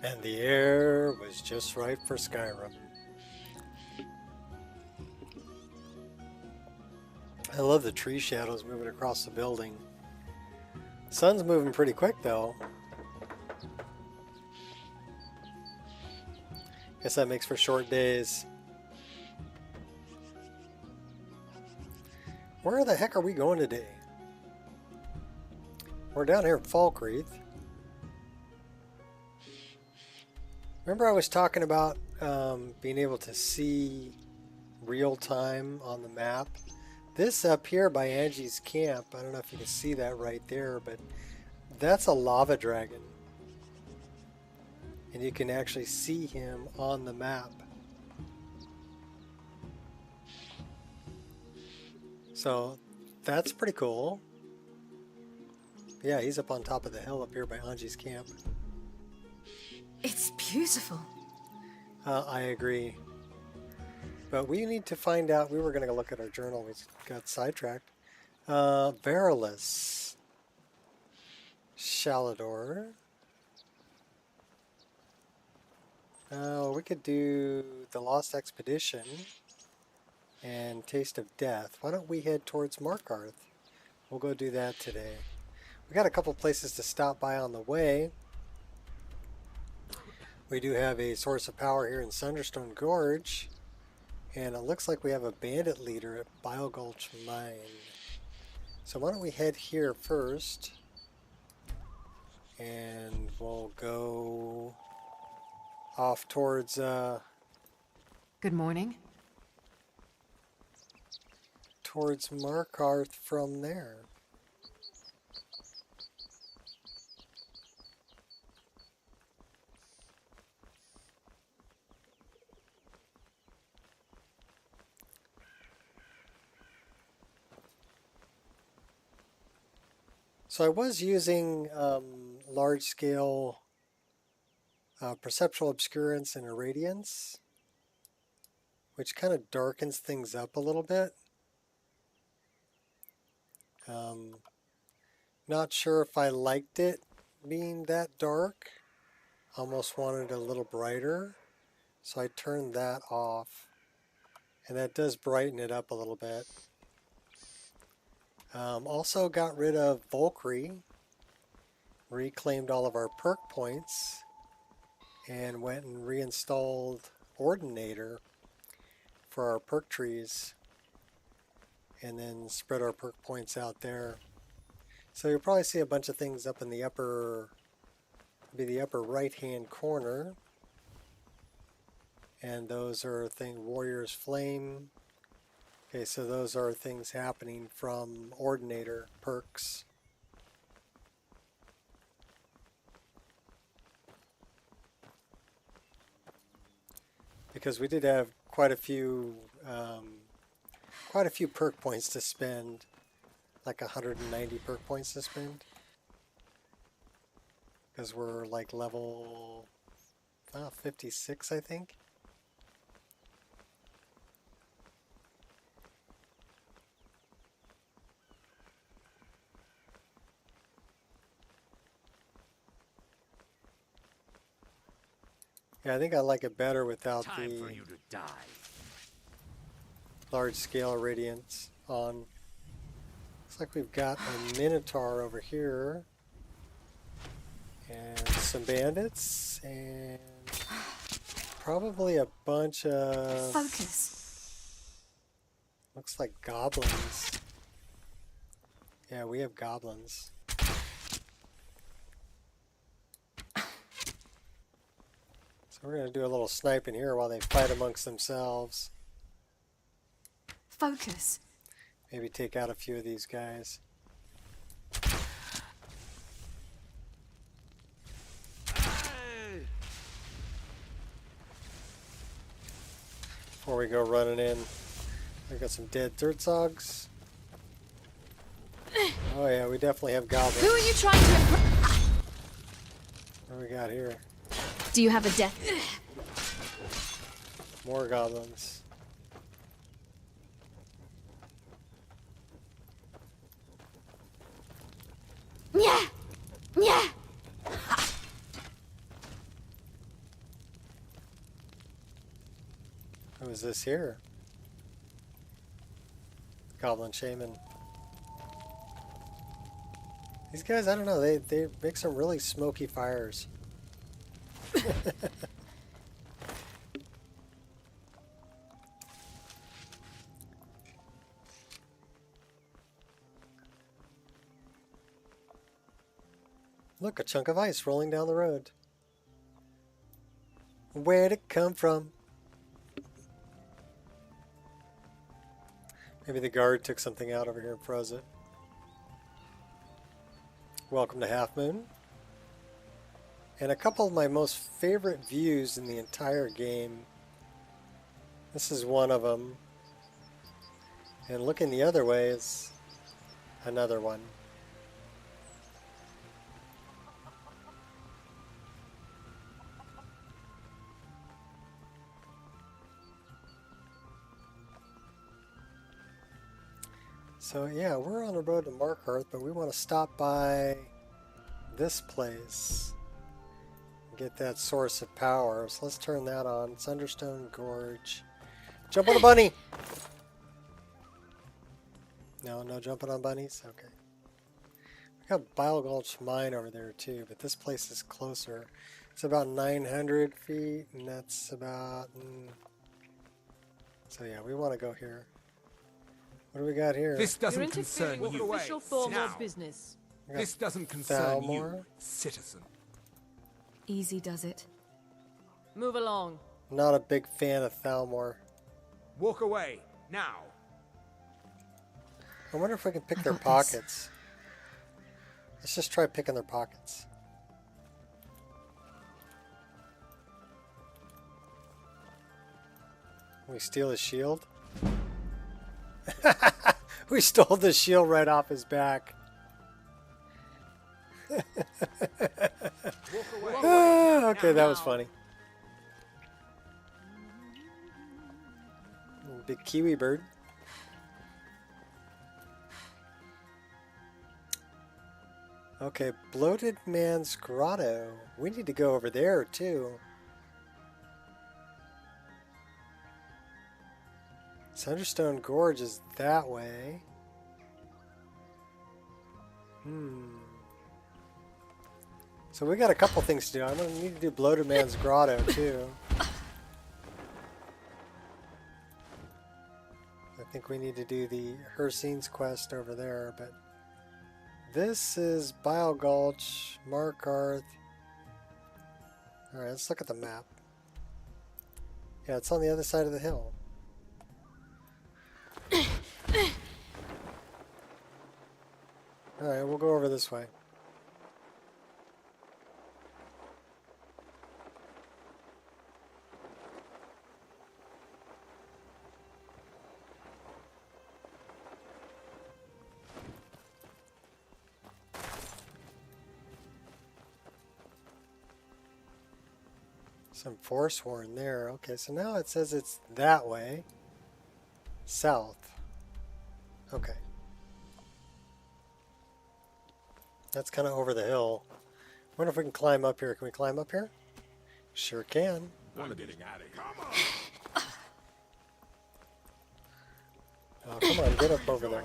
And the air was just right for Skyrim. I love the tree shadows moving across the building. Sun's moving pretty quick though. Guess that makes for short days. Where the heck are we going today? We're down here at Falkreath. Remember I was talking about being able to see real time on the map? This up here by Angie's camp, I don't know if you can see that right there, but that's a lava dragon. And you can actually see him on the map. So that's pretty cool. Yeah, he's up on top of the hill up here by Angie's camp. It's beautiful. I agree. But we need to find out, we were going to look at our journal, we got sidetracked. Verilus. Shalador. We could do the Lost Expedition and Taste of Death. Why don't we head towards Markarth? We'll go do that today. We got a couple places to stop by on the way. We do have a source of power here in Sunderstone Gorge. And it looks like we have a bandit leader at Bile Gulch Mine. So why don't we head here first. And we'll go off towards... Good morning. Towards Markarth from there. So I was using large-scale perceptual obscurance and irradiance, which kind of darkens things up a little bit. Not sure if I liked it being that dark. Almost wanted it a little brighter, so I turned that off, and that does brighten it up a little bit. Also got rid of Valkyrie, reclaimed all of our perk points, and went and reinstalled Ordinator for our perk trees, and then spread our perk points out there. So you'll probably see a bunch of things up in the upper right hand corner, and those are Warrior's Flame. Okay, so those are things happening from Ordinator perks. Because we did have quite a few perk points to spend, like 190 perk points to spend. Because we're like level 56, I think. Yeah, I think I like it better without the large scale irradiance on. Looks like we've got a Minotaur over here. And some bandits. And probably a bunch of... Focus. Looks like goblins. Yeah, we have goblins. So we're going to do a little sniping here while they fight amongst themselves. Focus. Maybe take out a few of these guys. Before we go running in, we got some dead Thurtzogs. Oh yeah, we definitely have goblins. Who are you trying to... What do we got here? Do you have a death? More goblins. Yeah. Yeah. Who is this here? Goblin Shaman. These guys, I don't know, they make some really smoky fires. Look, a chunk of ice rolling down the road. Where'd it come from? Maybe the guard took something out over here and froze it. Welcome to Half Moon. And a couple of my most favorite views in the entire game. This is one of them. And looking the other way is another one. So yeah, we're on the road to Markarth, but we want to stop by this place. Get that source of power. So let's turn that on. Thunderstone Gorge. Jump on a bunny! No jumping on bunnies? Okay. We got Bile Gulch Mine over there too, but this place is closer. It's about 900 feet, and that's about... So yeah, we want to go here. What do we got here? This doesn't concern with you. official Thalmor Now. business. This doesn't concern Thalmor. you, citizen. Easy does it. Move along. Not a big fan of Thalmor. Walk away, now. I wonder if we can pick I their got this. pockets. Let's just try picking their pockets. We steal his shield? We stole the shield right off his back. Okay, that was funny. Big kiwi bird. Okay, Bloated Man's Grotto. We need to go over there too. Thunderstone Gorge is that way. So we got a couple things to do. I'm going to need to do Bloated Man's Grotto too. I think we need to do the Hersine's quest over there, but this is Bile Gulch, Markarth. Alright, let's look at the map. Yeah, it's on the other side of the hill. Alright, we'll go over this way. Some Forsworn there. Okay, so now it says it's that way. South. Okay. That's kind of over the hill. Wonder if we can climb up here. Can we climb up here? Sure can. I'm getting out of here. Oh, come on, get up over there.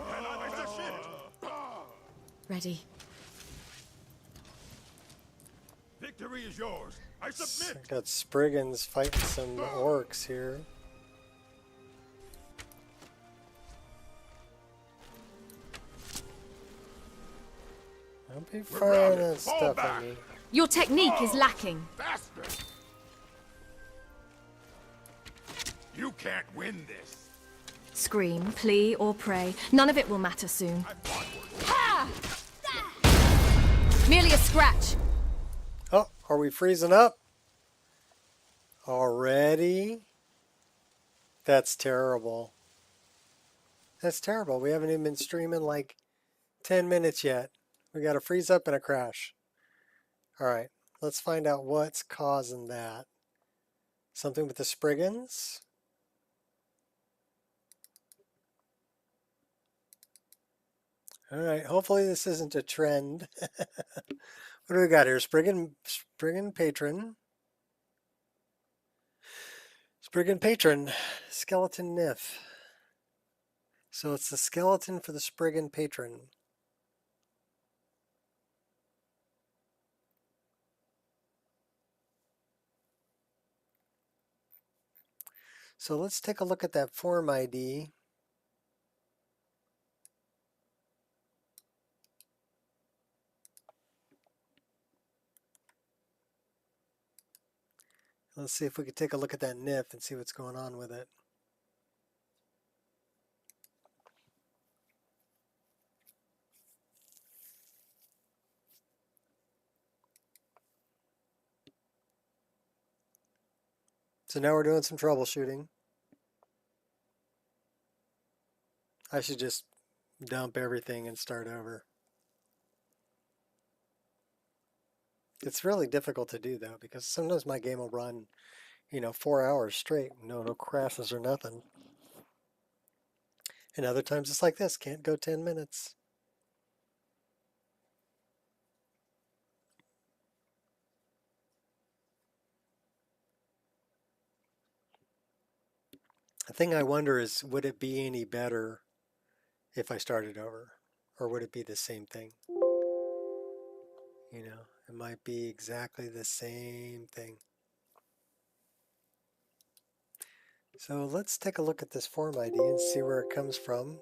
Ready. Victory is yours. I submit. Got Spriggans fighting some orcs here. Don't be firing that stuff at me. Your technique is lacking. Bastard! You can't win this. Scream, plea, or pray. None of it will matter soon. I fought for Ha! Merely a scratch. Oh, are we freezing up? Already? That's terrible. That's terrible. We haven't even been streaming like 10 minutes yet. We got a freeze up and a crash. Alright, let's find out what's causing that. Something with the Spriggans? Alright, hopefully this isn't a trend. What do we got here? Spriggan Patron. Spriggan Patron, Skeleton Nymph. So it's the skeleton for the Spriggan Patron. So let's take a look at that form ID. Let's see if we could take a look at that nymph and see what's going on with it. So now we're doing some troubleshooting. I should just dump everything and start over. It's really difficult to do though, because sometimes my game will run, 4 hours straight, no crashes or nothing. And other times it's like this, can't go 10 minutes. The thing I wonder is, would it be any better if I started over? Or would it be the same thing? It might be exactly the same thing. So let's take a look at this form ID and see where it comes from.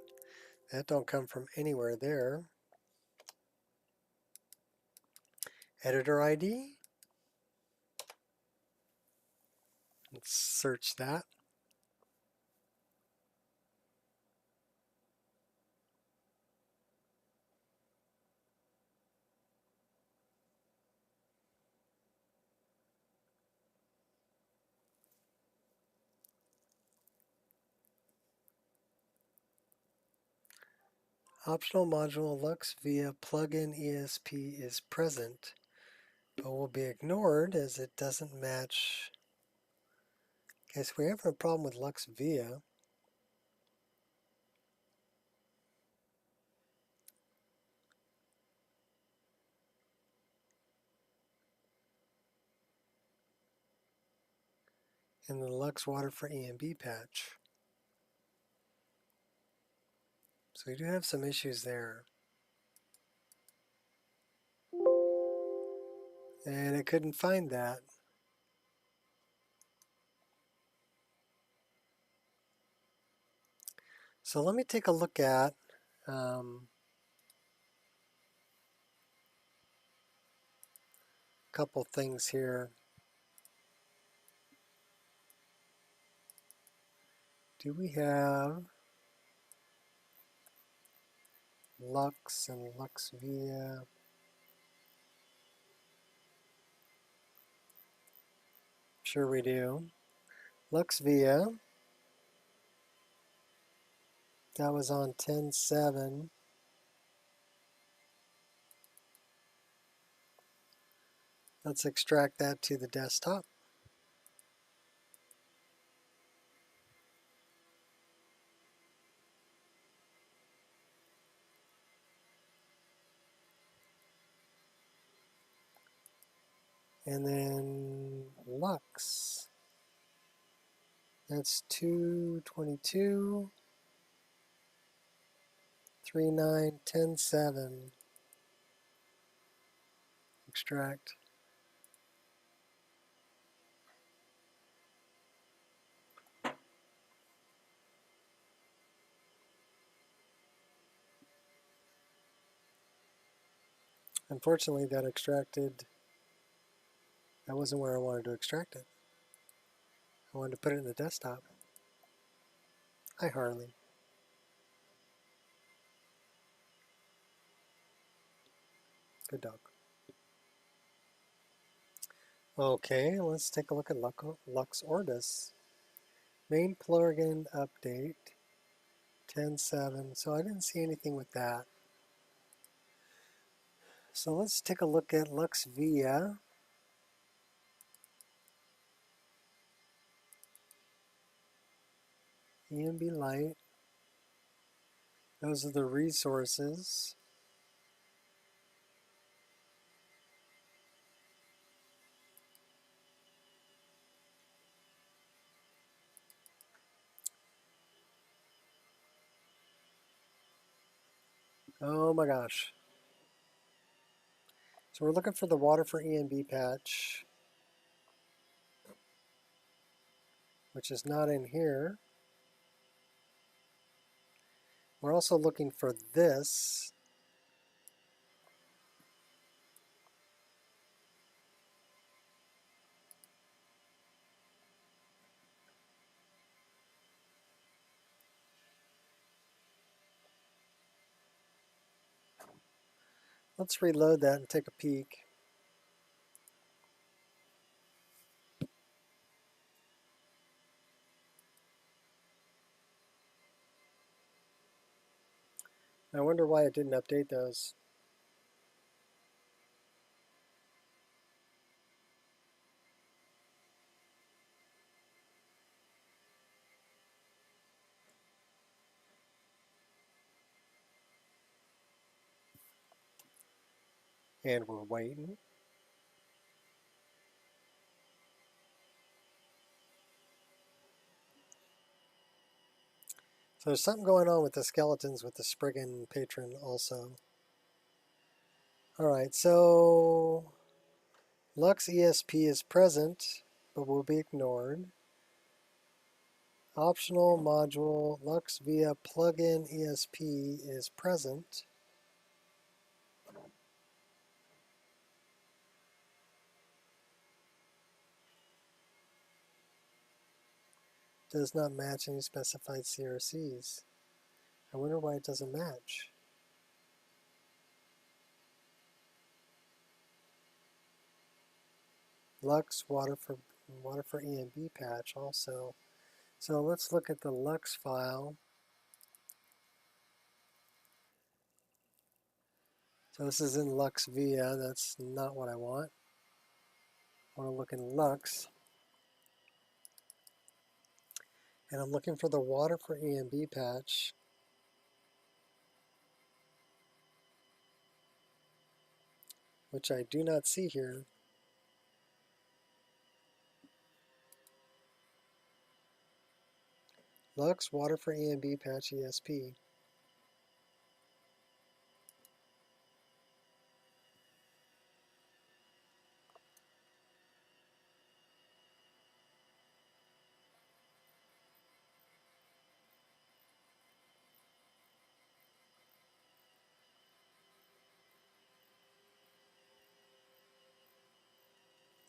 That don't come from anywhere there. Editor ID. Let's search that. Optional module Lux via plugin ESP is present, but will be ignored as it doesn't match. Okay, so we have a problem with Lux via. In the Lux Water for ENB patch. So we do have some issues there. And it couldn't find that. So let me take a look at a couple things here. Do we have Lux and Lux via? Sure we do. Lux via. That was on 10.7. Let's extract that to the desktop. And then Lux. That's 222, 39, 10.7. Extract. Unfortunately, that wasn't where I wanted to extract it. I wanted to put it in the desktop. Hi, Harley. Good dog. Okay, let's take a look at Lux Ordis. Main plugin update, 10.7. So I didn't see anything with that. So let's take a look at Lux via. ENB Lite. Those are the resources. Oh my gosh. So we're looking for the water for ENB patch, which is not in here. We're also looking for this. Let's reload that and take a peek. I wonder why it didn't update those. And we're waiting. So there's something going on with the skeletons with the Spriggan patron also. Alright, so Lux ESP is present, but will be ignored. Optional module Lux via plugin ESP is present. Does not match any specified CRCs. I wonder why it doesn't match. Lux water for ENB patch also. So let's look at the Lux file. So this is in Lux via. That's not what I want. I want to look in Lux. And I'm looking for the water for ENB patch. Which I do not see here. Lux water for ENB patch ESP.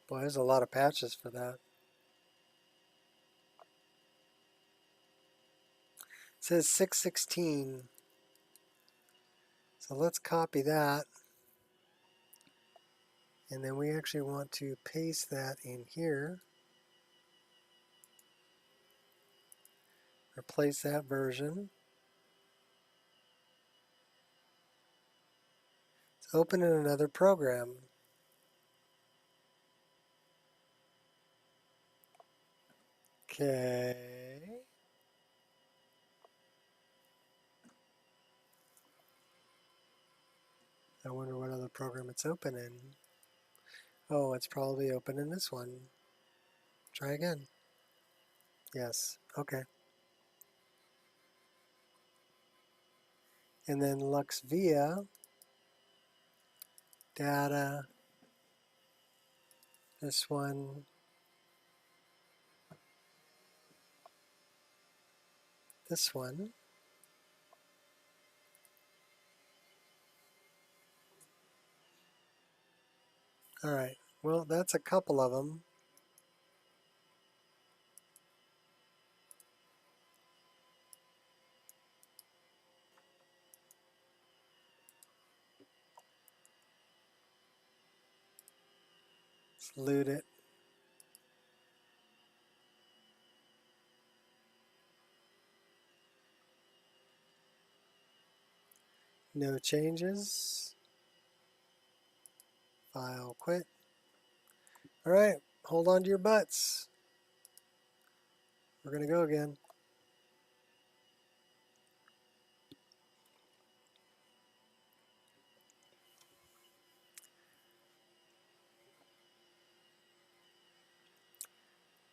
Boy, there's a lot of patches for that. It says 616. So let's copy that. And then we actually want to paste that in here. Replace that version. Let's open in another program. Okay. I wonder what other program it's open in. Oh, it's probably open in this one. Try again. Yes. Okay. And then Lux via data. This one. This one. All right. Well, that's a couple of them. Let's loot it. No changes. File quit. All right. Hold on to your butts. We're going to go again.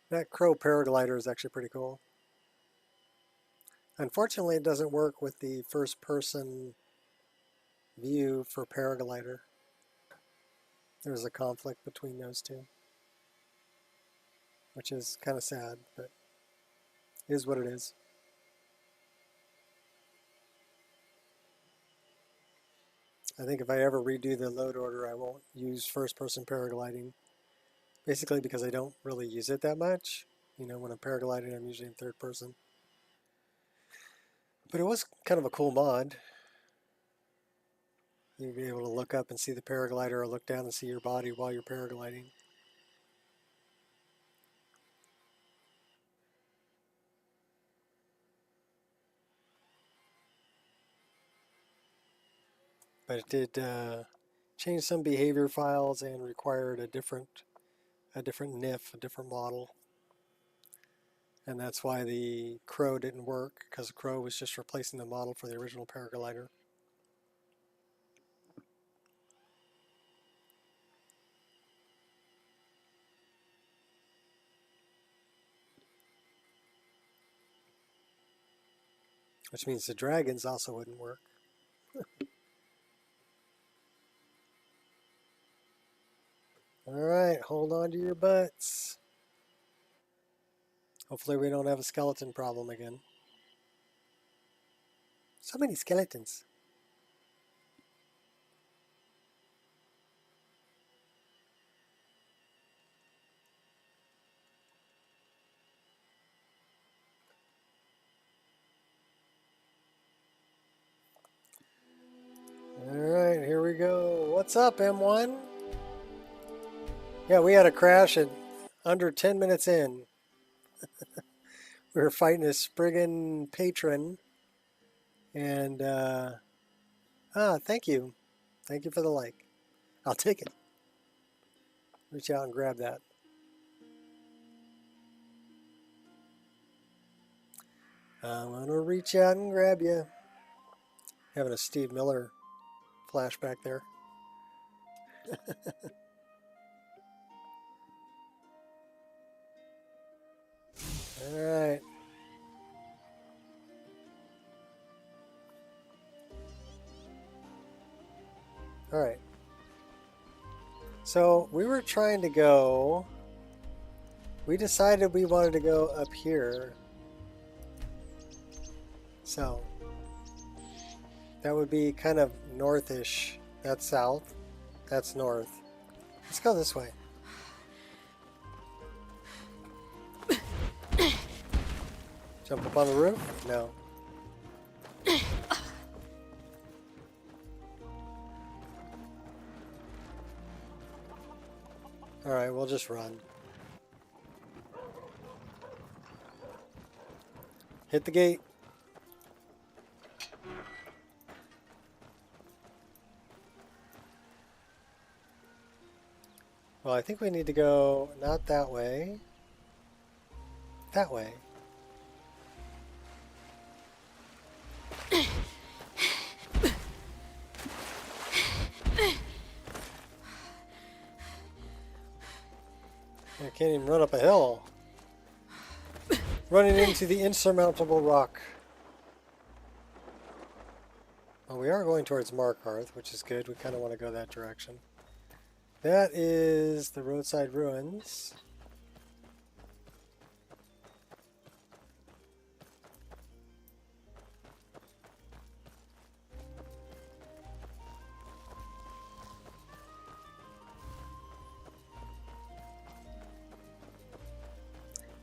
That crow paraglider is actually pretty cool. Unfortunately, it doesn't work with the first person view for paraglider. There was a conflict between those two, which is kind of sad, but it is what it is. I think if I ever redo the load order, I won't use first-person paragliding, basically because I don't really use it that much. You know, when I'm paragliding, I'm usually in third person. But it was kind of a cool mod. You'd be able to look up and see the paraglider or look down and see your body while you're paragliding. But it did change some behavior files and required a different NIF, a different model. And that's why the Crow didn't work, because the Crow was just replacing the model for the original paraglider. Which means the dragons also wouldn't work. Alright, hold on to your butts. Hopefully we don't have a skeleton problem again. So many skeletons. Alright, here we go. What's up, M1? Yeah, we had a crash at under 10 minutes in. We were fighting a Spriggan patron. And, thank you. Thank you for the like. I'll take it. Reach out and grab that. I'm going to reach out and grab you. Having a Steve Miller flashback there. All right. All right. So we were trying to go. We decided we wanted to go up here. So that would be kind of northish. That's south. That's north. Let's go this way. Jump up on the roof? No. Alright, we'll just run. Hit the gate. Well, I think we need to go not that way. That way. I can't even run up a hill. Running into the insurmountable rock. Well, we are going towards Markarth, which is good. We kind of want to go that direction. That is the roadside ruins.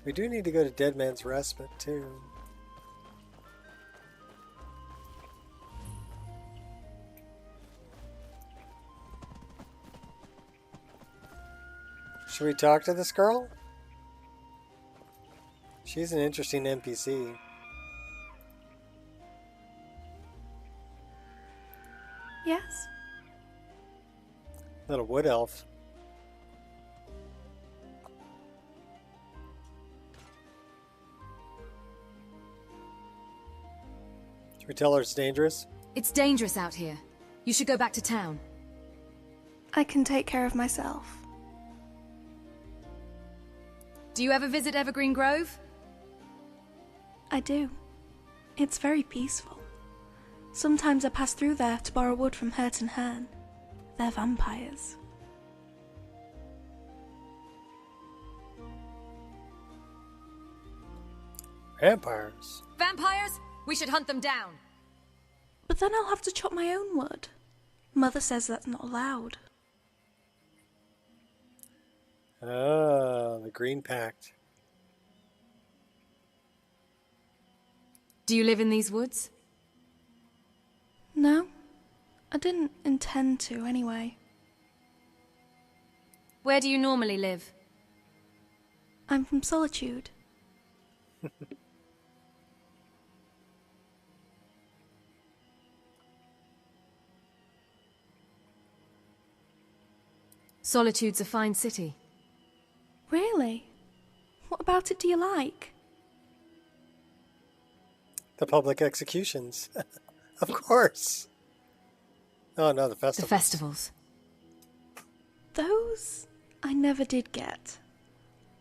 We do need to go to Dead Man's Respite, too. Should we talk to this girl? She's an interesting NPC. Yes? Little wood elf. Should we tell her it's dangerous? It's dangerous out here. You should go back to town. I can take care of myself. Do you ever visit Evergreen Grove? I do. It's very peaceful. Sometimes I pass through there to borrow wood from Hurt and Hern. They're vampires. Vampires. Vampires? We should hunt them down. But then I'll have to chop my own wood. Mother says that's not allowed. Ah, the Green Pact. Do you live in these woods? No, I didn't intend to anyway. Where do you normally live? I'm from Solitude. Solitude's a fine city. Really? What about it do you like? The public executions. Of course. Oh no, the The festival. festivals. Those I never did get.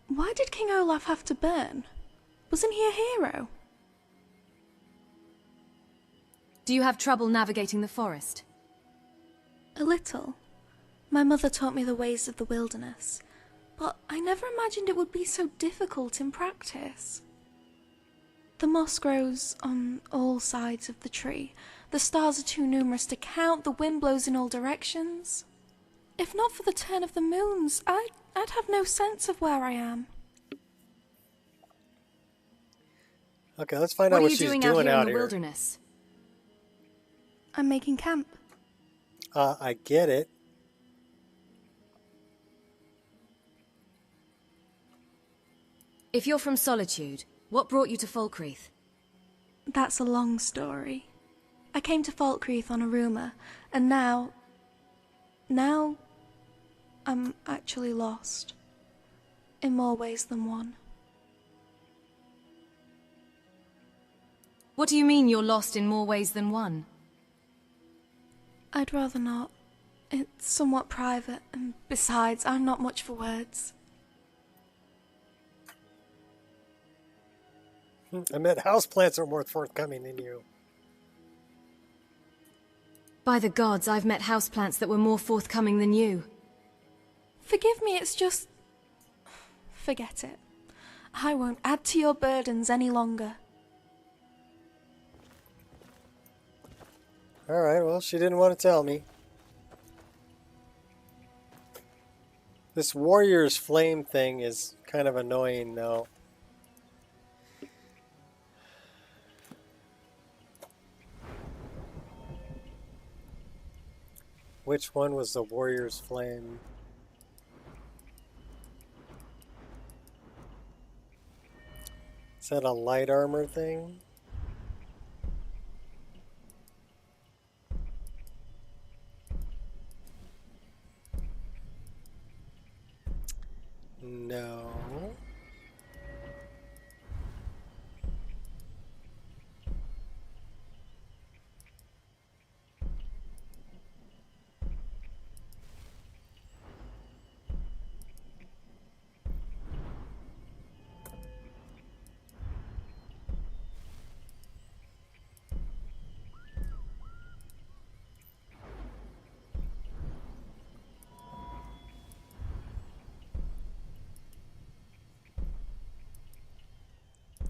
Why did King Olaf have to burn? Wasn't he a hero? Do you have trouble navigating the forest? A little. My mother taught me the ways of the wilderness, but I never imagined it would be so difficult in practice. The moss grows on all sides of the tree. The stars are too numerous to count. The wind blows in all directions. If not for the turn of the moons, I'd have no sense of where I am. Okay, let's find What out are what you she's doing doing out out here in the here. wilderness? I'm making camp. I get it. If you're from Solitude, what brought you to Falkreath? That's a long story. I came to Falkreath on a rumour, and now I'm actually lost. In more ways than one. What do you mean you're lost in more ways than one? I'd rather not. It's somewhat private, and besides, I'm not much for words. I meant houseplants are more forthcoming than you. By the gods, I've met houseplants that were more forthcoming than you. Forgive me, it's just... Forget it. I won't add to your burdens any longer. Alright, well, she didn't want to tell me. This warrior's flame thing is kind of annoying, though. Which one was the warrior's flame? Is that a light armor thing? No.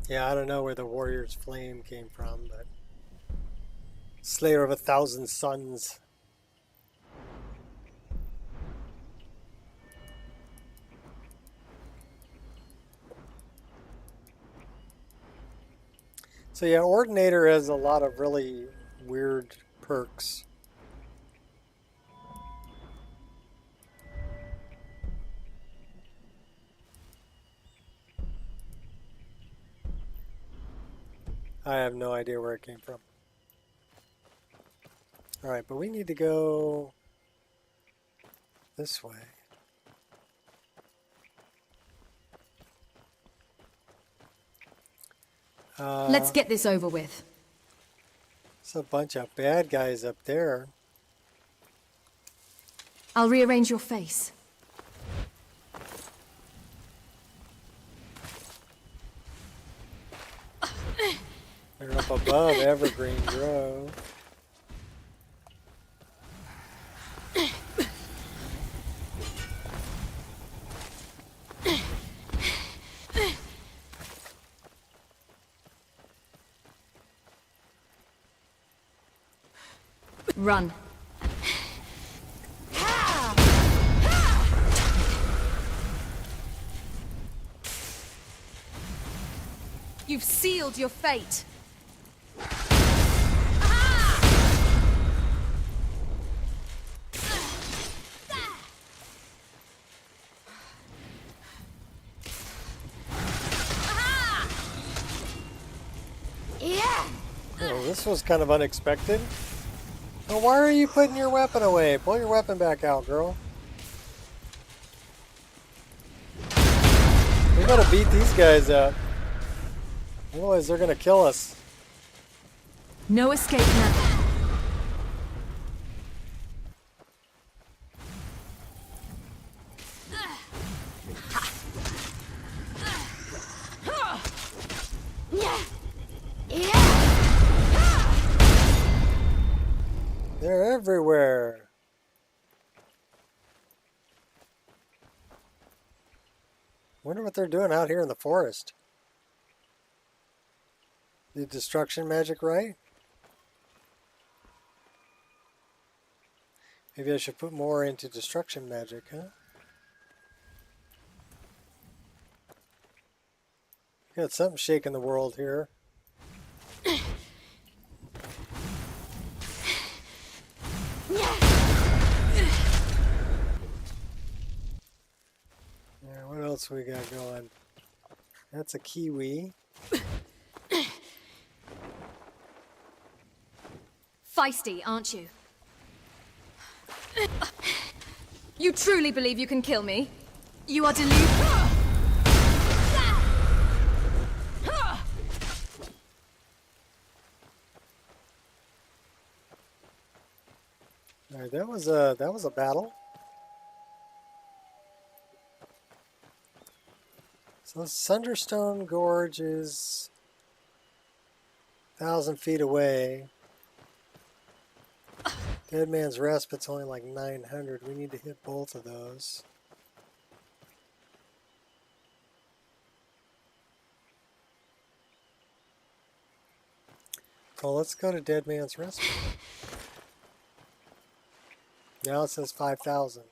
Yeah, I don't know where the warrior's flame came from, but Slayer of 1,000 Suns. So yeah, Ordinator has a lot of really weird perks. I have no idea where it came from. Alright, but we need to go this way. Let's get this over with. There's a bunch of bad guys up there. I'll rearrange your face. They're up above Evergreen Grove. Run. You've sealed your fate. Oh, this was kind of unexpected. Well, why are you putting your weapon away? Pull your weapon back out, girl. We gotta beat these guys up. Otherwise, they're gonna kill us. No escape now. They're everywhere. Wonder what they're doing out here in the forest. Did destruction magic right? Maybe I should put more into destruction magic, huh? Got something shaking the world here. Yeah, what else we got going? That's a kiwi. Feisty, aren't you? You truly believe you can kill me? You are delusional. All right, that was a battle. So Sunderstone Gorge is 1,000 feet away. Dead Man's Respite's only like 900. We need to hit both of those. So let's go to Dead Man's Respite. Now it says 5,000.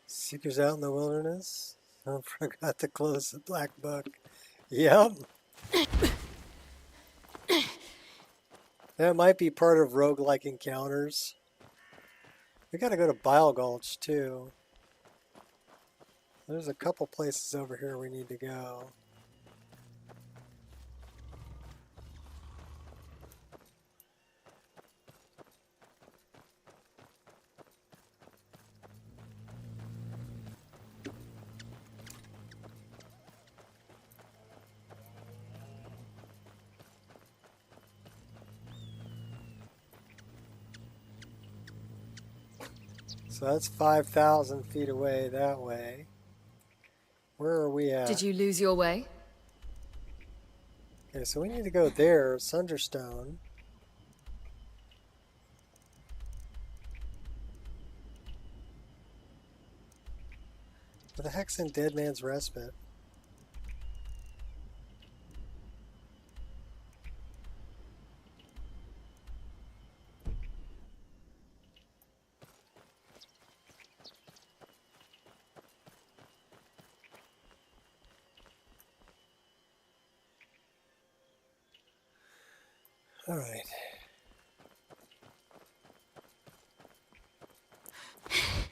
Seekers out in the wilderness. I forgot to close the black book. Yep. That might be part of roguelike encounters. We gotta go to Bile Gulch too. There's a couple places over here we need to go. So that's 5,000 feet away that way. Where are we at? Did you lose your way? Okay, so we need to go there, Sunderstone. What the heck's in Dead Man's Respite? All right.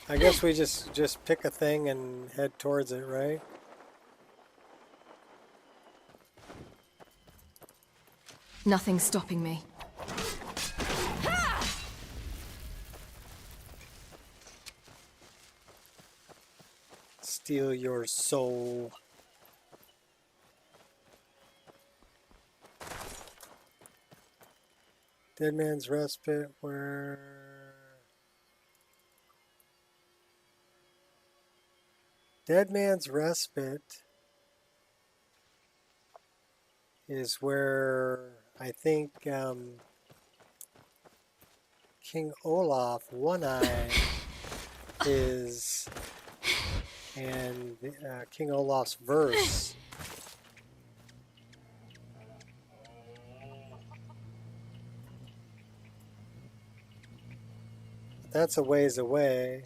I guess we just pick a thing and head towards it, right? Nothing's stopping me. Steal your soul. Dead Man's Respite, where... Dead Man's Respite is where I think King Olaf, One Eye, is, and King Olaf's verse That's a ways away.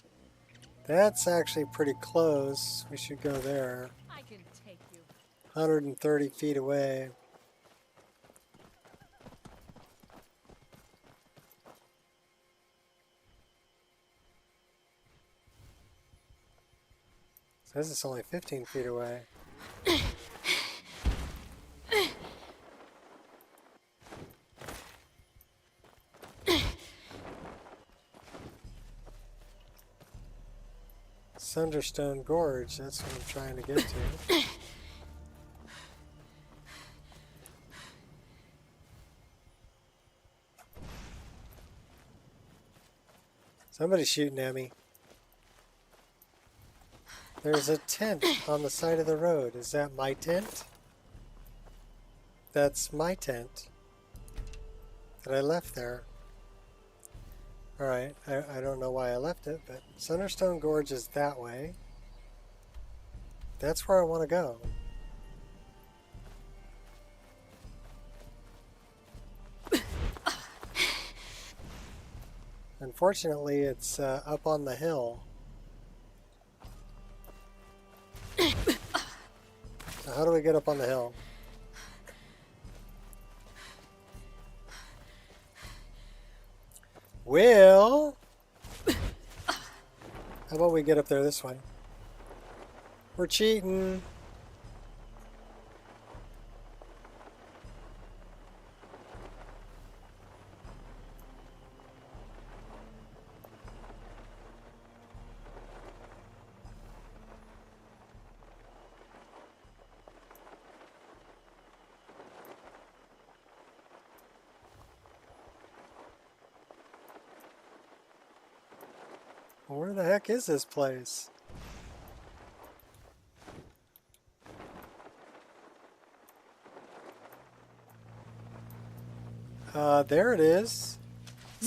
That's actually pretty close. We should go there. I can take you. 130 feet away. Says it's only 15 feet away. Sunderstone Gorge, that's what I'm trying to get to. Somebody's shooting at me. There's a tent on the side of the road. Is that my tent? That's my tent that I left there. Alright, I don't know why I left it, but Sunderstone Gorge is that way. That's where I want to go. Unfortunately, it's up on the hill. So how do we get up on the hill? Well, how about we get up there this way? We're cheating. Where the heck is this place? There it is.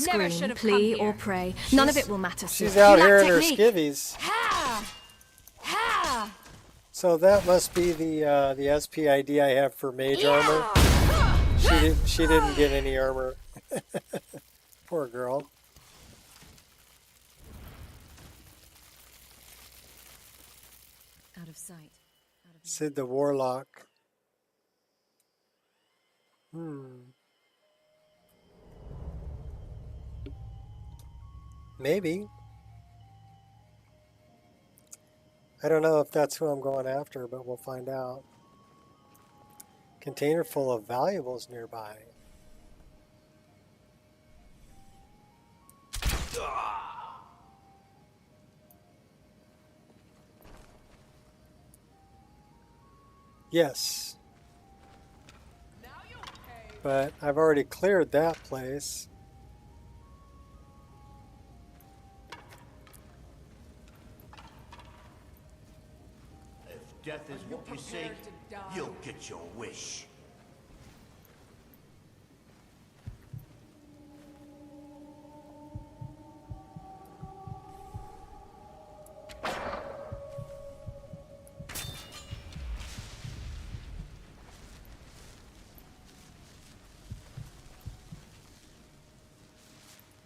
Never should Scream, have plea, come or here. pray. None of it will matter. She's Sue. out You here lack in her technique. skivvies. Ha! Ha! So that must be the SPID I have for mage armor. She didn't get any armor. Poor girl. Out of sight. Sid the Warlock. Maybe. I don't know if that's who I'm going after, but we'll find out. Container full of valuables nearby. Yes. But I've already cleared that place. If death is what you seek, you'll get your wish.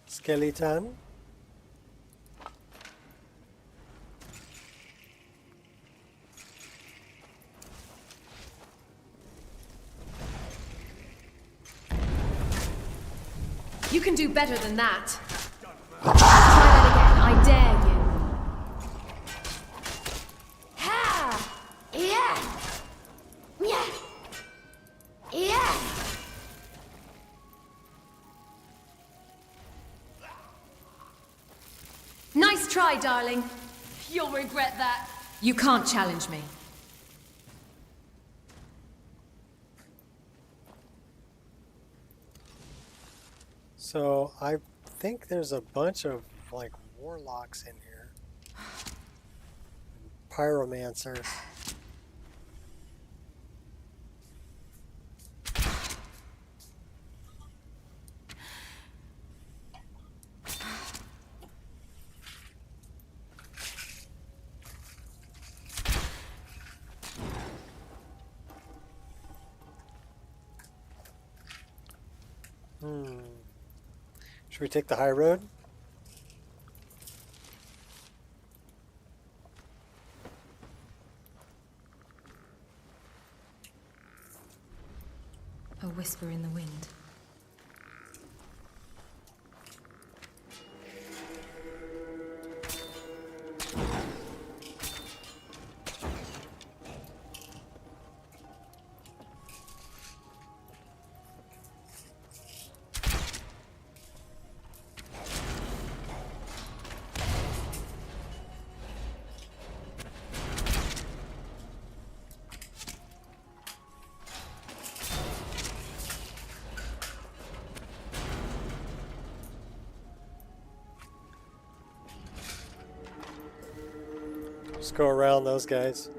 Skeleton. You can do better than that. Try that again. I dare you. Ha! Yeah! Yeah! Yeah! Nice try, darling. You'll regret that. You can't challenge me. So I think there's a bunch of like warlocks in here. Pyromancer. Should we take the high road? A whisper in the wind. Just go around those guys.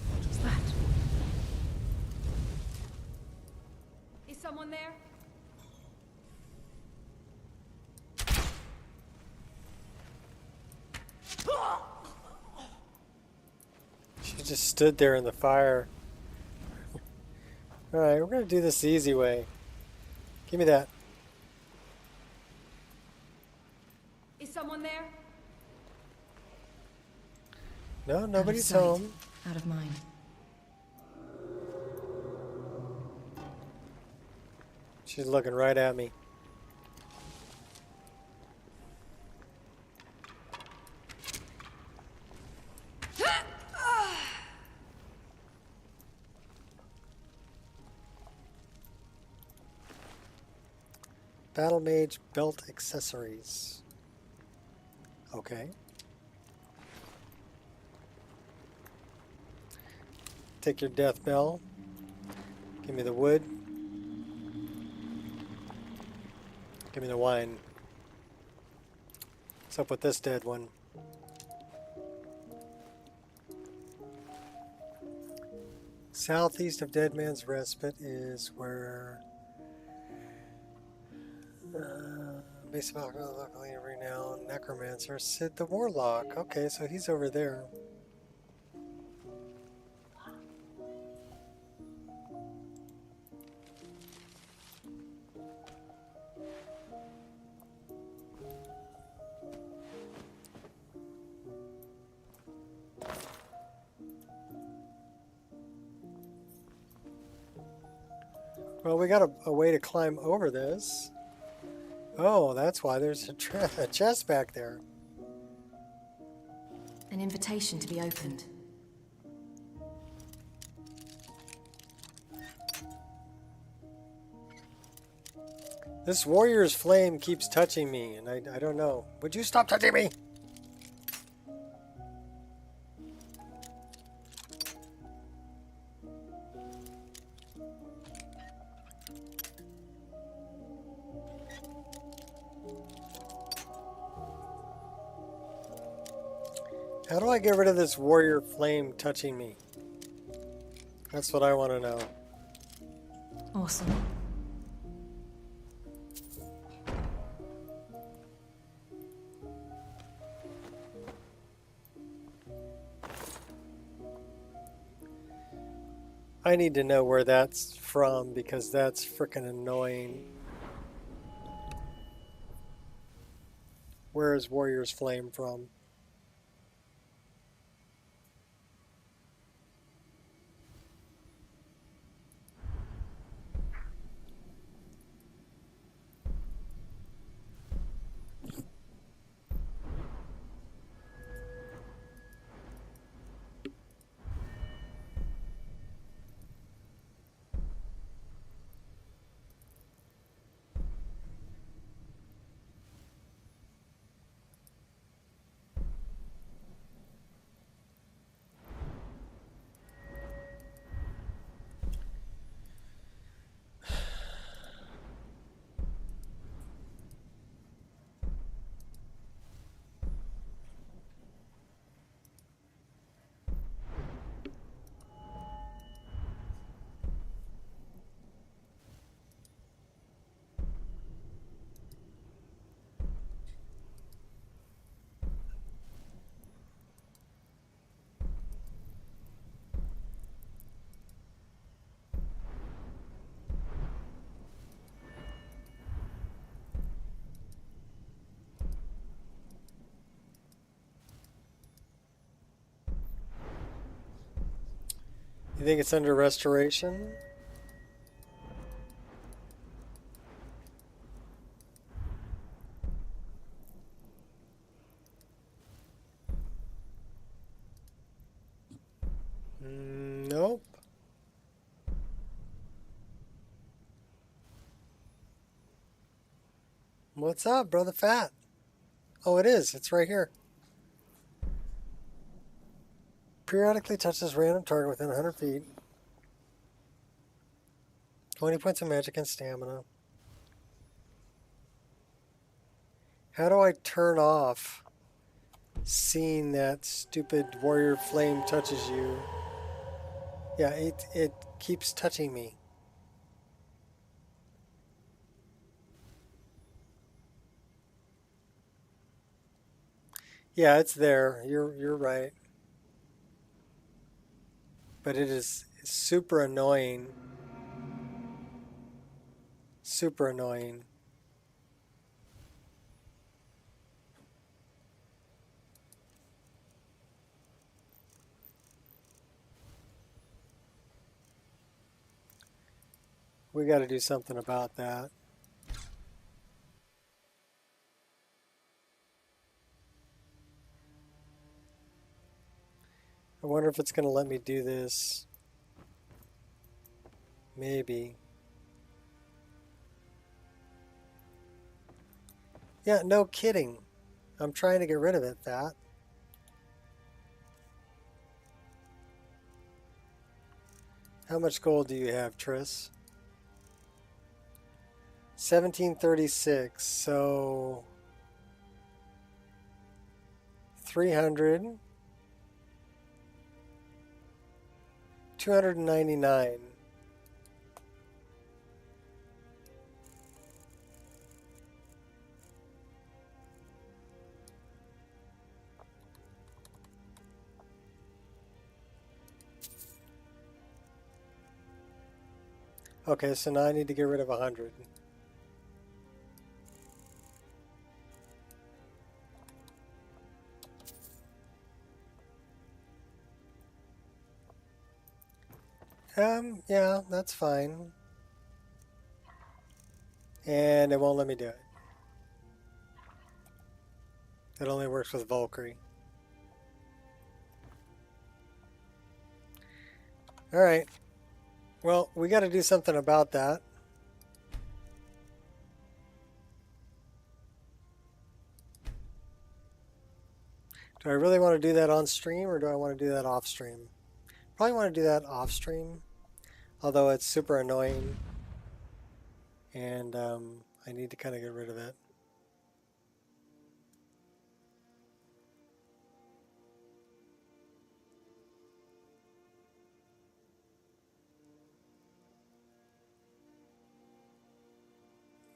What was that? Is someone there? She just stood there in the fire. Alright, we're gonna do this the easy way. Give me that. Is someone there? No, nobody's Out of sight, home. Out of mind. She's looking right at me. Battle Mage belt accessories. Okay. Take your death bell. Give me the wood. Give me the wine. What's up with this dead one? Southeast of Dead Man's Respite is where base of locally renowned necromancer Sid the Warlock. Okay, so he's over there. Well, we got a way to climb over this. Oh, that's why there's a chest back there. An invitation to be opened. This warrior's flame keeps touching me, and I don't know. Would you stop touching me? How do I get rid of this warrior flame touching me? That's what I want to know. Awesome. I need to know where that's from because that's frickin' annoying. Where is Warrior's Flame from? You think it's under restoration? Nope. What's up, Brother Fat? Oh, it is. It's right here. Periodically touches random target within 100 feet. 20 points of magic and stamina. How do I turn off seeing that stupid warrior flame touches you? Yeah, it keeps touching me. Yeah, it's there. You're right. But it is super annoying. Super annoying. We got to do something about that. I wonder if it's going to let me do this. Maybe. Yeah, no kidding. I'm trying to get rid of it, Fat. How much gold do you have, Triss? 1736, so 300, 299. Okay, so now I need to get rid of 100. Yeah, that's fine. And it won't let me do it. It only works with Valkyrie. Alright. Well, we got to do something about that. Do I really want to do that on stream or do I want to do that off stream? Probably want to do that off stream, although it's super annoying and I need to kind of get rid of it.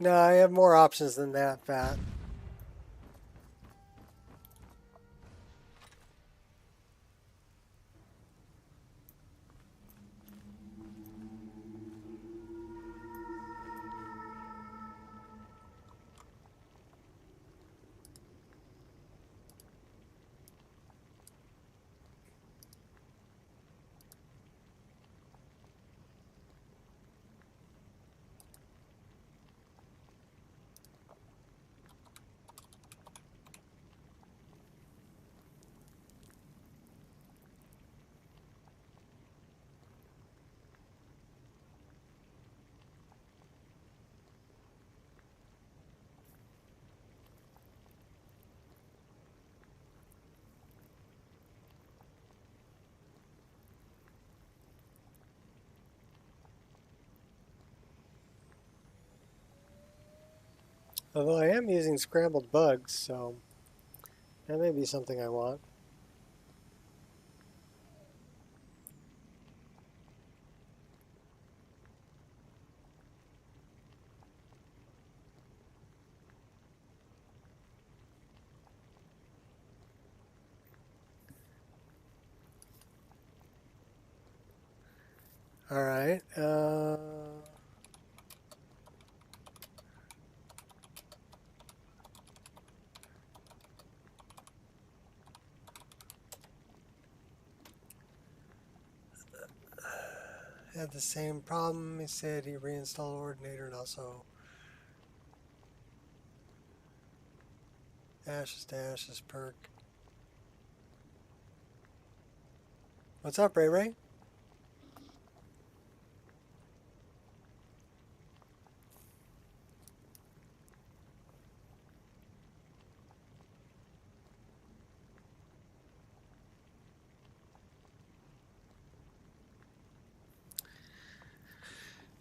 No, I have more options than that, Fat. Although I am using scrambled bugs, so that may be something I want. All right. had the same problem. He said he reinstalled Ordinator and also Ashes to Ashes perk. What's up, Ray Ray?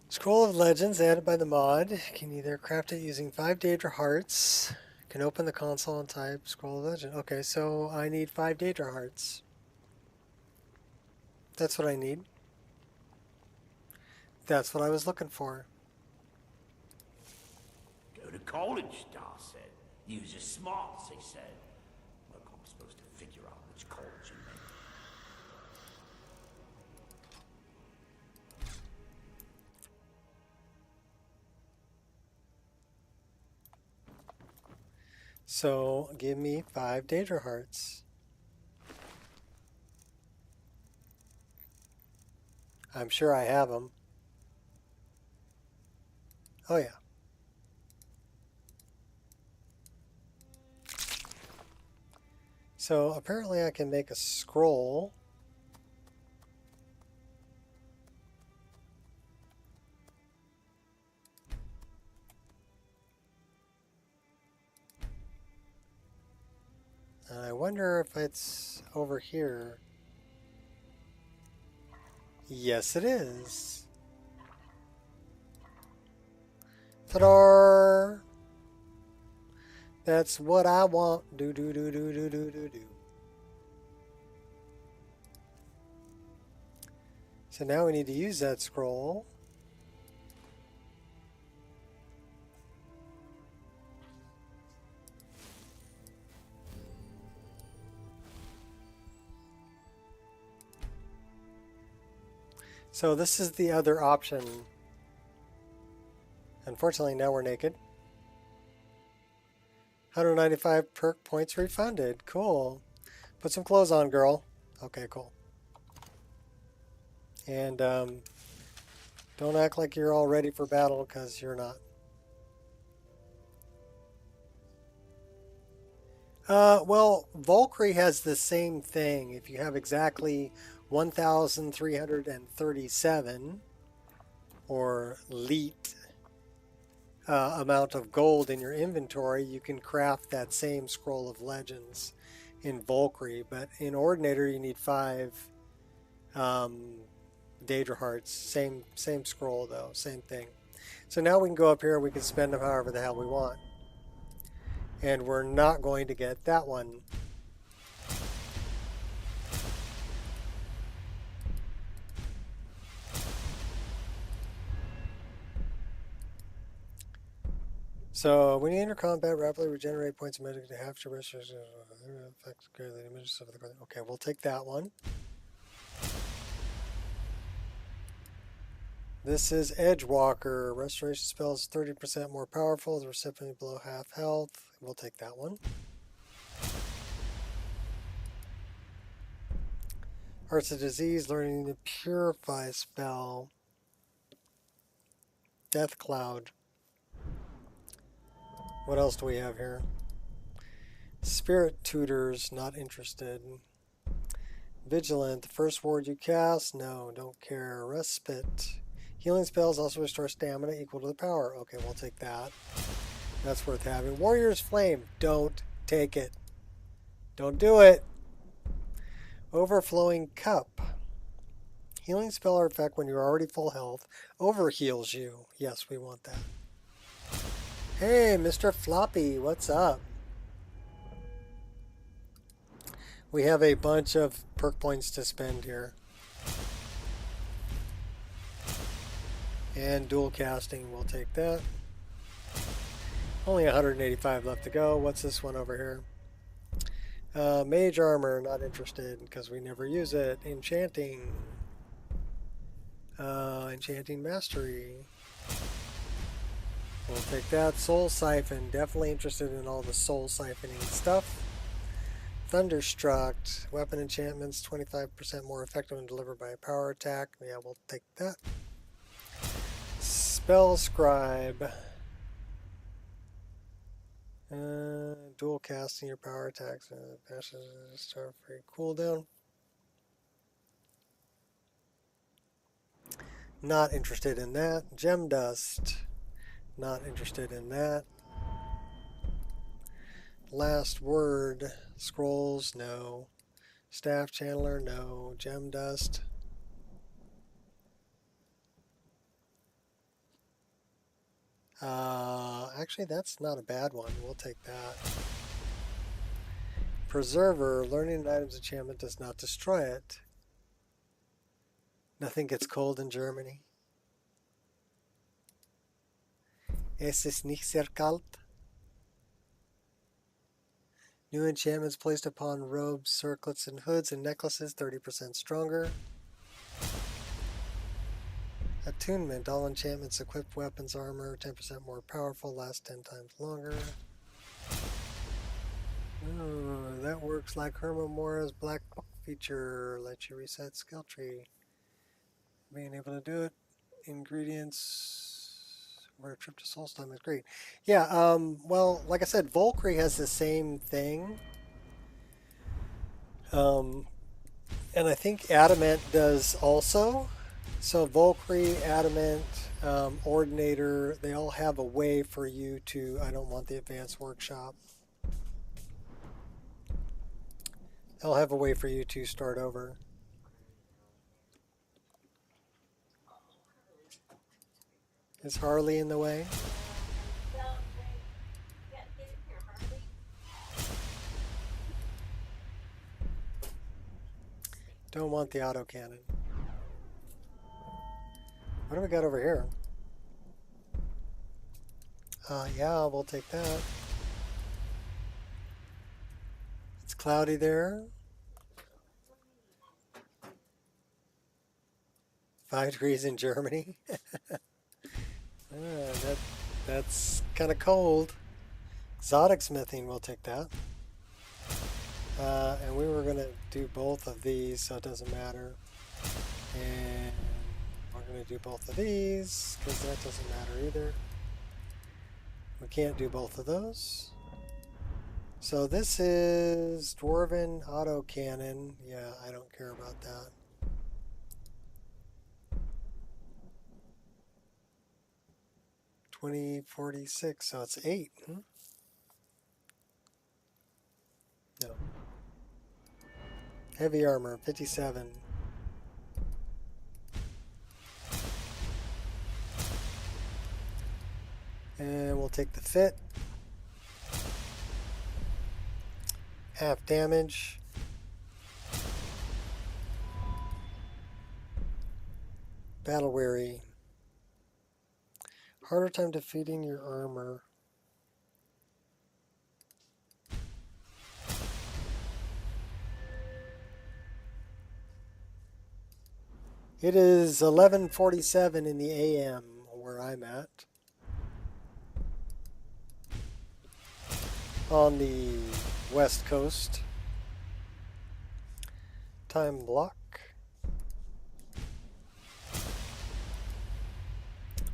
Scroll of Legends added by the mod. Can either craft it using 5 Daedra Hearts. Can open the console and type Scroll of Legend. Okay, so I need 5 Daedra Hearts. That's what I need. That's what I was looking for. Go to college, Star said. Use your smarts, he said. Look, I'm supposed to figure out which college you meant. So give me 5 Daedra Hearts. I'm sure I have them. Oh yeah. So apparently I can make a scroll. And I wonder if it's over here. Yes, it is. Ta-da! That's what I want. Do do do do do do do do. So now we need to use that scroll. So this is the other option. Unfortunately, now we're naked. 195 perk points refunded. Cool. Put some clothes on, girl. Okay, cool. And don't act like you're all ready for battle, because you're not. Well, Valkyrie has the same thing. If you have exactly 1,337 or leet amount of gold in your inventory, you can craft that same Scroll of Legends in Valkyrie. But in Ordinator, you need 5 Daedra Hearts. Same scroll though, same thing. So now we can go up here and we can spend them however the hell we want. And we're not going to get that one. So when you enter combat, rapidly regenerate points of magic to half to rest. Okay, we'll take that one. This is Edgewalker. Restoration spells 30% more powerful. The recipient below half health. We'll take that one. Hearts of Disease, learning the Purify spell. Death Cloud. What else do we have here? Spirit Tutors, not interested. Vigilant, the first ward you cast, no, don't care. Respite. Healing spells also restore stamina equal to the power. Okay, we'll take that. That's worth having. Warrior's Flame, don't take it. Don't do it. Overflowing Cup. Healing spell or effect when you're already full health. Overheals you. Yes, we want that. Hey, Mr. Floppy, what's up? We have a bunch of perk points to spend here. And dual casting, we'll take that. Only 185 left to go. What's this one over here? Mage Armor, not interested because we never use it. Enchanting. Enchanting Mastery. We'll take that. Soul Siphon, definitely interested in all the soul siphoning stuff. Thunderstruck. Weapon enchantments 25% more effective when delivered by a power attack. Yeah, we'll take that. Spell Scribe. Dual casting your power attacks. Start free cooldown. Not interested in that. Gem Dust. Not interested in that. Last Word. Scrolls, no. Staff Channeler, no. Gem Dust. Actually, that's not a bad one. We'll take that. Preserver. Learning an item's enchantment does not destroy it. Nothing gets cold in Germany. Es ist nicht sehr kalt. New enchantments placed upon robes, circlets, and hoods and necklaces, 30% stronger. Attunement. All enchantments equip weapons, armor, 10% more powerful, last 10 times longer. Oh, that works like Hermamora's Black Book feature. Lets you reset skill tree. Being able to do it. Ingredients. Where a trip to Solstheim is great. Yeah, well, like I said, Valkyrie has the same thing. And I think Adamant does also. So Valkyrie, Adamant, Ordinator, they all have a way for you to... I don't want the Advanced Workshop. They'll have a way for you to start over. Is Harley in the way? Don't want the autocannon. What do we got over here? Yeah, we'll take that. It's cloudy there. 5 degrees in Germany. That's kind of cold. Exotic smithing, we'll take that. And we were going to do both of these, so it doesn't matter. And we're going to do both of these, because that doesn't matter either. We can't do both of those. So this is Dwarven Autocannon. Yeah, I don't care about that. $20.46, so it's 8. No. Heavy armor, 57. And we'll take the fit. Half damage. Battle weary. Harder time defeating your armor. It is 11:47 in the AM where I'm at. On the West Coast. Time block.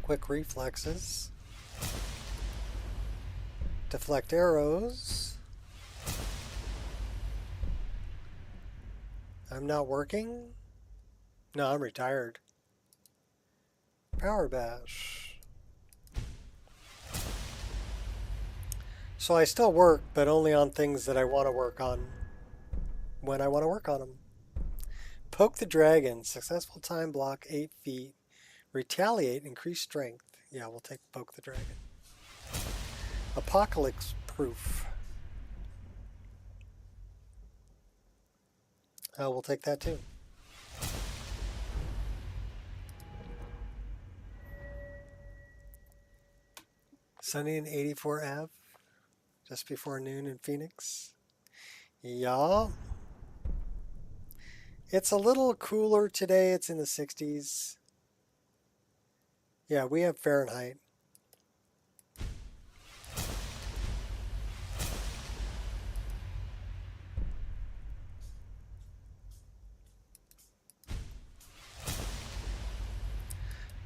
Quick reflexes. Deflect arrows. I'm not working? No, I'm retired. Power bash. So I still work, but only on things that I want to work on when I want to work on them. Poke the dragon. Successful time block 8 feet. Retaliate. Increase strength. Yeah, we'll take poke the dragon. Apocalypse proof. We'll take that too. Sunny and 84 Ave. Just before noon in Phoenix. Yeah. It's a little cooler today. It's in the 60s. Yeah, we have Fahrenheit.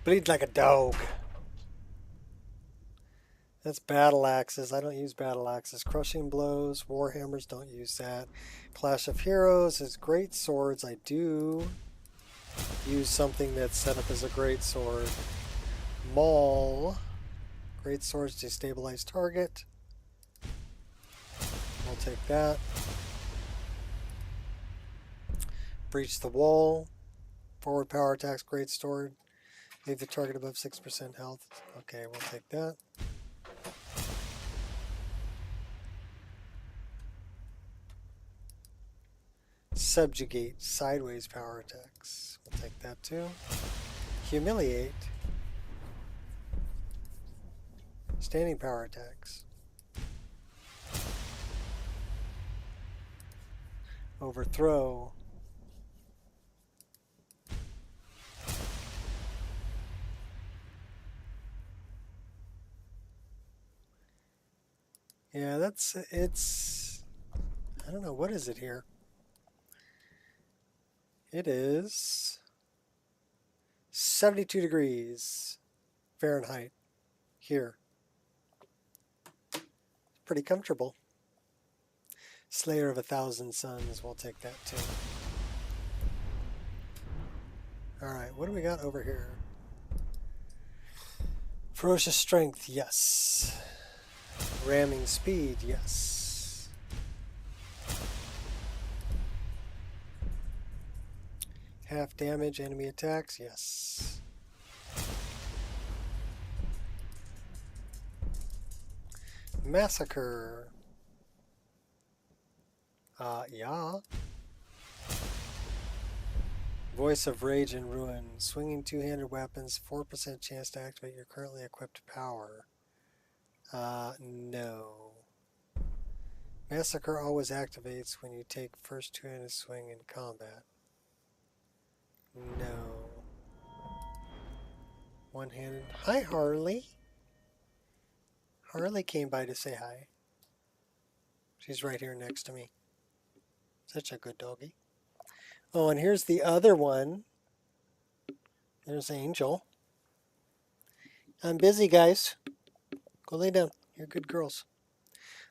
Bleed like a dog. That's battle axes. I don't use battle axes. Crushing blows, warhammers, don't use that. Clash of Heroes is great swords. I do use something that's set up as a great sword. Maul. Great swords destabilize target. We'll take that. Breach the wall. Forward power attacks, great sword. Leave the target above 6% health. Okay, we'll take that. Subjugate, sideways power attacks. We'll take that too. Humiliate. Standing power attacks. Overthrow. Yeah, it's, I don't know, what is it here? It is 72 degrees Fahrenheit here. Pretty comfortable. Slayer of 1,000 Suns, we'll take that too. Alright, what do we got over here? Ferocious strength, yes. Ramming speed, yes. Half damage, enemy attacks, yes. Massacre. Yeah. Voice of Rage and Ruin. Swinging two-handed weapons, 4% chance to activate your currently equipped power. No. Massacre always activates when you take first two-handed swing in combat. No. One-handed. Hi, Harley. Harley came by to say hi. She's right here next to me. Such a good doggy. Oh, and here's the other one. There's Angel. I'm busy, guys. Go lay down. You're good girls.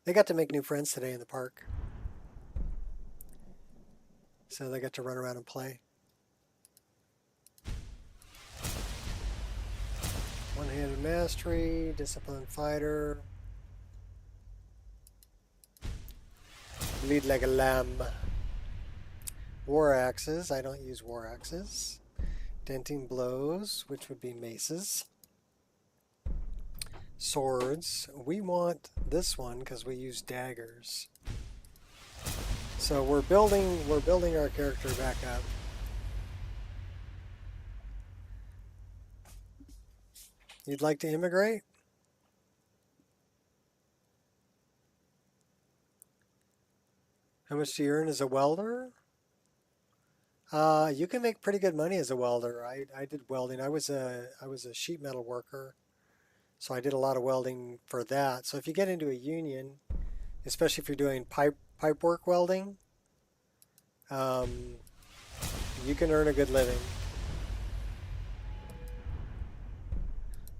They got to make new friends today in the park. So they got to run around and play. One-handed mastery, disciplined fighter. Lead like a lamb. War axes. I don't use war axes. Denting blows, which would be maces. Swords. We want this one because we use daggers. So we're building our character back up. You'd like to immigrate? How much do you earn as a welder? You can make pretty good money as a welder. I did welding. I was a sheet metal worker, so I did a lot of welding for that. So if you get into a union, especially if you're doing pipe work welding, you can earn a good living.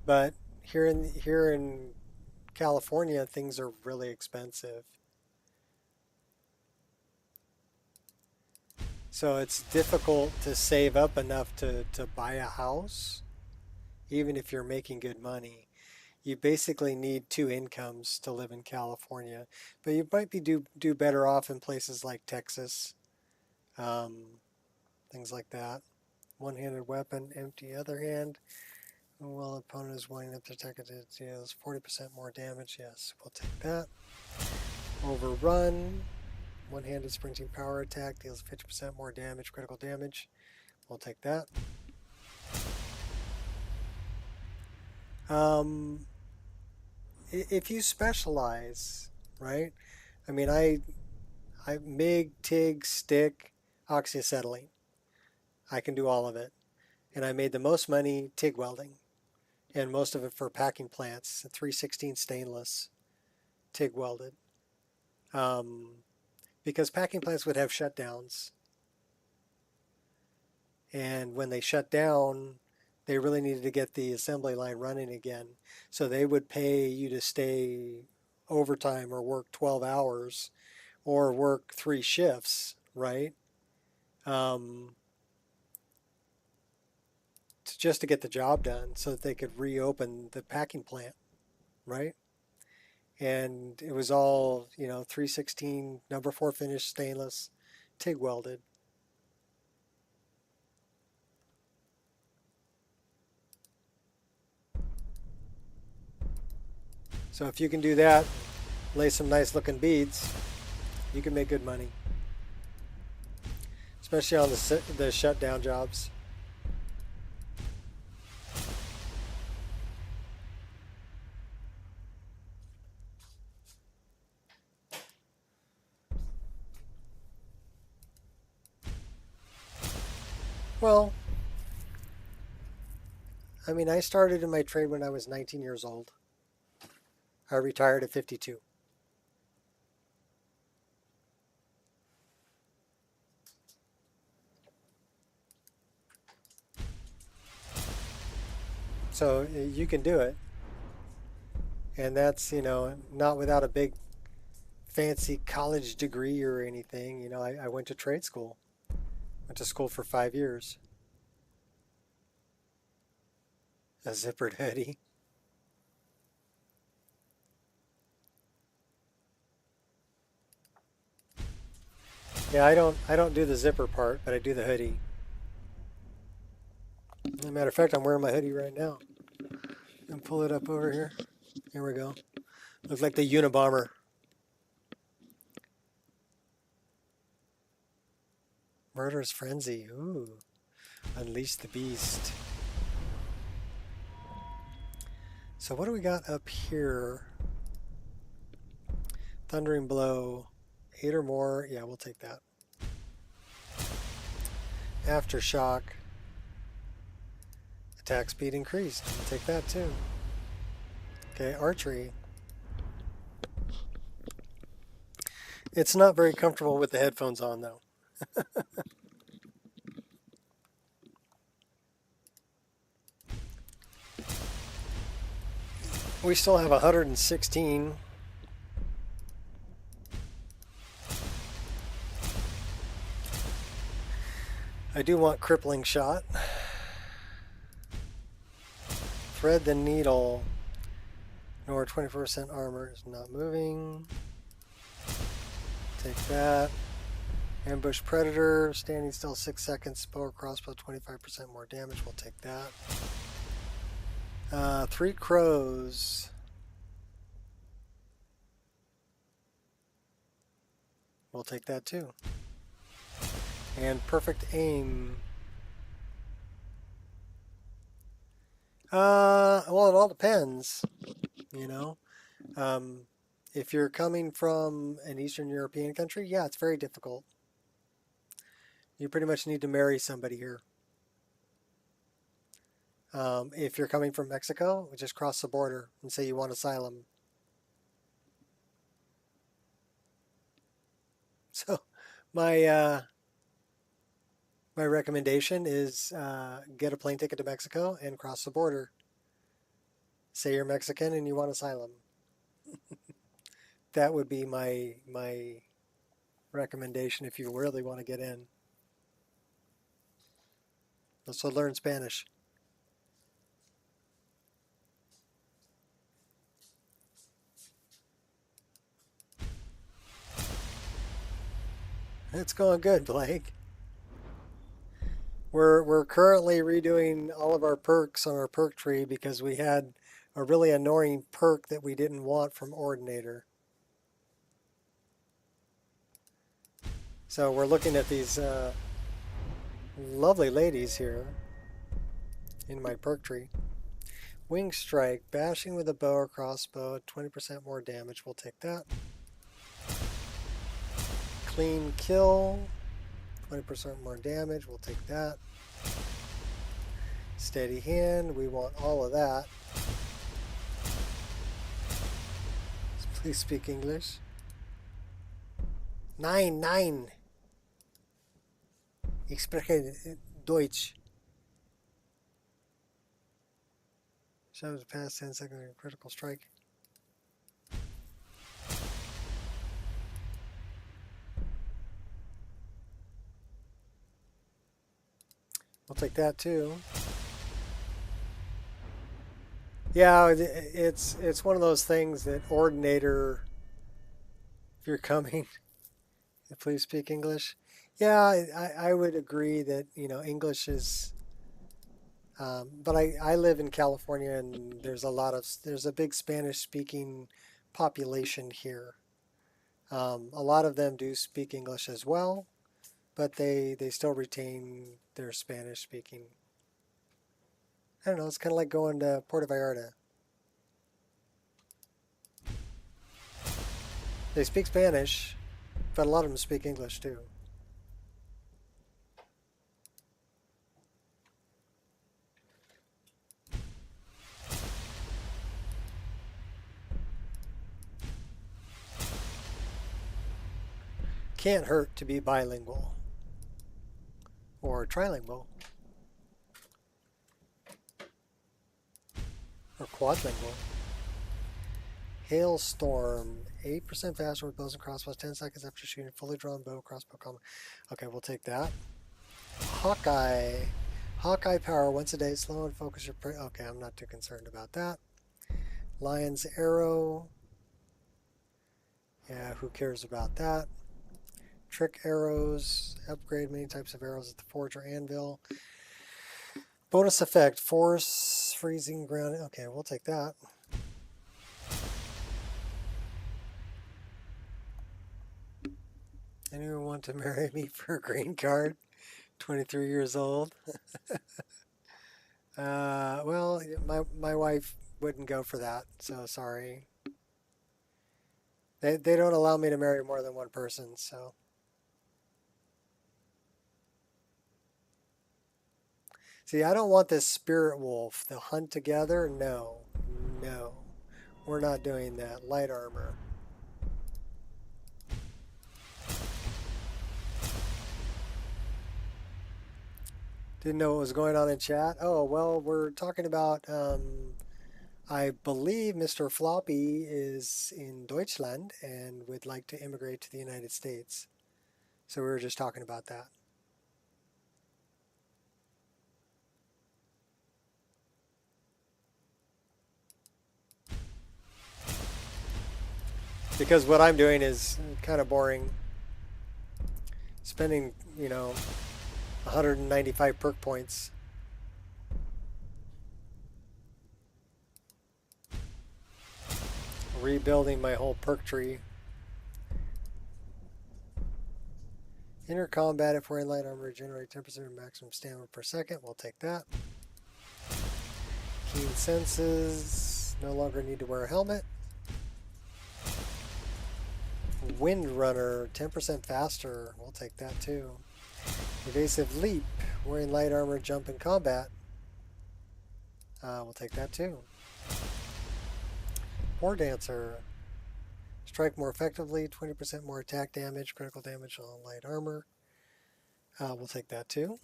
But here in California, things are really expensive. So it's difficult to save up enough to buy a house, even if you're making good money. You basically need two incomes to live in California. But you might be do better off in places like Texas, things like that. One-handed weapon, empty other hand. Well, opponent is wanting up to attack it deals 40% more damage. Yes, we'll take that. Overrun. One-handed sprinting power attack deals 50% more damage, critical damage. We'll take that. If you specialize, right? I mean, I MIG, TIG, stick, oxyacetylene. I can do all of it. And I made the most money TIG welding. And most of it for packing plants, 316 stainless, TIG welded. Because packing plants would have shutdowns. And when they shut down, They really needed to get the assembly line running again. So they would pay you to stay overtime or work 12 hours or work 3 shifts, right? Just to get the job done so that they could reopen the packing plant, right? And it was all, 316 number 4 finished stainless, TIG welded. So if you can do that, lay some nice looking beads, you can make good money, especially on the shutdown jobs. Well, I mean, I started in my trade when I was 19 years old. I retired at 52. So you can do it. And that's, not without a big fancy college degree or anything. I went to trade school. Went to school for 5 years. A zippered hoodie. Yeah, I don't do the zipper part, but I do the hoodie. As a matter of fact, I'm wearing my hoodie right now. I'm pull it up over here. Here we go. Looks like the Unabomber. Murderous Frenzy. Ooh. Unleash the Beast. So what do we got up here? Thundering Blow. 8 or more. Yeah, we'll take that. Aftershock. Attack speed increased. We'll take that too. Okay, archery. It's not very comfortable with the headphones on though. We still have 116. I do want crippling shot. Thread the needle. Nor 24% armor is not moving. Take that. Ambush predator. Standing still 6 seconds. Bow or crossbow 25% more damage. We'll take that. 3 crows. We'll take that too. And perfect aim. Well, it all depends, if you're coming from an Eastern European country, yeah, it's very difficult. You pretty much need to marry somebody here. If you're coming from Mexico, just cross the border and say you want asylum. So my recommendation is get a plane ticket to Mexico and cross the border. Say you're Mexican and you want asylum. That would be my recommendation if you really want to get in. Also learn Spanish. It's going good, Blake. We're currently redoing all of our perks on our perk tree because we had a really annoying perk that we didn't want from Ordinator. So we're looking at these lovely ladies here in my perk tree. Wing Strike, bashing with a bow or crossbow, 20% more damage. We'll take that. Clean Kill, 20% more damage. We'll take that. Steady Hand, we want all of that. Please speak English. 9. Ich spreche Deutsch. So to pass 10 seconds critical strike. We'll take that too. Yeah, it's one of those things that Ordinator, if you're coming, please speak English. Yeah, I would agree that, you know, English is, but I live in California and there's a big Spanish speaking population here. A lot of them do speak English as well, but they still retain their Spanish speaking. I don't know, it's kind of like going to Puerto Vallarta. They speak Spanish, but a lot of them speak English too. Can't hurt to be bilingual or trilingual or quadlingual. Hailstorm, 8% faster with bows and crossbows, 10 seconds after shooting fully drawn bow, crossbow combo. Okay, we'll take that. Hawkeye. Hawkeye power once a day, slow and focus your prey. Okay, I'm not too concerned about that. Lion's arrow. Yeah, who cares about that? Trick arrows, upgrade many types of arrows at the forge or anvil. Bonus effect, force, freezing ground. Okay, we'll take that. Anyone want to marry me for a green card? 23 years old. Well, my wife wouldn't go for that, so sorry. They don't allow me to marry more than one person, so. See, I don't want this spirit wolf. They'll hunt together. No. We're not doing that. Light armor. Didn't know what was going on in chat. Oh, well, we're talking about, I believe Mr. Floppy is in Deutschland and would like to immigrate to the United States. So we were just talking about that. Because what I'm doing is kind of boring. Spending, you know, 195 perk points. Rebuilding my whole perk tree. Inner combat, if wearing light armor, regenerate 10% of maximum stamina per second. We'll take that. Keen senses. No longer need to wear a helmet. Wind runner, 10% faster. We'll take that too. Evasive leap, wearing light armor, jump in combat. We'll take that too. War dancer, strike more effectively, 20% more attack damage, critical damage on light armor. We'll take that too.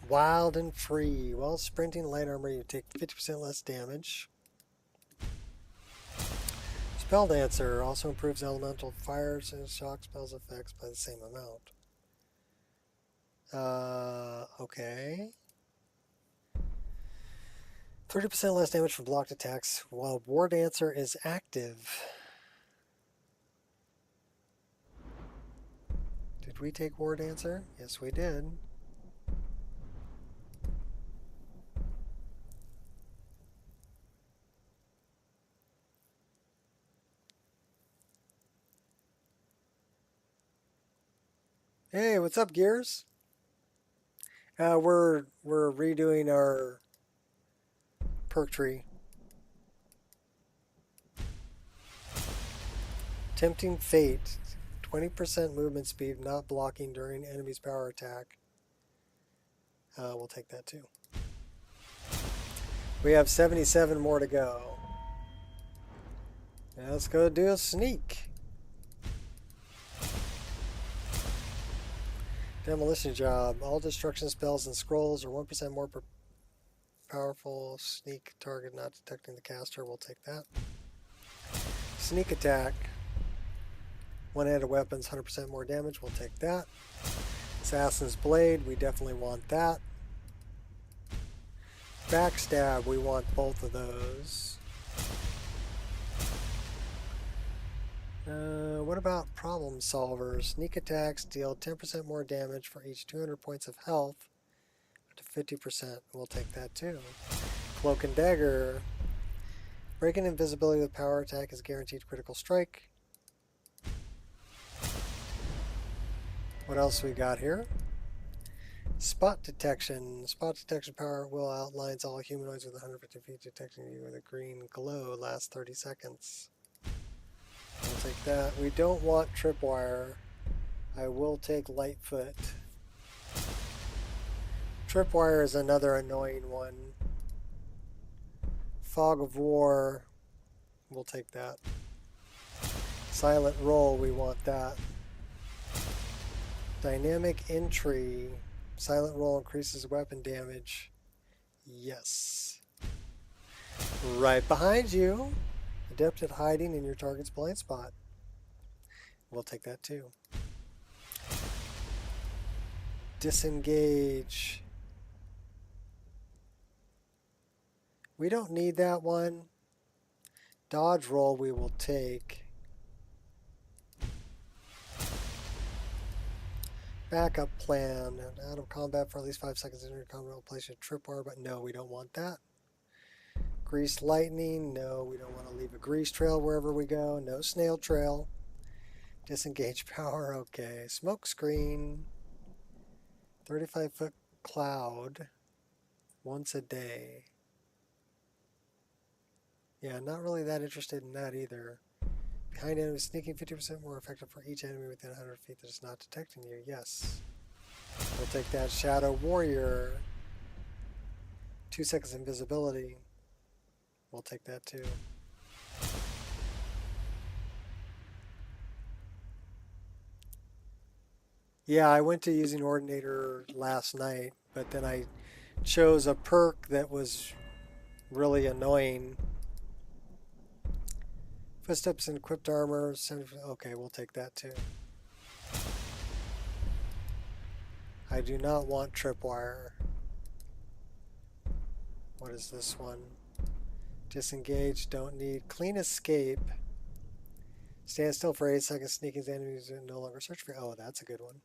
Wild and free, while sprinting light armor, you take 50% less damage. Spell Dancer also improves elemental fires and shock spells effects by the same amount. Okay. 30% less damage from blocked attacks while War Dancer is active. Did we take War Dancer? Yes, we did. Hey, what's up, Gears? We're redoing our perk tree. Tempting Fate, 20% movement speed, not blocking during enemy's power attack. We'll take that too. We have 77 more to go. Now let's go do a sneak. Demolition job. All destruction spells and scrolls are 1% more per powerful. Sneak target not detecting the caster. We'll take that. Sneak attack. One-handed weapons, 100% more damage. We'll take that. Assassin's Blade. We definitely want that. Backstab. We want both of those. What about Problem Solver? Sneak attacks deal 10% more damage for each 200 points of health. Up to 50%. We'll take that too. Cloak and Dagger. Breaking invisibility with power attack is guaranteed critical strike. What else we got here? Spot detection. Spot detection power will outlines all humanoids with 150 feet, detecting you with a green glow. Lasts 30 seconds. We'll take that. We don't want tripwire. I will take Lightfoot. Tripwire is another annoying one. Fog of War. We'll take that. Silent Roll. We want that. Dynamic Entry. Silent Roll increases weapon damage. Yes. Right behind you. Adept at hiding in your target's blind spot. We'll take that too. Disengage. We don't need that one. Dodge roll we will take. Backup plan. Out of combat for at least 5 seconds in your combat will place a tripwire, but no, we don't want that. Grease lightning. No, we don't want to leave a grease trail wherever we go. No snail trail. Disengage power. Okay. Smoke screen. 35-foot cloud. Once a day. Yeah, not really that interested in that either. Behind enemy, sneaking 50% more effective for each enemy within 100 feet that is not detecting you. Yes. We'll take that. Shadow Warrior. 2 seconds invisibility. We'll take that too. Yeah, I went to using Ordinator last night, but then I chose a perk that was really annoying. Footsteps and equipped armor. Okay, we'll take that too. I do not want tripwire. What is this one? Disengage, don't need. Clean escape. Stand still for 8 seconds. Sneaking enemies and no longer search for. Oh, that's a good one.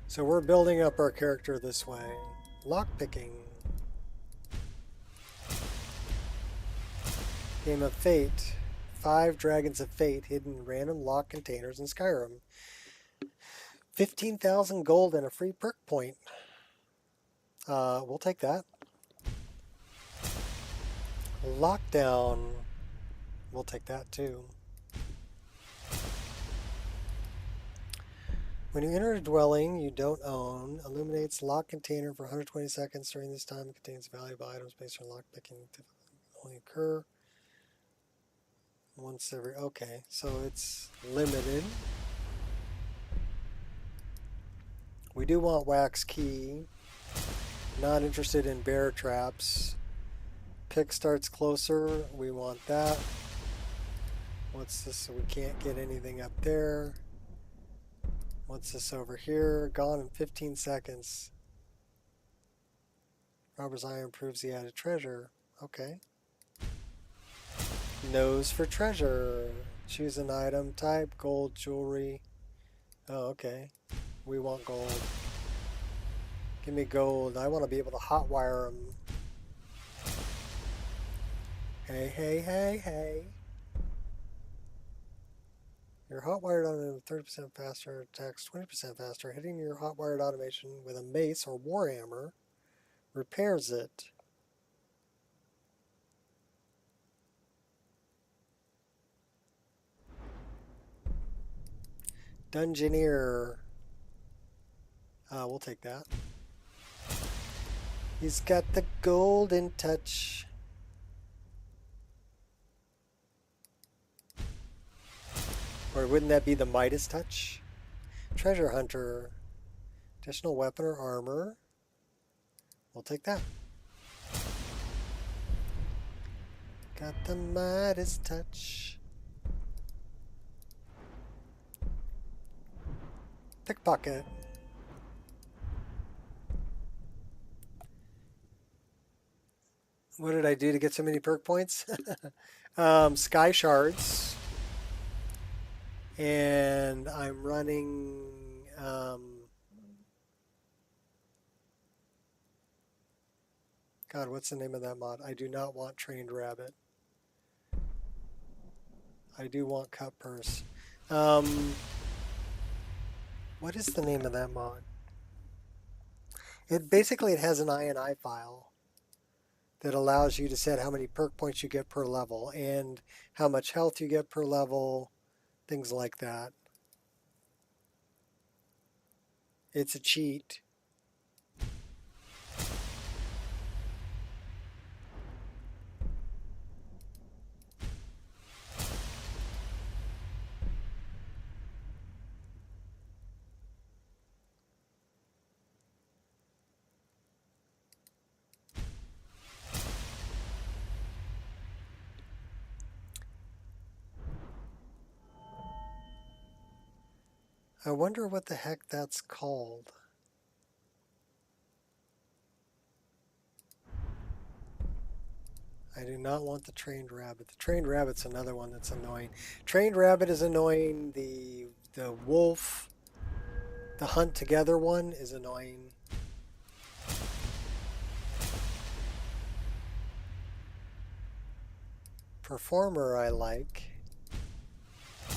So we're building up our character this way. Lockpicking. Game of Fate. 5 Dragons of Fate hidden in random lock containers in Skyrim. 15,000 gold and a free perk point. We'll take that. Lockdown. We'll take that too. When you enter a dwelling you don't own, illuminates lock container for 120 seconds. During this time it contains valuable items based on lockpicking. Only occur once every. Okay, so it's limited. We do want wax key. Not interested in bear traps. Pick starts closer. We want that. What's this? So we can't get anything up there. What's this over here? Gone in 15 seconds. Robber's Eye improves the added treasure. Okay. Nose for treasure. Choose an item type. Gold, jewelry. Oh, okay. We want gold. Give me gold. I want to be able to hotwire them. Hey, hey, hey, hey. Your hotwired automation 30% faster, attacks 20% faster. Hitting your hotwired automation with a mace or warhammer repairs it. Dungeoneer. We'll take that. He's got the golden touch. Or wouldn't that be the Midas touch? Treasure Hunter. Additional weapon or armor. We'll take that. Got the Midas touch. Pickpocket. What did I do to get so many perk points? Sky shards. And I'm running God, what's the name of that mod? I do not want trained rabbit. I do want cut purse. What is the name of that mod? It basically has an INI file that allows you to set how many perk points you get per level and how much health you get per level, things like that. It's a cheat. I wonder what the heck that's called. I do not want the trained rabbit. The trained rabbit's another one that's annoying. Trained rabbit is annoying. The wolf, the hunt together one is annoying. Performer I like.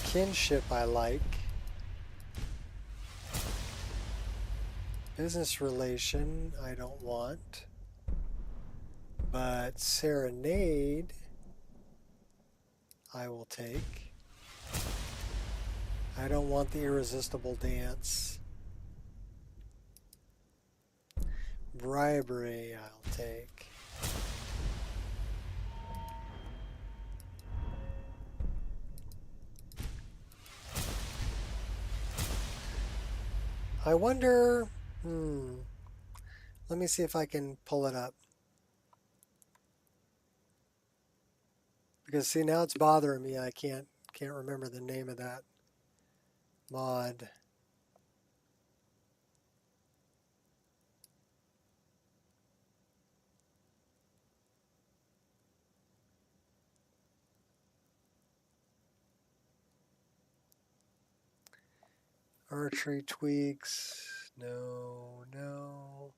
Kinship I like. Business relation I don't want. But serenade I will take. I don't want the irresistible dance. Bribery I'll take. I wonder, let me see if I can pull it up. Because see, now it's bothering me. I can't remember the name of that mod. Archery tweaks. No, no.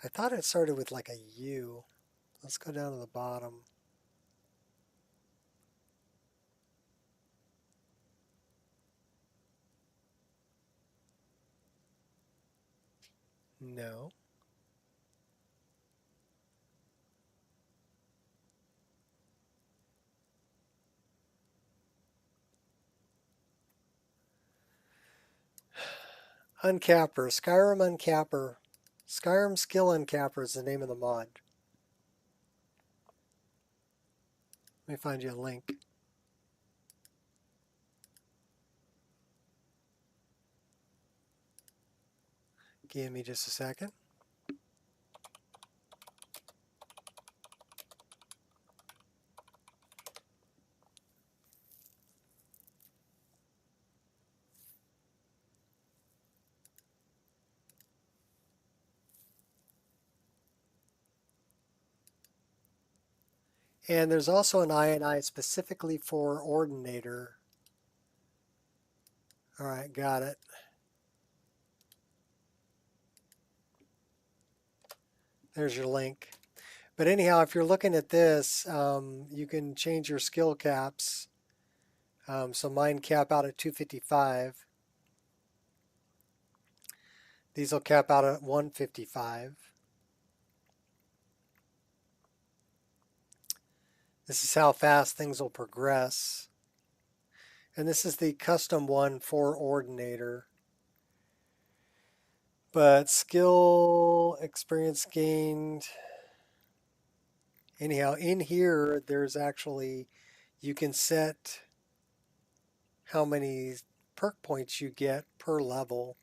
I thought it started with like a U. Let's go down to the bottom. No. Uncapper. Skyrim Uncapper. Skyrim Skill Uncapper is the name of the mod. Let me find you a link. Give me just a second. And there's also an INI specifically for Ordinator. All right, got it. There's your link. But anyhow, if you're looking at this, you can change your skill caps. So mine cap out at 255. These will cap out at 155. This is how fast things will progress. And this is the custom one for Ordinator. But skill experience gained Anyhow, in here, there's actually, you can set how many perk points you get per level.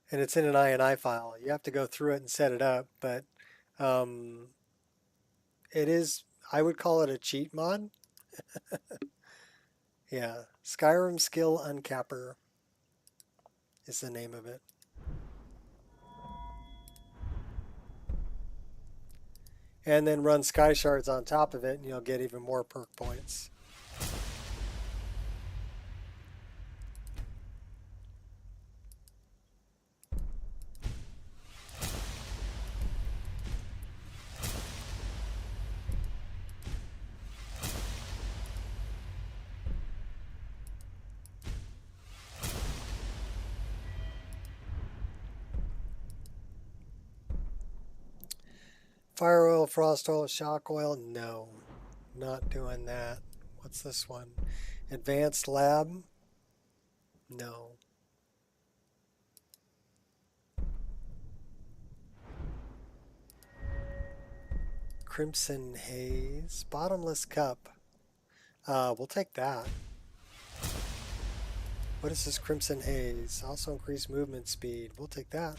And it's in an INI file. You have to go through it and set it up, but it is, I would call it a cheat mod. Yeah, Skyrim Skill Uncapper is the name of it. And then run Sky Shards on top of it, and you'll get even more perk points. Fire oil, frost oil, shock oil, no, not doing that. What's this one? Advanced lab, no. Crimson haze, bottomless cup. We'll take that. What is this crimson haze? Also increase movement speed. We'll take that.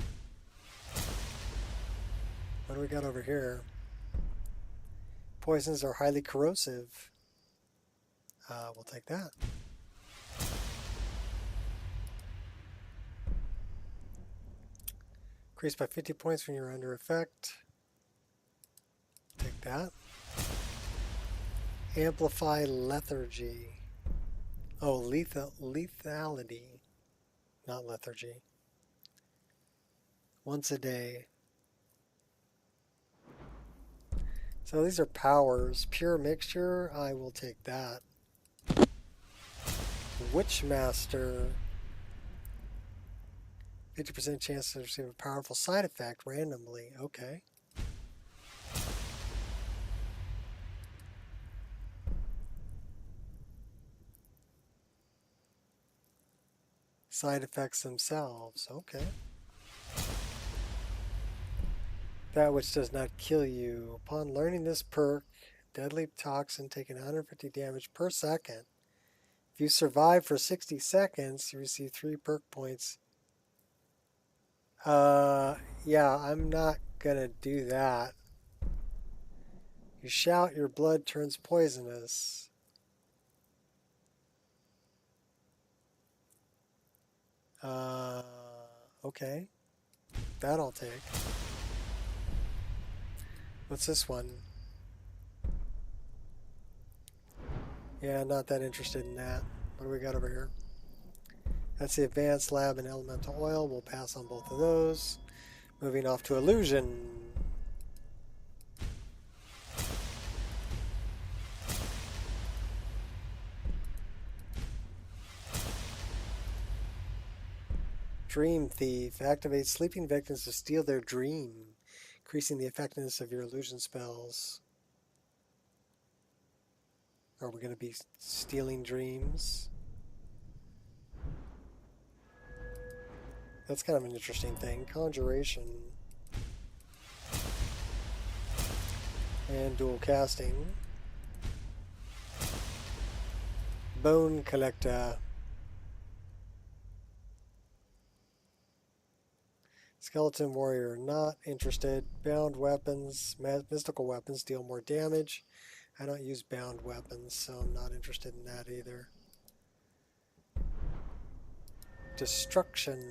What do we got over here? Poisons are highly corrosive. We'll take that. Increase by 50 points when you're under effect. Take that. Amplify lethargy. Oh, lethality, not lethargy. Once a day. So these are powers. Pure mixture, I will take that. Witchmaster. 50% chance to receive a powerful side effect randomly. Okay. Side effects themselves. Okay. That which does not kill you. Upon learning this perk, deadly toxin taking 150 damage per second. If you survive for 60 seconds, you receive 3 perk points. Yeah, I'm not gonna do that. You shout, your blood turns poisonous. Okay. That I'll take. What's this one? Yeah, not that interested in that. What do we got over here? That's the advanced lab and elemental oil. We'll pass on both of those. Moving off to illusion. Dream Thief. Activate sleeping victims to steal their dream, increasing the effectiveness of your illusion spells. Are we going to be stealing dreams? That's kind of an interesting thing. Conjuration. And dual casting. Bone Collector. Skeleton Warrior, not interested. Bound weapons, mystical weapons deal more damage. I don't use bound weapons, so I'm not interested in that either. Destruction.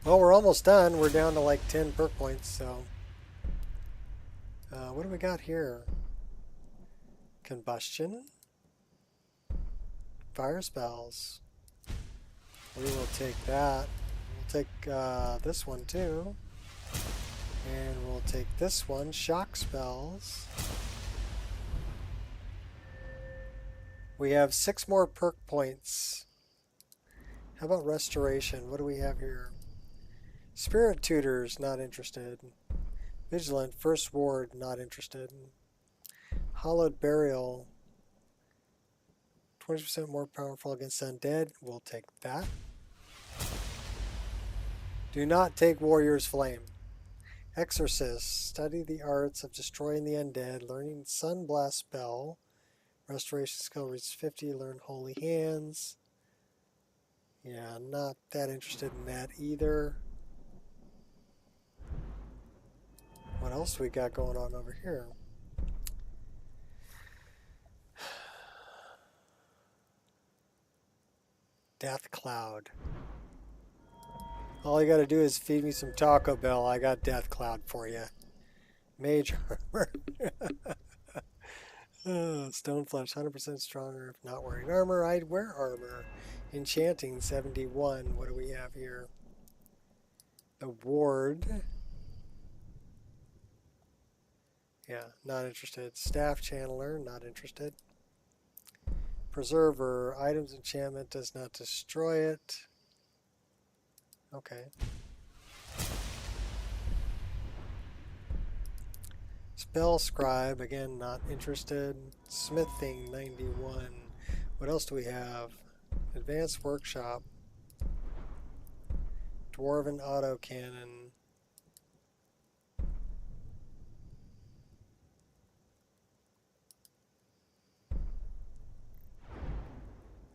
Well, we're almost done. We're down to like 10 perk points, so. What do we got here? Combustion. Fire spells. We will take that. We'll take this one too. And we'll take this one. Shock spells. We have 6 more perk points. How about restoration? What do we have here? Spirit tutors, not interested. Vigilant, first ward, not interested. Hallowed Burial. 20% more powerful against undead. We'll take that. Do not take Warrior's Flame. Exorcist. Study the arts of destroying the undead. Learning Sunblast spell. Restoration skill reaches 50. Learn Holy Hands. Yeah, not that interested in that either. What else we got going on over here? Death Cloud. All you gotta do is feed me some Taco Bell. I got Death Cloud for you. Mage armor. Stone flesh, 100% stronger if not wearing armor. I'd wear armor. Enchanting, 71. What do we have here? The Ward. Yeah, not interested. Staff Channeler, not interested. Preserver, items enchantment does not destroy it. Okay. Spell Scribe, again, not interested. Smithing, 91. What else do we have? Advanced Workshop. Dwarven Autocannon.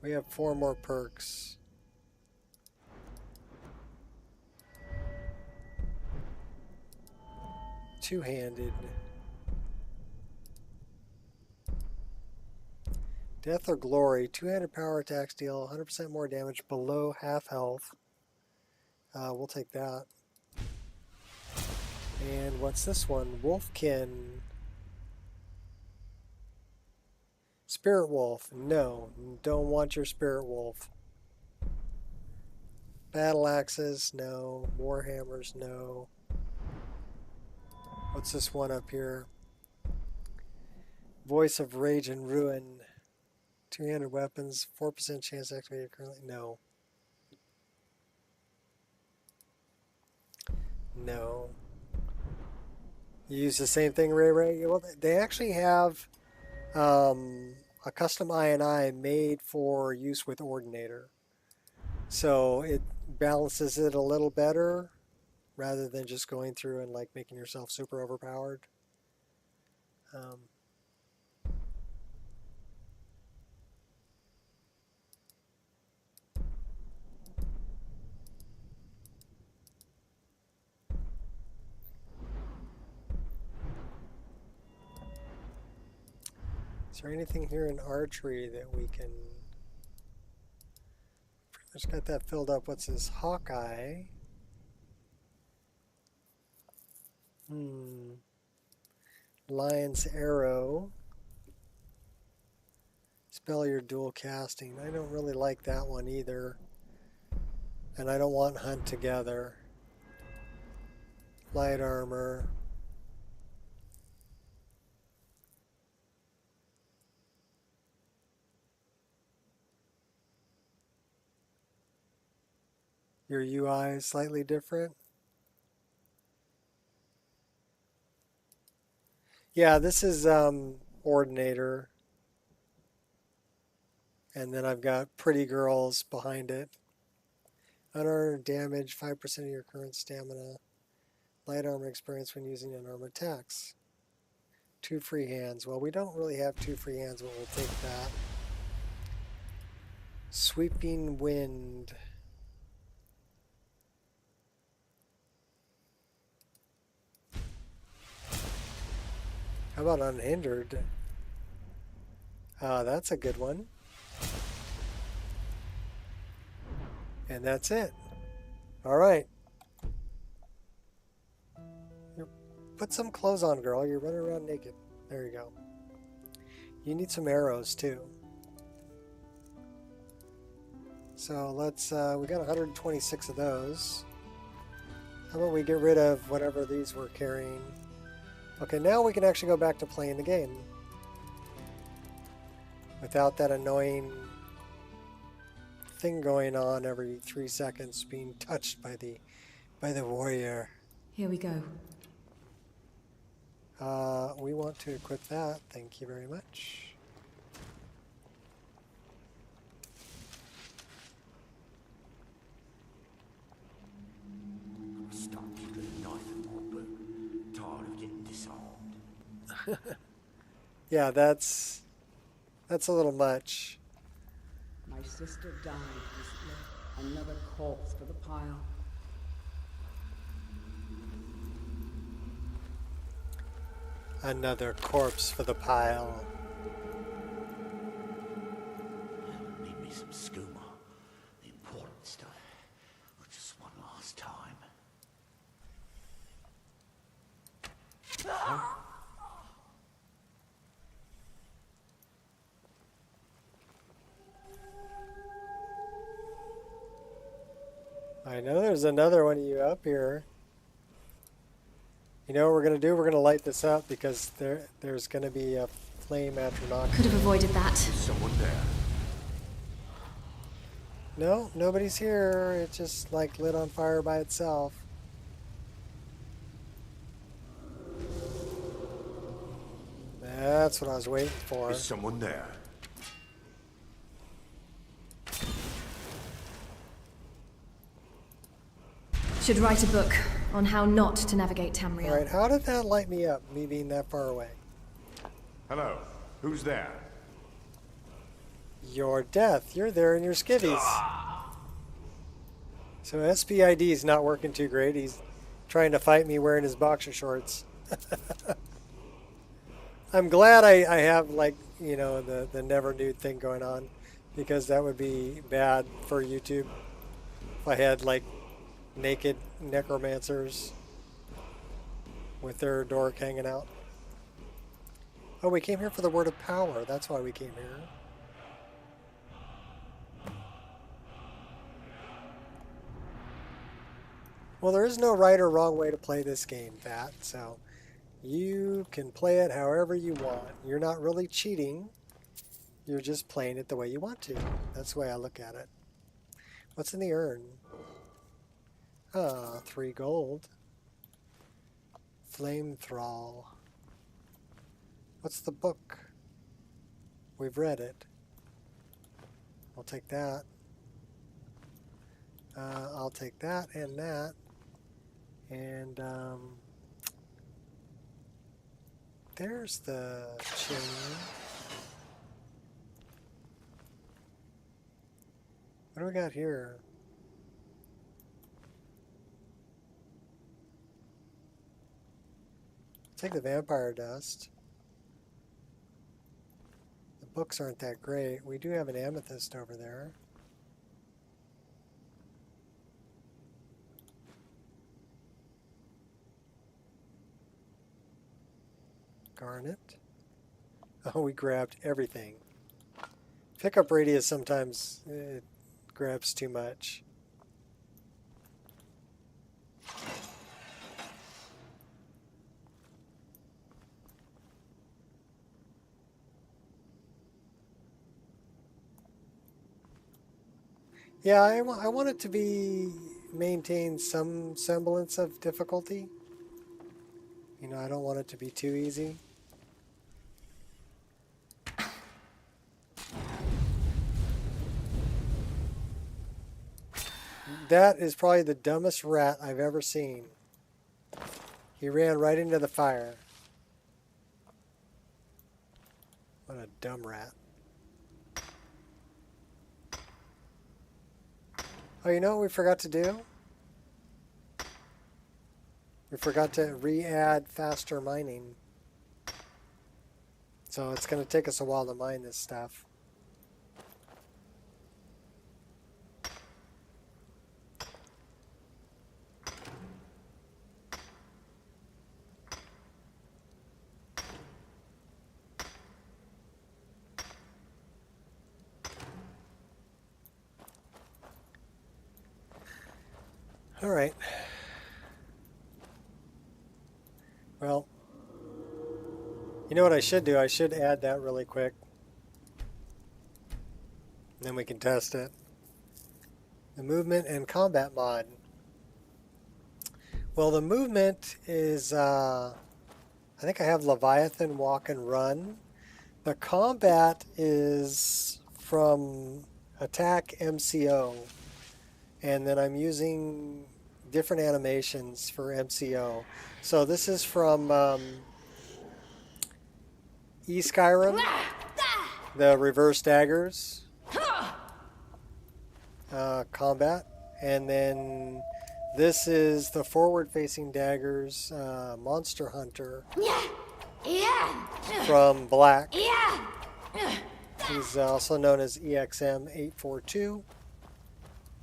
We have 4 more perks. Two-handed. Death or Glory. Two-handed power attacks deal 100% more damage below half health. We'll take that. And what's this one? Wolfkin. Spirit Wolf. No, don't want your Spirit Wolf. Battle Axes. No. Warhammers. No. What's this one up here? Voice of Rage and Ruin. Two-handed weapons. 4% chance to activate it currently. No. No. You use the same thing, Ray? Well, they actually have a custom I&I made for use with Ordinator. So it balances it a little better rather than just going through and like making yourself super overpowered. Is there anything here in archery that we can... Pretty much got that filled up. What's this? Hawkeye. Lion's Arrow. Spell your dual casting. I don't really like that one either. And I don't want Hunt together. Light armor. Your UI is slightly different. Yeah, this is Ordinator. And then I've got Pretty Girls behind it. Unearned damage, 5% of your current stamina. Light armor experience when using unarmed attacks. 2 free hands. Well, we don't really have 2 free hands, but we'll take that. Sweeping Wind. How about Unhindered? That's a good one. And that's it. All right. Put some clothes on, girl. You're running around naked. There you go. You need some arrows, too. So let's, we got 126 of those. How about we get rid of whatever these we're carrying? Okay, now we can actually go back to playing the game. Without that annoying thing going on every 3 seconds being touched by the warrior. Here we go. We want to equip that. Thank you very much. Stop keeping a knife in my boot. Tired of getting disarmed. Yeah, that's a little much. My sister died recently. Another corpse for the pile. Another corpse for the pile. Need me some skooma. The important stuff. Just one last time. I know there's another one of you up here. You know what we're going to do? We're going to light this up because there's going to be a flame after knocking. Could have avoided that. Someone there. No, nobody's here. It just like lit on fire by itself. That's what I was waiting for. Is someone there? Should write a book on how not to navigate Tamriel. Alright, how did that light me up, me being that far away? Hello. Who's there? Your death. You're there in your skivvies. So SPID is not working too great. He's trying to fight me wearing his boxer shorts. I'm glad I have, like, you know, the never nude thing going on, because that would be bad for YouTube if I had, like, naked necromancers with their dork hanging out. Oh, we came here for the word of power. That's why we came here. Well, there is no right or wrong way to play this game, Pat, so you can play it however you want. You're not really cheating. You're just playing it the way you want to. That's the way I look at it. What's in the urn? Ah, 3 gold. Flame Thrall. What's the book? We've read it. I'll take that. I'll take that and that. And there's the chain. What do we got here? Take the vampire dust. The books aren't that great. We do have an amethyst over there. Garnet. Oh, we grabbed everything. Pickup radius sometimes it grabs too much. Yeah, I want it to be maintain some semblance of difficulty. You know, I don't want it to be too easy. That is probably the dumbest rat I've ever seen. He ran right into the fire. What a dumb rat. Oh, you know what we forgot to do? We forgot to re-add faster mining. So it's going to take us a while to mine this stuff. All right. Well, you know what I should do? I should add that really quick. Then we can test it. The movement and combat mod. Well, the movement is I think I have Leviathan, Walk, and Run. The combat is from Attack MCO, and then I'm using different animations for MCO. So this is from Skyrim, the reverse daggers combat, and then this is the forward-facing daggers Monster Hunter from Black. He's also known as EXM842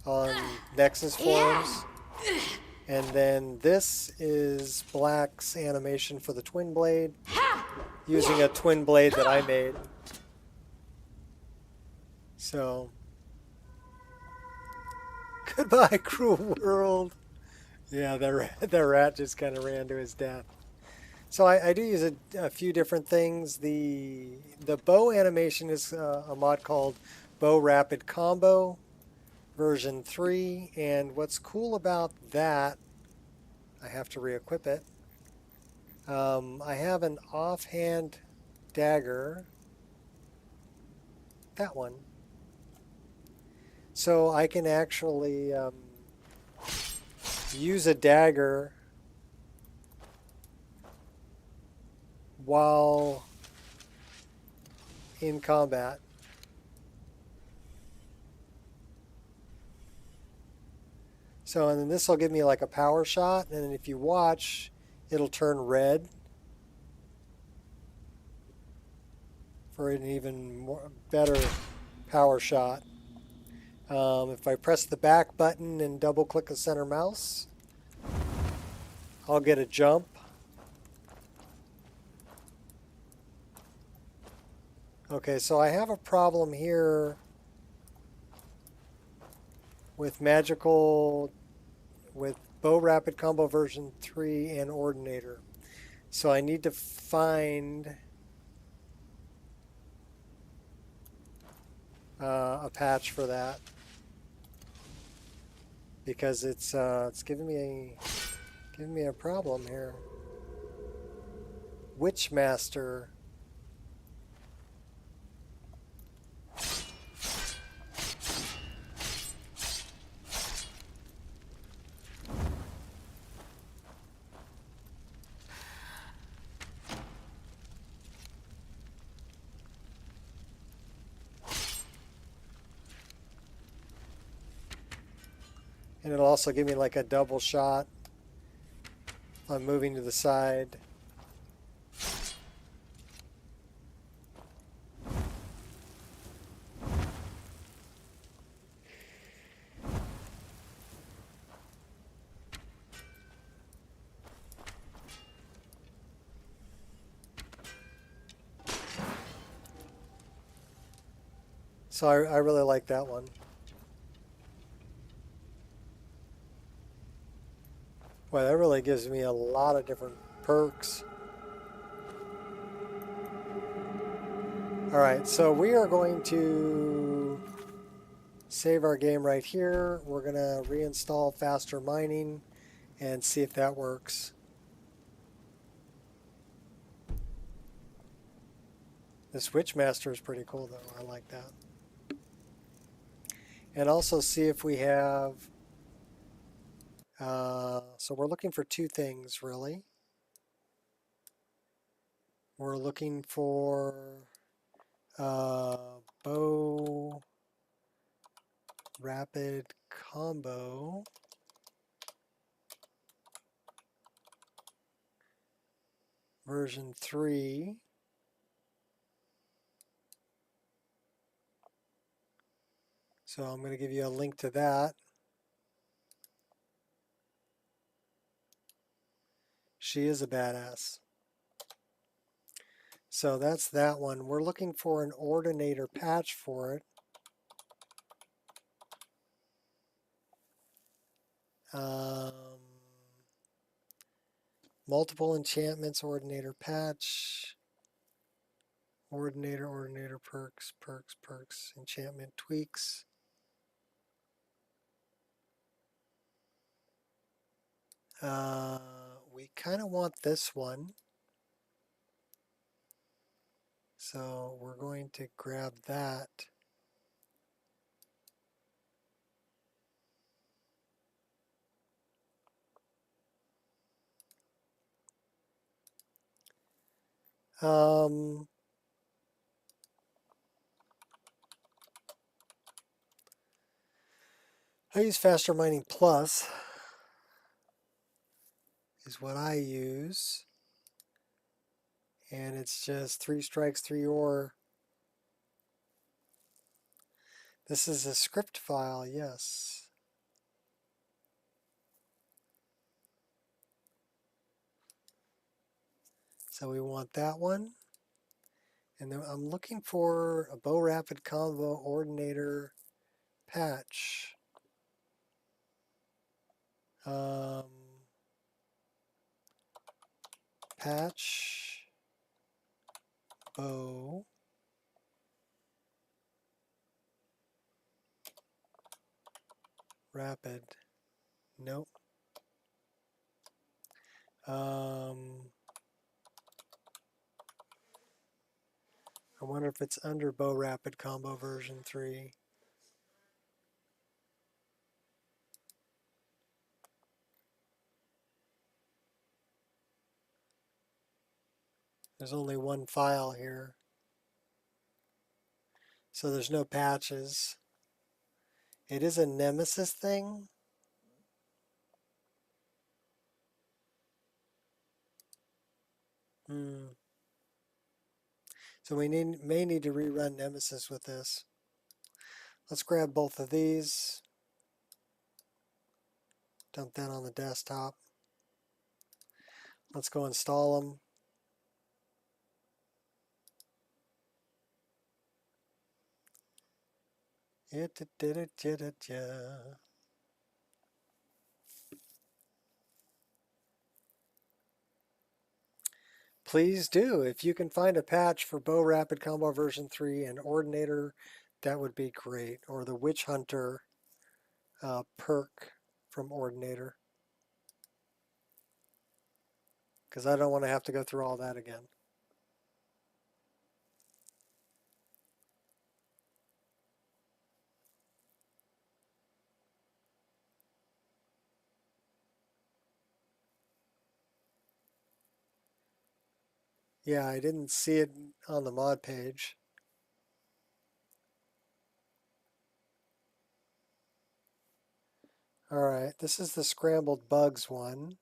on Nexus forums. And then this is Black's animation for the Twin Blade, using a Twin Blade that I made. So, goodbye, cruel world. Yeah, the rat just kind of ran to his death. So I do use a few different things. The bow animation is a mod called Bow Rapid Combo version 3, and what's cool about that, I have to re-equip it. I have an offhand dagger, that one. So I can actually use a dagger while in combat. So, and then this will give me like a power shot, and then if you watch, it'll turn red for an even more, better power shot. If I press the back button and double click the center mouse, I'll get a jump. Okay, so I have a problem here with with Bow Rapid Combo version 3 and Ordinator. So I need to find a patch for that, because it's giving me a problem here. Witchmaster. And it'll also give me like a double shot if I'm moving to the side. So I really like that one. Well, that really gives me a lot of different perks. All right, so we are going to save our game right here. We're going to reinstall faster mining and see if that works. This Witchmaster is pretty cool, though. I like that. And also see if we have... so we're looking for two things, really. We're looking for Bow Rapid Combo. Version 3. So I'm going to give you a link to that. She is a badass. So that's that one. We're looking for an Ordinator patch for it. Multiple enchantments, Ordinator patch. Ordinator perks, enchantment tweaks. We kind of want this one. So we're going to grab that. I use Faster Mining Plus is what I use. And it's just 3 strikes, 3 ore. This is a script file, yes. So we want that one. And then I'm looking for a bow rapid combo ordinator patch. Patch bow rapid. Nope. I wonder if it's under bow rapid combo version 3. There's only one file here. So there's no patches. It is a Nemesis thing. So we may need to rerun Nemesis with this. Let's grab both of these. Dump that on the desktop. Let's go install them. Please do. If you can find a patch for Bow Rapid Combo version 3 and Ordinator, that would be great. Or the Witch Hunter perk from Ordinator. Because I don't want to have to go through all that again. Yeah, I didn't see it on the mod page. All right, this is the Scrambled Bugs one.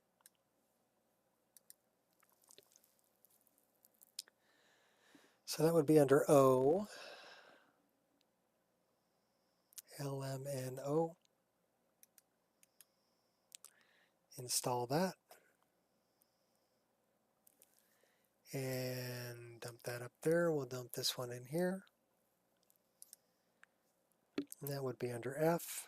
So that would be under O. LMNO. Install that. And dump that up there. We'll dump this one in here. And that would be under F.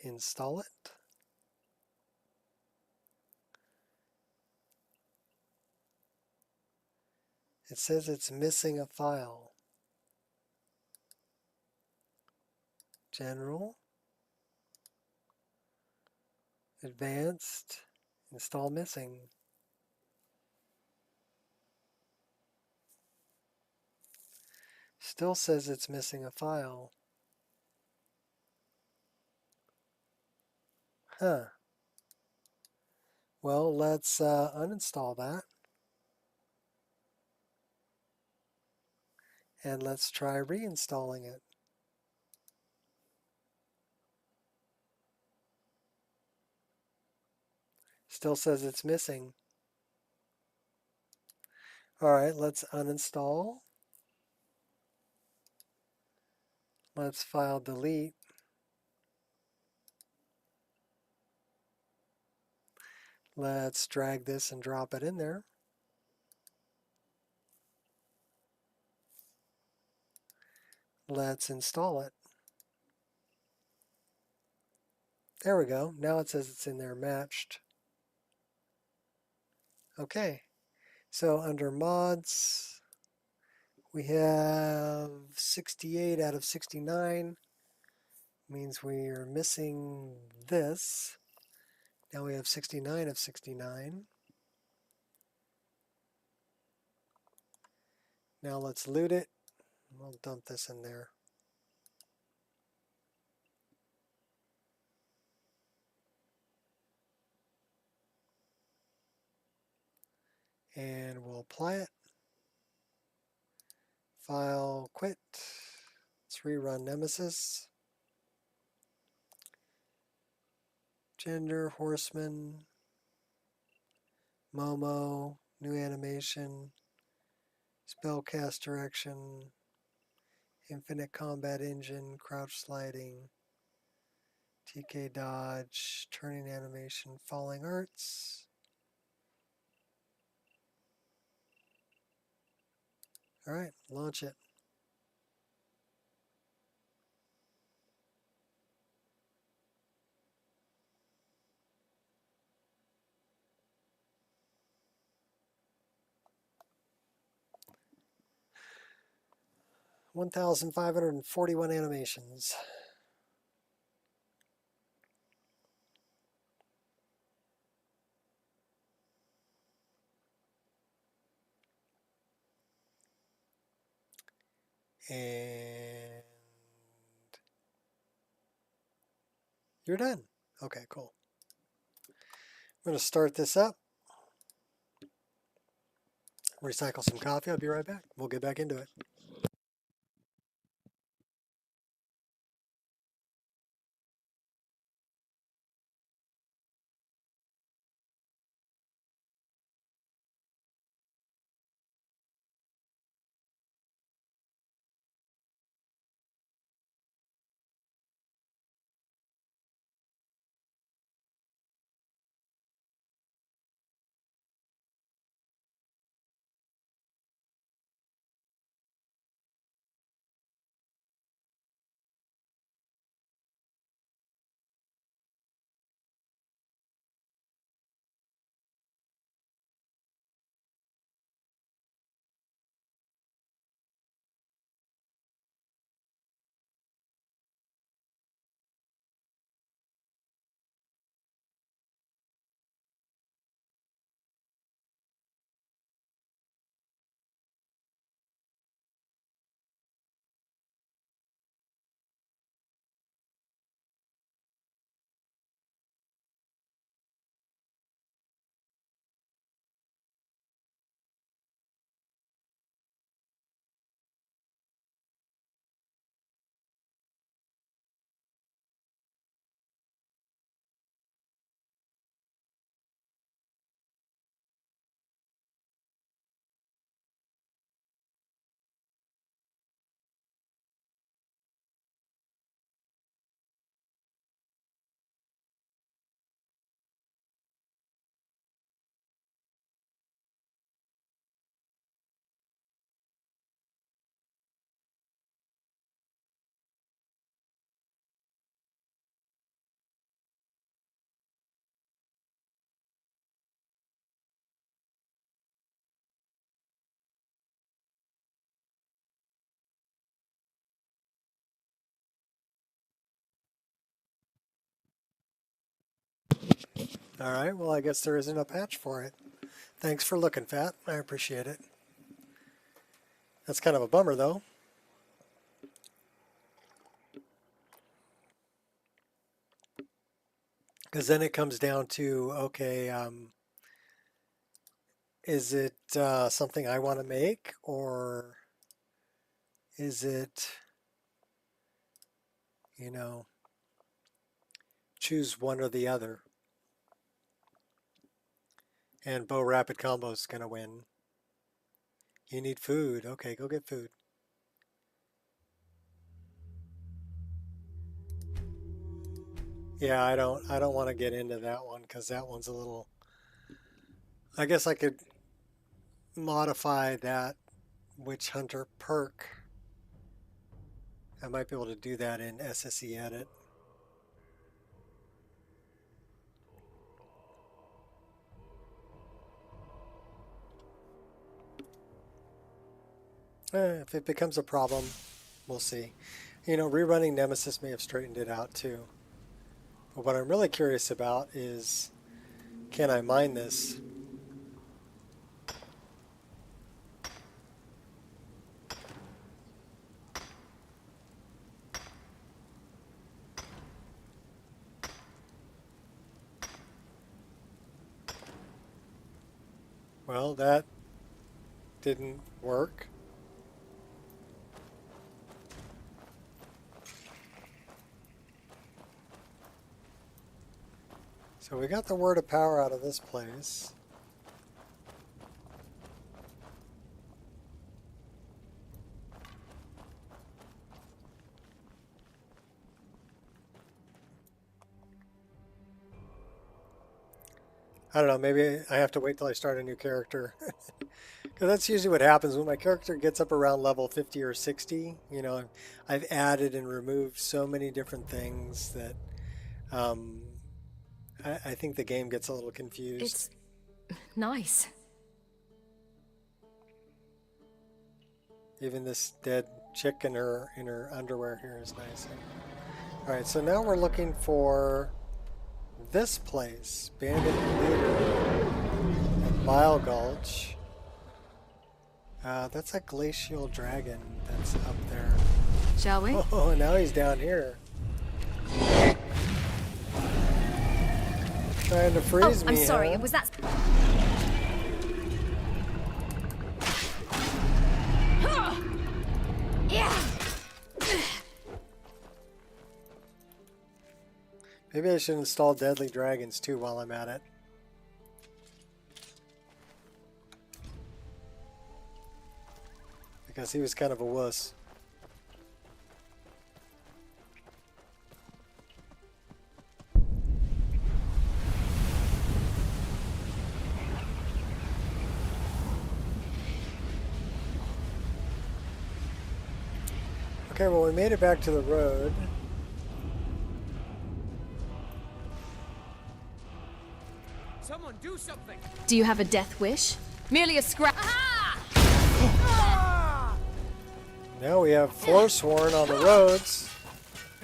Install it. It says it's missing a file. General. Advanced. Install missing. Still says it's missing a file. Huh. Well, let's uninstall that. And let's try reinstalling it. Still says it's missing. All right, let's uninstall. Let's file delete. Let's drag this and drop it in there. Let's install it. There we go. Now it says it's in there matched. Okay. So under mods, we have 68 out of 69. Means we are missing this. Now we have 69 of 69. Now let's loot it. We'll dump this in there. And we'll apply it. File, quit. Let's rerun Nemesis. Gender, Horseman. Momo, new animation. Spellcast direction. Infinite combat engine, crouch sliding. TK dodge, turning animation, falling arts. All right, launch it. $1,541 animations. And you're done. Okay, cool. I'm going to start this up. Recycle some coffee. I'll be right back. We'll get back into it. All right, well, I guess there isn't a patch for it. Thanks for looking, Fat. I appreciate it. That's kind of a bummer, though. Because then it comes down to, okay, is it something I want to make, or is it, you know, choose one or the other? And bow rapid combo is going to win. You need food. Okay, go get food. Yeah, I don't want to get into that one because that one's a little. I guess I could modify that Witch Hunter perk. I might be able to do that in SSE Edit. If it becomes a problem, we'll see. You know, rerunning Nemesis may have straightened it out too. But what I'm really curious about is, can I mine this? Well, that didn't work. So we got the word of power out of this place. I don't know, maybe I have to wait till I start a new character. Because that's usually what happens when my character gets up around level 50 or 60. You know, I've added and removed so many different things that I think the game gets a little confused. It's nice. Even this dead chick in her underwear here is nice. All right, so now we're looking for this place, Bandit Leader at Bile Gulch. That's a glacial dragon that's up there. Shall we? Oh, now he's down here. Trying to freeze me. I'm sorry, huh? was that... Maybe I should install Deadly Dragons too while I'm at it. Because he was kind of a wuss. Okay, well, we made it back to the road. Someone do something! Do you have a death wish? Merely a scrap... Now we have Forsworn on the roads.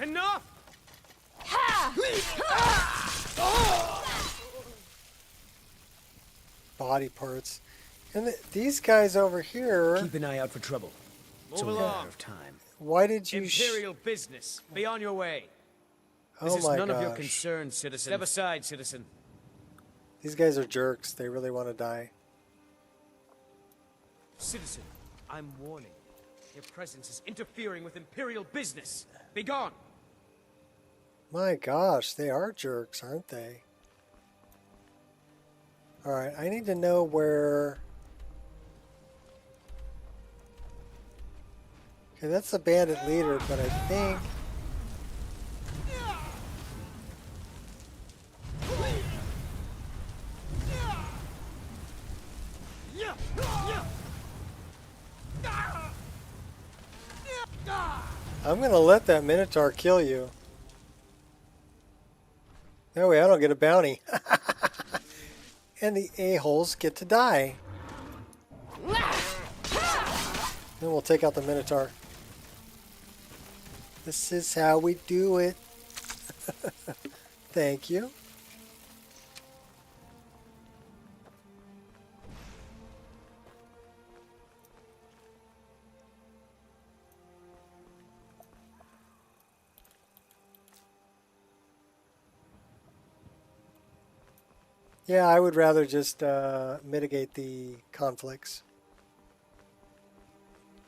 Enough! Body parts. And these guys over here, Keep an eye out for trouble. It's Move only a along. matter of time. why did you... Imperial business. Be on your way. This Oh is my none of your gosh. concern, citizen. Step aside, citizen. These guys are jerks. They really want to die. Citizen, I'm warning. Your presence is interfering with Imperial business. Be gone! My gosh, they are jerks, aren't they? Alright, I need to know where... Okay, that's the bandit leader, but I think... I'm gonna let that Minotaur kill you. That way I don't get a bounty. And the a-holes get to die. Then we'll take out the Minotaur. This is how we do it. Thank you. Yeah, I would rather just mitigate the conflicts.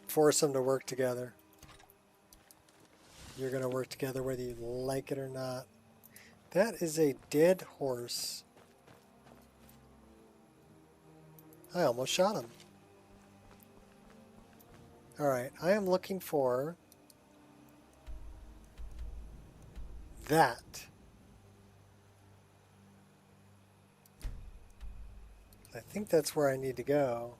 Force them to work together. You're going to work together whether you like it or not. That is a dead horse. I almost shot him. Alright, I am looking for that. I think that's where I need to go.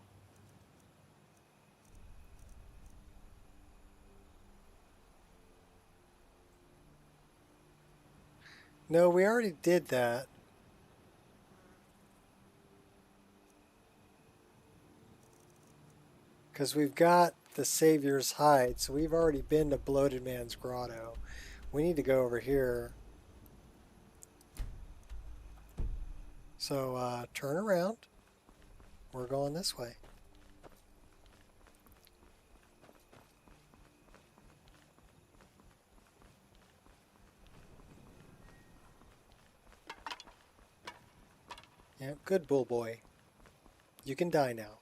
No, we already did that. Because we've got the Savior's Hide. So we've already been to Bloated Man's Grotto. We need to go over here. So turn around. We're going this way. Yeah, good bull boy. You can die now.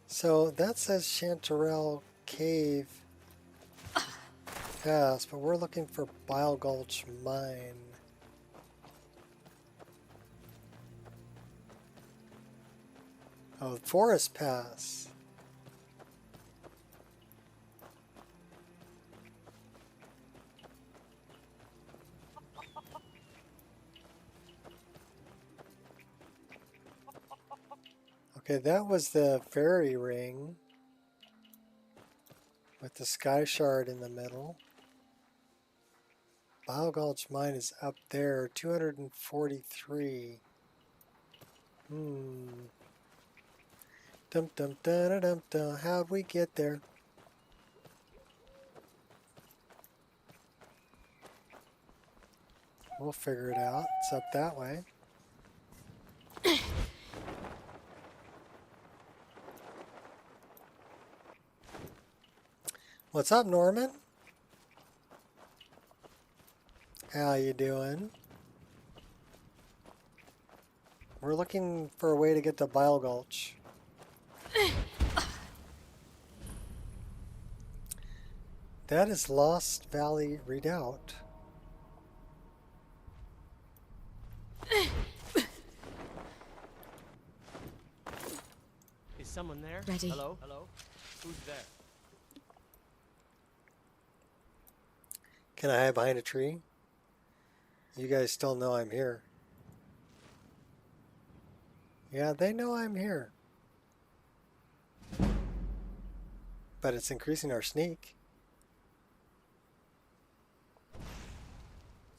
So that says Chanterelle Cave Pass, but we're looking for Bile Gulch Mine. Oh, Forest Pass. Okay, that was the fairy ring with the sky shard in the middle. Bile Gulch Mine is up there, 243. Dum dum dum dum dum. How'd we get there? We'll figure it out. It's up that way. What's up, Norman? How you doing? We're looking for a way to get to Bile Gulch. That is Lost Valley Redoubt. Is someone there? Ready. Hello? Hello? Who's there? Can I hide behind a tree? You guys still know I'm here. Yeah, they know I'm here. But it's increasing our sneak.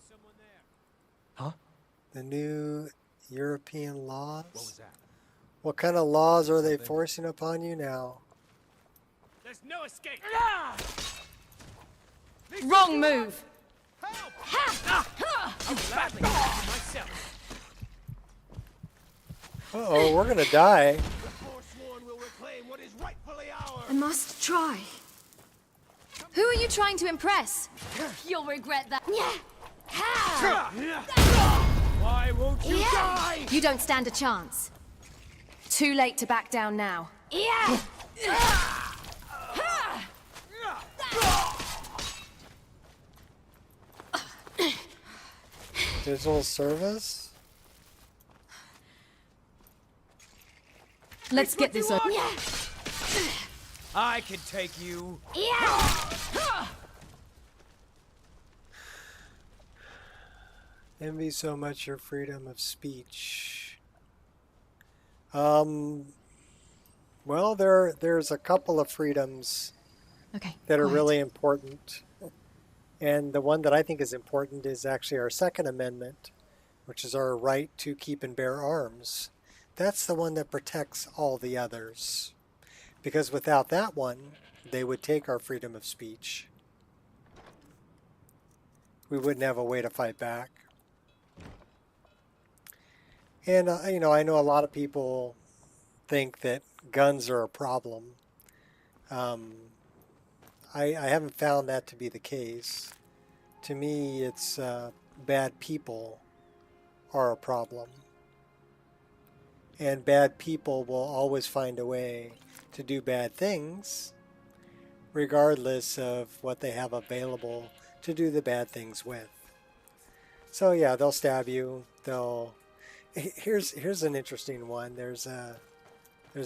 Someone there. Huh? The new European laws. What was that? What kind of laws are they forcing upon you now? There's no escape. Wrong move! I'll gladly help you myself. Uh-oh, we're gonna die. The Forsworn will reclaim what is rightfully ours. I must try. Who are you trying to impress? You'll regret that. Why won't you die? You don't stand a chance. Too late to back down now. Digital service? Let's get this over. I can take you. Envy so much your freedom of speech. Well, there's a couple of freedoms Okay. that are quiet. really important. And the one that I think is important is actually our Second Amendment, which is our right to keep and bear arms. That's the one that protects all the others. Because without that one, they would take our freedom of speech. We wouldn't have a way to fight back. And, you know, I know a lot of people think that guns are a problem. I haven't found that to be the case. To me, it's bad people are a problem. And bad people will always find a way to do bad things, regardless of what they have available to do the bad things with. So yeah, they'll stab you. They'll. Here's an interesting one. There's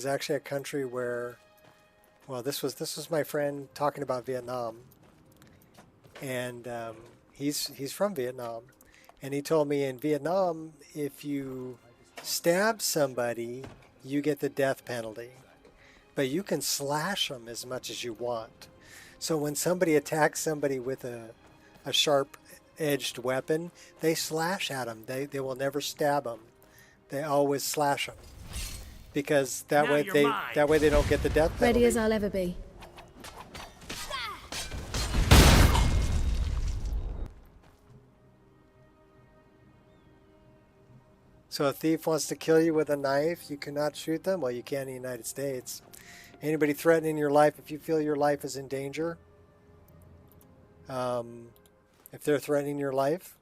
actually a country where, well, this was my friend talking about Vietnam, and he's from Vietnam, and he told me in Vietnam, if you stab somebody, you get the death penalty, but you can slash them as much as you want. So when somebody attacks somebody with a sharp edged weapon, they slash at them. They will never stab them. They always slash them. Because that way they don't get the death penalty. Ready as I'll ever be. So a thief wants to kill you with a knife, you cannot shoot them? Well, you can in the United States. Anybody threatening your life, if you feel your life is in danger, if they're threatening your life,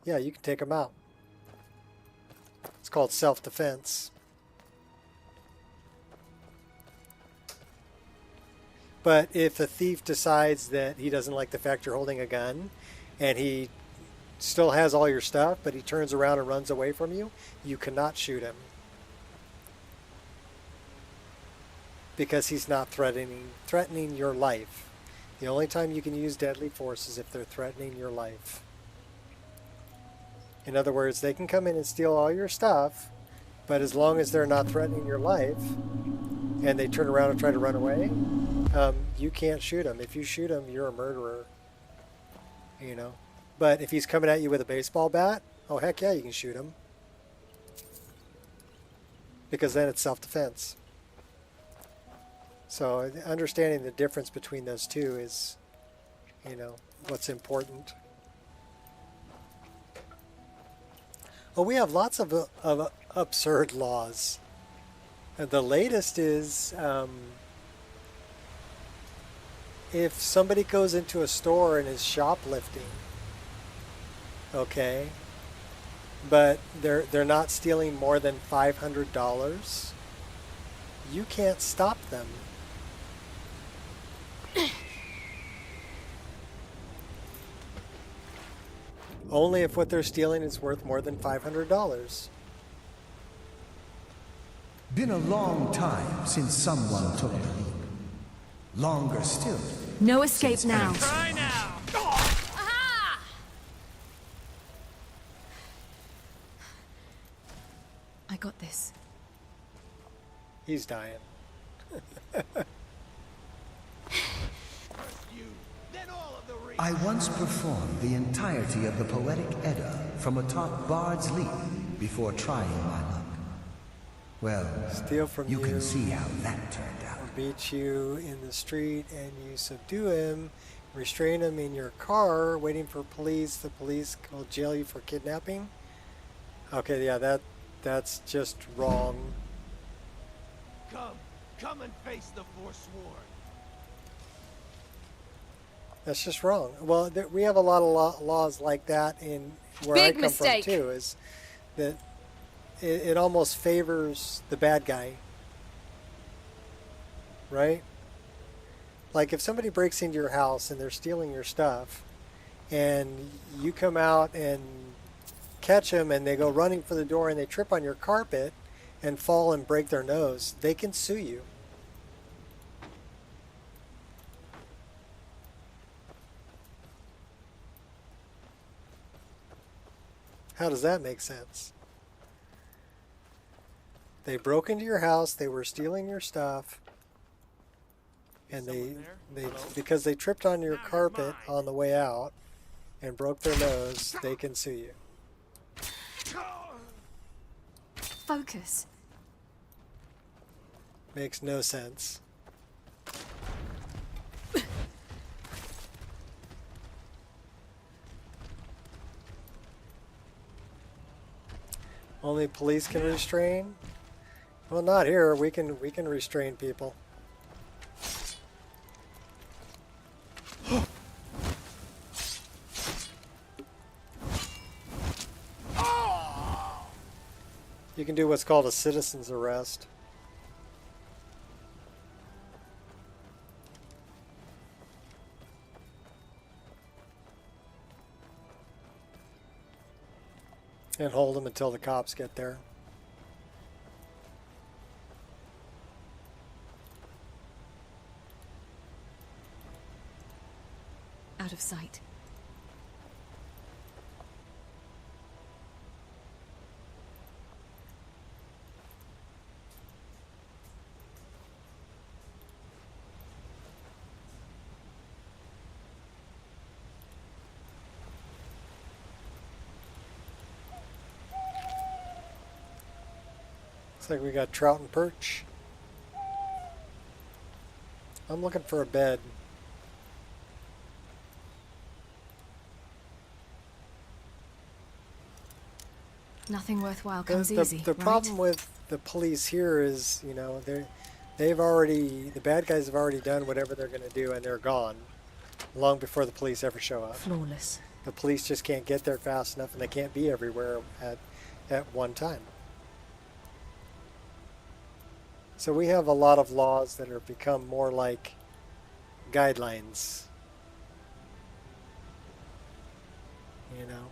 yeah, you can take them out. It's called self-defense. But if a thief decides that he doesn't like the fact you're holding a gun and he still has all your stuff, but he turns around and runs away from you, you cannot shoot him. Because he's not threatening your life. The only time you can use deadly force is if they're threatening your life. In other words, they can come in and steal all your stuff, but as long as they're not threatening your life and they turn around and try to run away, you can't shoot them. If you shoot them, you're a murderer. You know? But if he's coming at you with a baseball bat, oh heck yeah, you can shoot him. Because then it's self-defense. So understanding the difference between those two is, you know, what's important. Well, we have lots of absurd laws. The latest is if somebody goes into a store and is shoplifting, okay, but they're not stealing more than $500, you can't stop them. Only if what they're stealing is worth more than $500. Been a long time since someone took the leap. Longer still. No escape now. Try now! I got this. He's dying. I once performed the entirety of the Poetic Edda from atop Bard's Leap before trying my luck. Well, steal from you can see how that turned out. Or beat you in the street and you subdue him, restrain him in your car, waiting for police. The police will jail you for kidnapping. Okay, yeah, that's just wrong. Come and face the Forsworn. That's just wrong. Well, we have a lot of laws like that in where I come from too. Is that it almost favors the bad guy, right? Like if somebody breaks into your house and they're stealing your stuff, and you come out and catch them, and they go running for the door and they trip on your carpet and fall and break their nose, they can sue you. How does that make sense? They broke into your house, they were stealing your stuff, and because they tripped on your carpet on the way out and broke their nose, they can sue you. Focus. Makes no sense. Only police can restrain? Well, not here. We can restrain people. You can do what's called a citizen's arrest. And hold them until the cops get there. Out of sight. Looks like we got trout and perch. I'm looking for a bed. Nothing worthwhile comes The easy, right? problem with the police here is, you know, they've already, the bad guys have already done whatever they're going to do, and they're gone long before the police ever show up. Flawless. The police just can't get there fast enough, and they can't be everywhere at one time. So we have a lot of laws that have become more like guidelines. You know?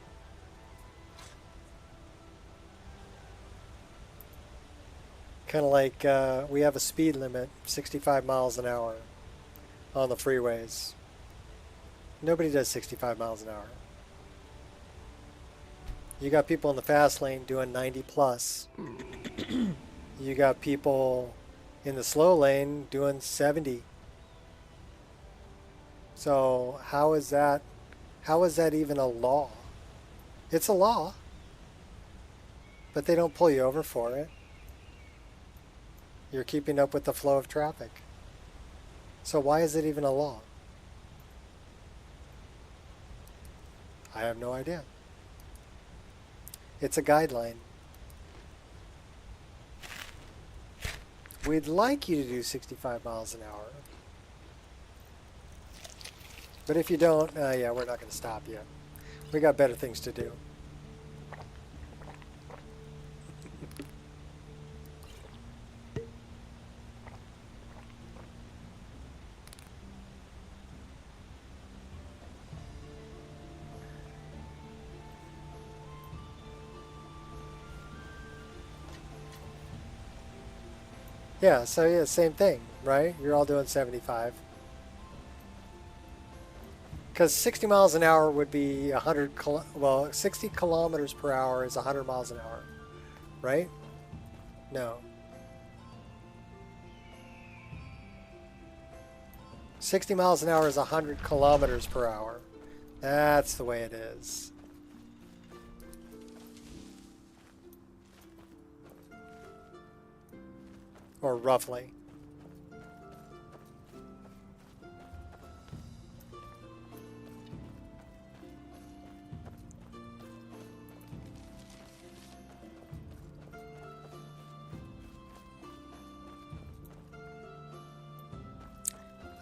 Kind of like we have a speed limit, 65 miles an hour on the freeways. Nobody does 65 miles an hour. You got people in the fast lane doing 90 plus. You got people in the slow lane doing 70. So how is that even a law? It's a law, but they don't pull you over for it. You're keeping up with the flow of traffic. So why is it even a law? I have no idea. It's a guideline. We'd like you to do 65 miles an hour. But if you don't, yeah, we're not going to stop you. We got better things to do. Yeah, so yeah, same thing, right? You're all doing 75. Because 60 miles an hour would be 60 kilometers per hour is 100 miles an hour, right? No. 60 miles an hour is 100 kilometers per hour. That's the way it is. Or roughly.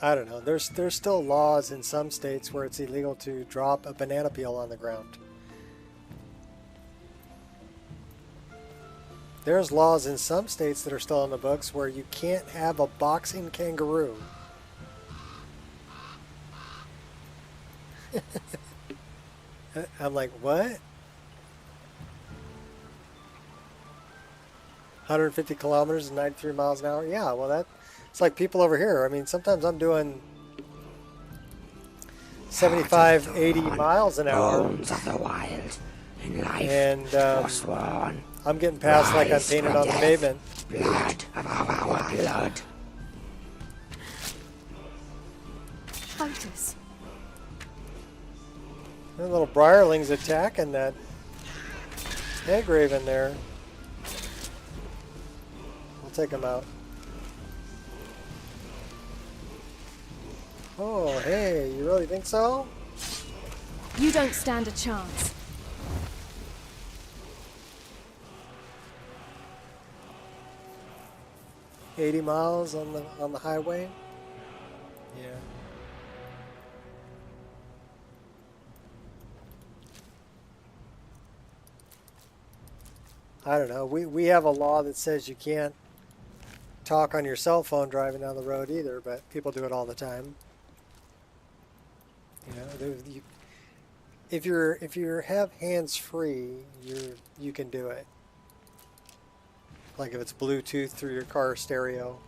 I don't know. There's still laws in some states where it's illegal to drop a banana peel on the ground. There's laws in some states that are still on the books where you can't have a boxing kangaroo. I'm like, what? 150 kilometers and 93 miles an hour? Yeah, well, it's like people over here. I mean, sometimes I'm doing 75, 80 miles an hour. Bones of the wild, in life, and forsworn. I'm getting past like I'm painted on the pavement. Blood of our blood. Fighters. The little briarling's attacking that egg raven there. We'll take him out. Oh, hey, you really think so? You don't stand a chance. $80 miles on the highway? Yeah. I don't know. We have a law that says you can't talk on your cell phone driving down the road either, but people do it all the time. You know, if you have hands free, you can do it. Like if it's Bluetooth through your car stereo.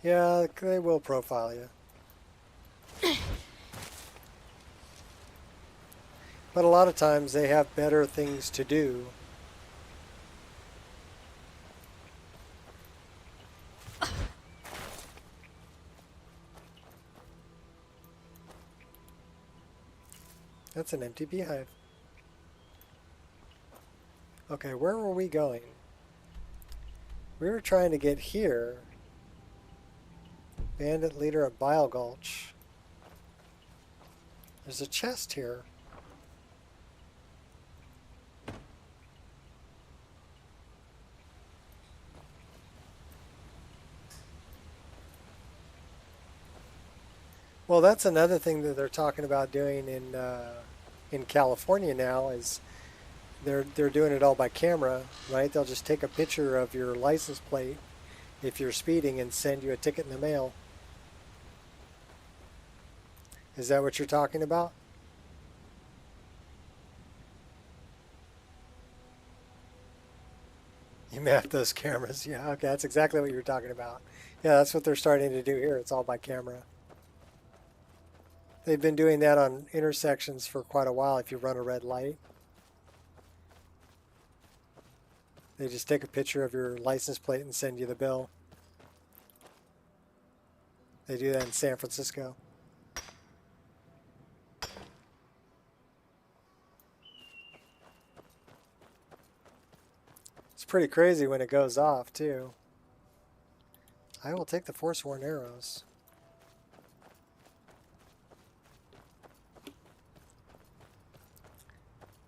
Yeah, they will profile you. But a lot of times they have better things to do. That's an empty beehive. Okay, where were we going? We were trying to get here. Bandit leader at Bile Gulch. There's a chest here. Well, that's another thing that they're talking about doing in California now is they're doing it all by camera, right? They'll just take a picture of your license plate if you're speeding and send you a ticket in the mail. Is that what you're talking about? You map those cameras. Yeah, okay, that's exactly what you're talking about. Yeah, that's what they're starting to do here. It's all by camera. They've been doing that on intersections for quite a while if you run a red light. They just take a picture of your license plate and send you the bill. They do that in San Francisco. It's pretty crazy when it goes off, too. I will take the Forsworn arrows.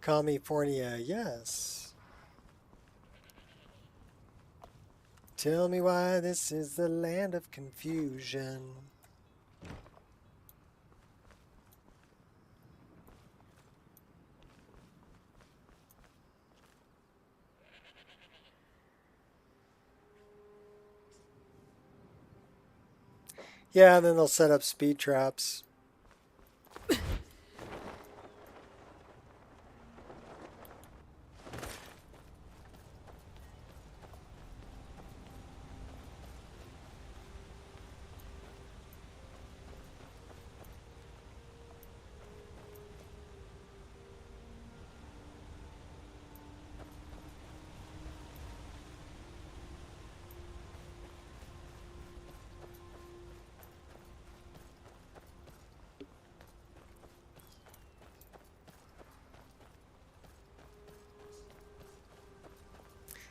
California, yes. Tell me why this is the land of confusion. Yeah, and then they'll set up speed traps.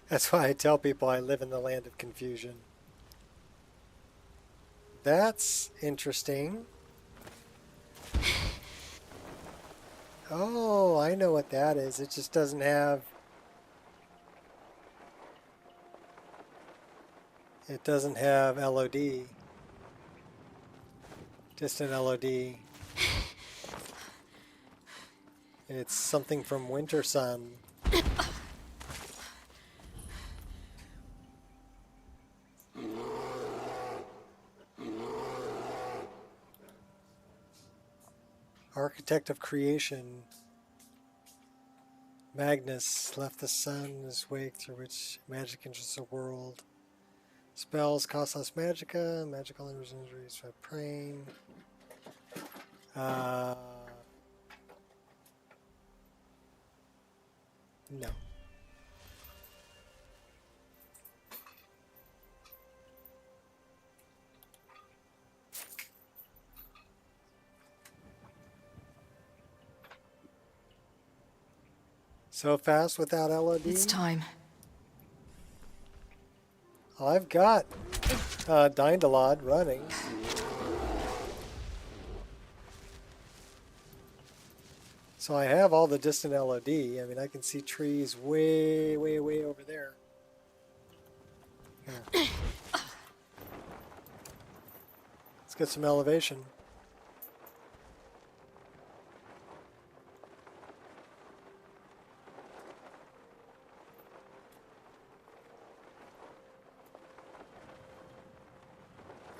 That's why I tell people I live in the land of confusion. That's interesting. Oh, I know what that is. It just doesn't have... It doesn't have LOD. Just an LOD. It's something from Winter Sun. Architect of creation, Magnus left the sun in his wake through which magic enters the world. Spells cost less magicka, magical injuries by praying. No. So fast without LOD? It's time. I've got Dindalod running. So I have all the distant LOD. I mean, I can see trees way, way, way over there. Here. Let's get some elevation.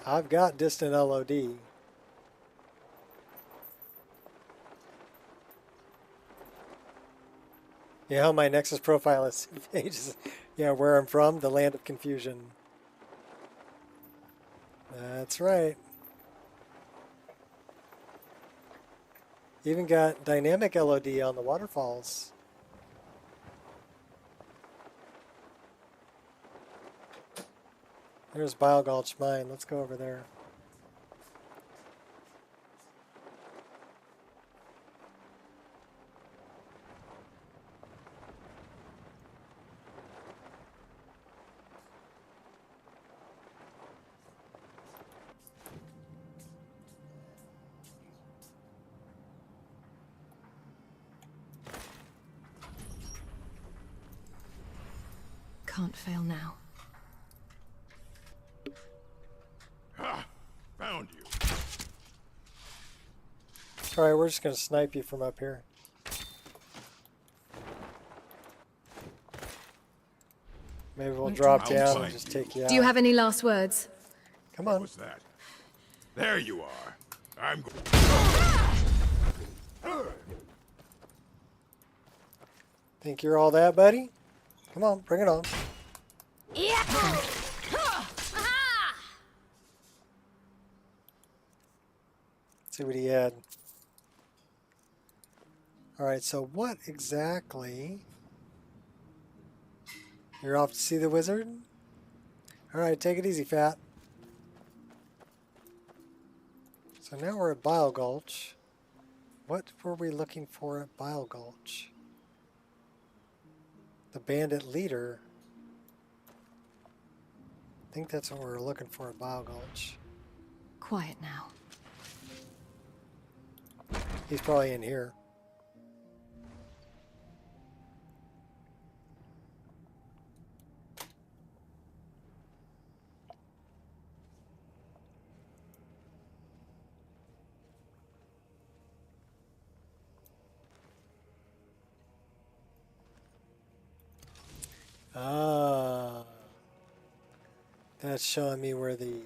I've got distant LOD. You know, my Nexus profile is pages. Yeah, where I'm from, the land of confusion. That's right. Even got dynamic LOD on the waterfalls. There's Bile Gulch Mine. Let's go over there. Can't fail now. Ah, found you. Alright, we're just going to snipe you from up here. Maybe we'll drop down and just take you out. Do you have any last words? Come on. What was that? There you are. I'm going. Think you're all that, buddy? Come on, bring it on. Yeah. See what he had. Alright, so what exactly? You're off to see the wizard? Alright, take it easy, Fat. So now we're at Bile Gulch. What were we looking for at Bile Gulch? The bandit leader. I think that's what we were looking for at Bile Gulch. Quiet now. He's probably in here. Ah, that's showing me where the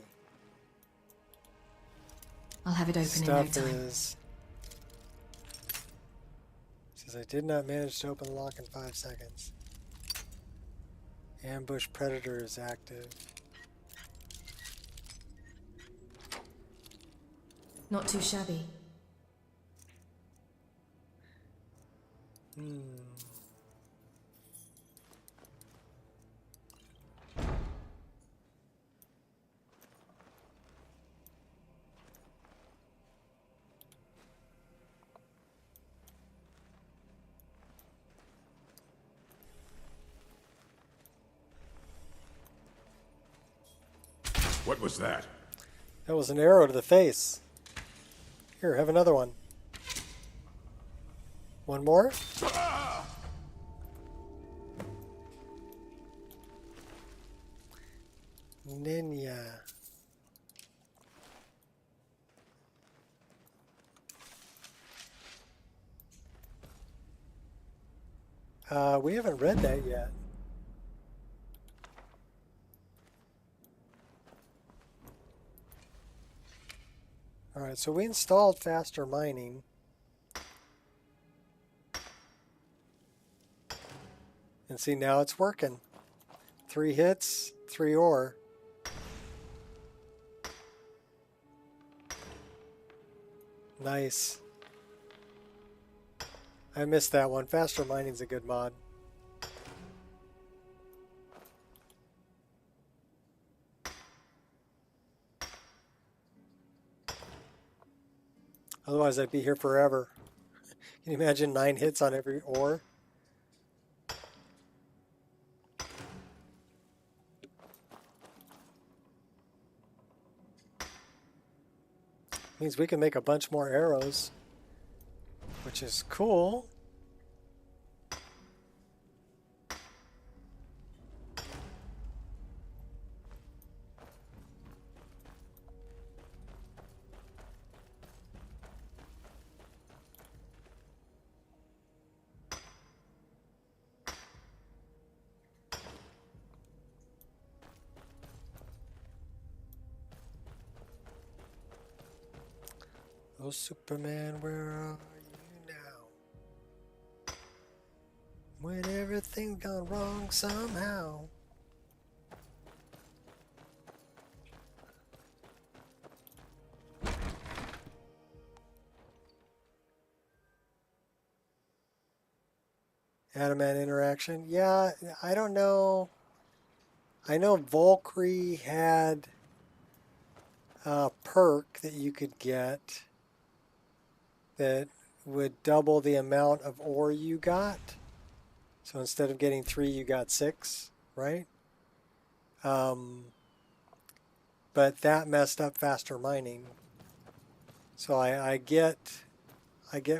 I'll have it open in no stuff time. is. Says I did not manage to open the lock in 5 seconds. Ambush predator is active. Not too shabby. What was that? That was an arrow to the face. Here, have another one. One more? Ninja. We haven't read that yet. Alright, so we installed faster mining. And see, now it's working. 3 hits, 3 ore. Nice. I missed that one. Faster mining's a good mod. Otherwise, I'd be here forever. Can you imagine 9 hits on every ore? Means we can make a bunch more arrows, which is cool. Oh, Superman, where are you now? When everything's gone wrong somehow. Adamant interaction. Yeah, I don't know. I know Valkyrie had a perk that you could get that would double the amount of ore you got. So instead of getting 3, you got 6, right? But that messed up faster mining. So I get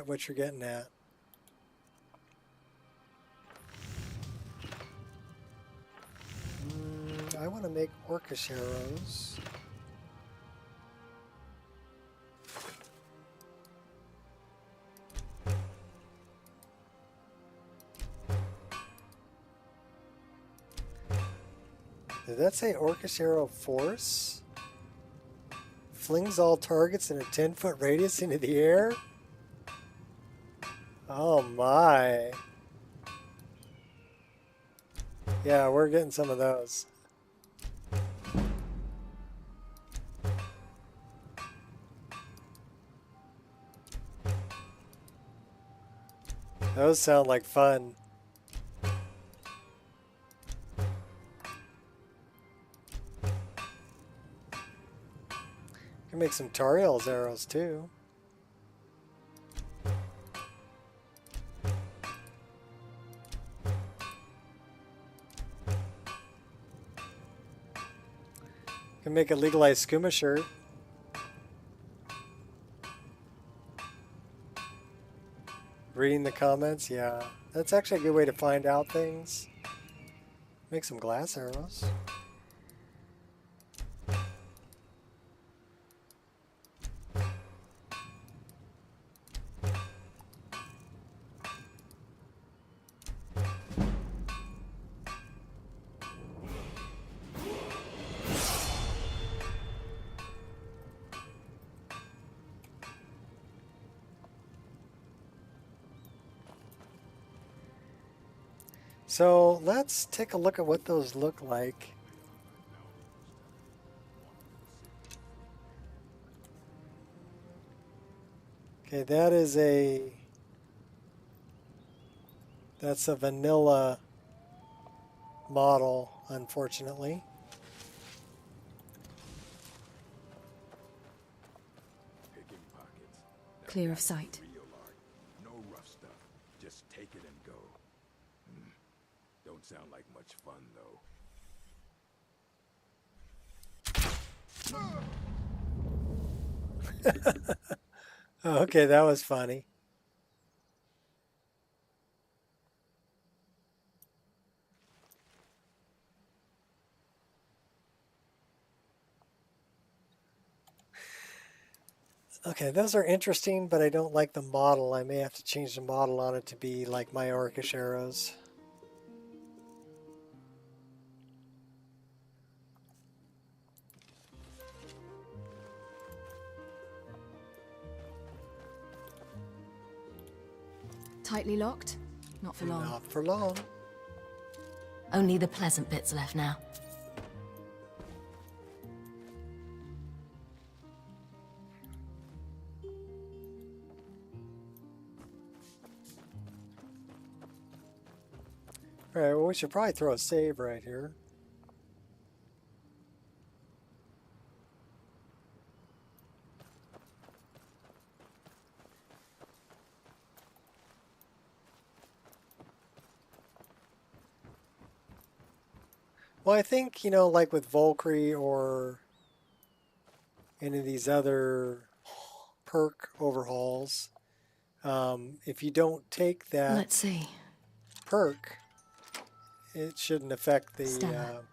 what you're getting at. I want to make orcish arrows. Did that say orcish arrow force? Flings all targets in a 10-foot radius into the air? Oh my. Yeah, we're getting some of those. Those sound like fun. Can make some Tariel's arrows too. Can make a legalized skooma shirt. Reading the comments, yeah. That's actually a good way to find out things. Make some glass arrows. So let's take a look at what those look like. Okay, that's a vanilla model, unfortunately. Clear of sight. No rough stuff. Just take it and go. Don't sound like much fun, though. Okay, that was funny. Okay, those are interesting, but I don't like the model. I may have to change the model on it to be like my orcish arrows. Tightly locked? Not for long. Not for long. Only the pleasant bits left now. Alright, well we should probably throw a save right here. Well, I think, you know, like with Valkyrie or any of these other perk overhauls, if you don't take that Let's see. perk, it shouldn't affect the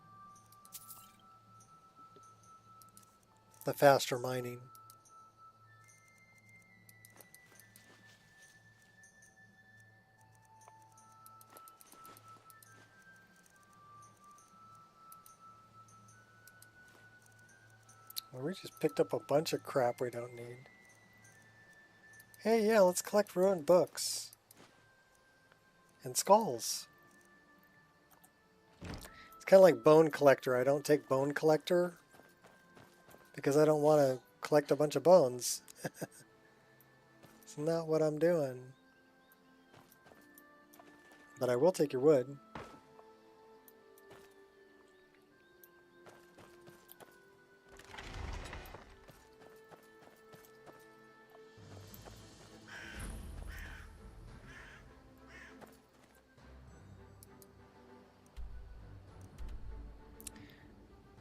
faster mining. Well, we just picked up a bunch of crap we don't need. Hey, yeah, let's collect ruined books. And skulls. It's kind of like Bone Collector. I don't take Bone Collector because I don't want to collect a bunch of bones. It's not what I'm doing. but I will take your wood.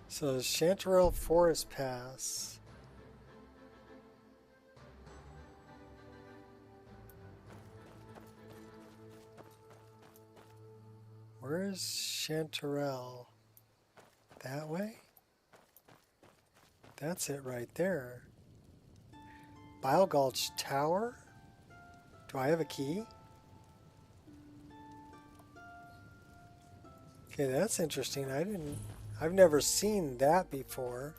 So Chanterelle Forest Pass. Where's Chanterelle? That way? That's it right there. Bile Gulch Tower? Do I have a key? Okay, that's interesting. I've never seen that before.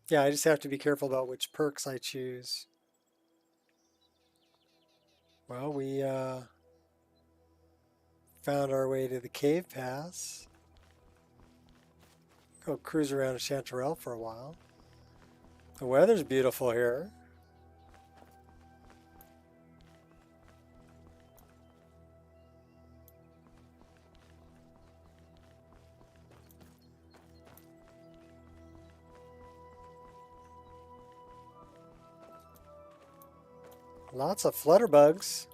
Yeah, I just have to be careful about which perks I choose. Well, we found our way to the cave pass. Go cruise around Chanterelle for a while. The weather's beautiful here. Lots of flutterbugs.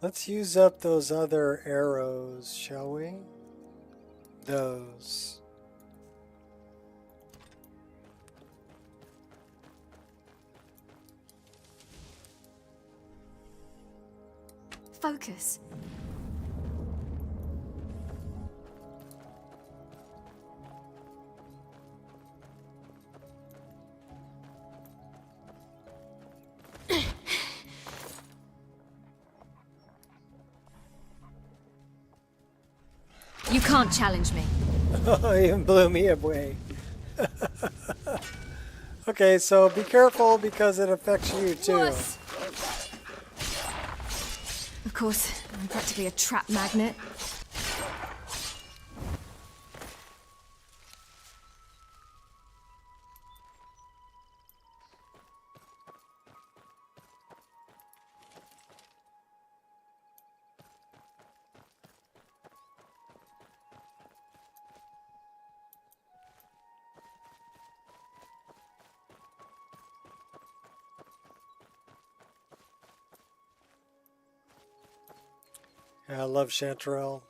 Let's use up those other arrows, shall we? Those. Focus. You can't challenge me. It even blew me away. Okay, so be careful because it affects you too. Boris. Of course, I'm practically a trap magnet. Yeah, I love Chanterelle.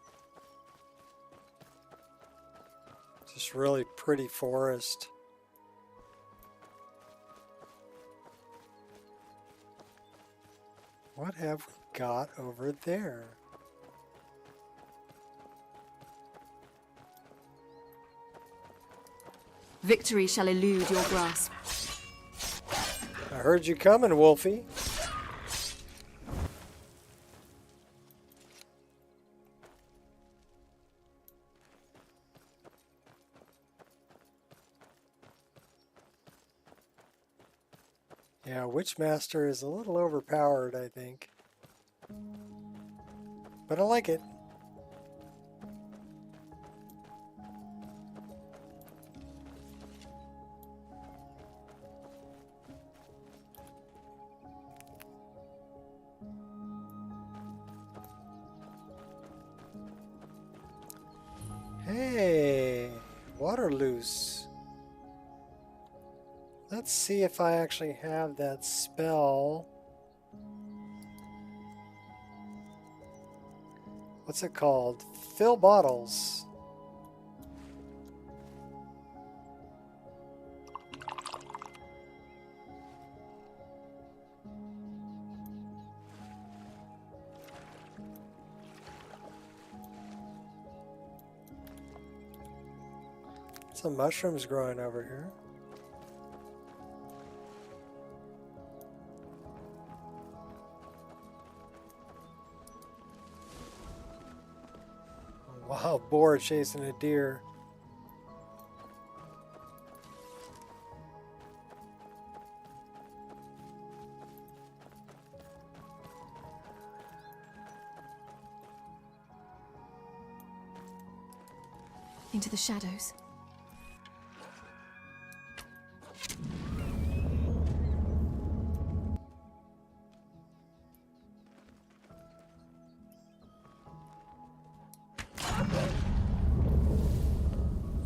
Just really pretty forest. What have we got over there? Victory shall elude your grasp. I heard you coming, Wolfie. Yeah, Witchmaster is a little overpowered, I think. But I like it. Hey, Waterloose. Let's see if I actually have that spell. What's it called? Fill bottles. Some mushrooms growing over here. Wow, boar chasing a deer. Into the shadows.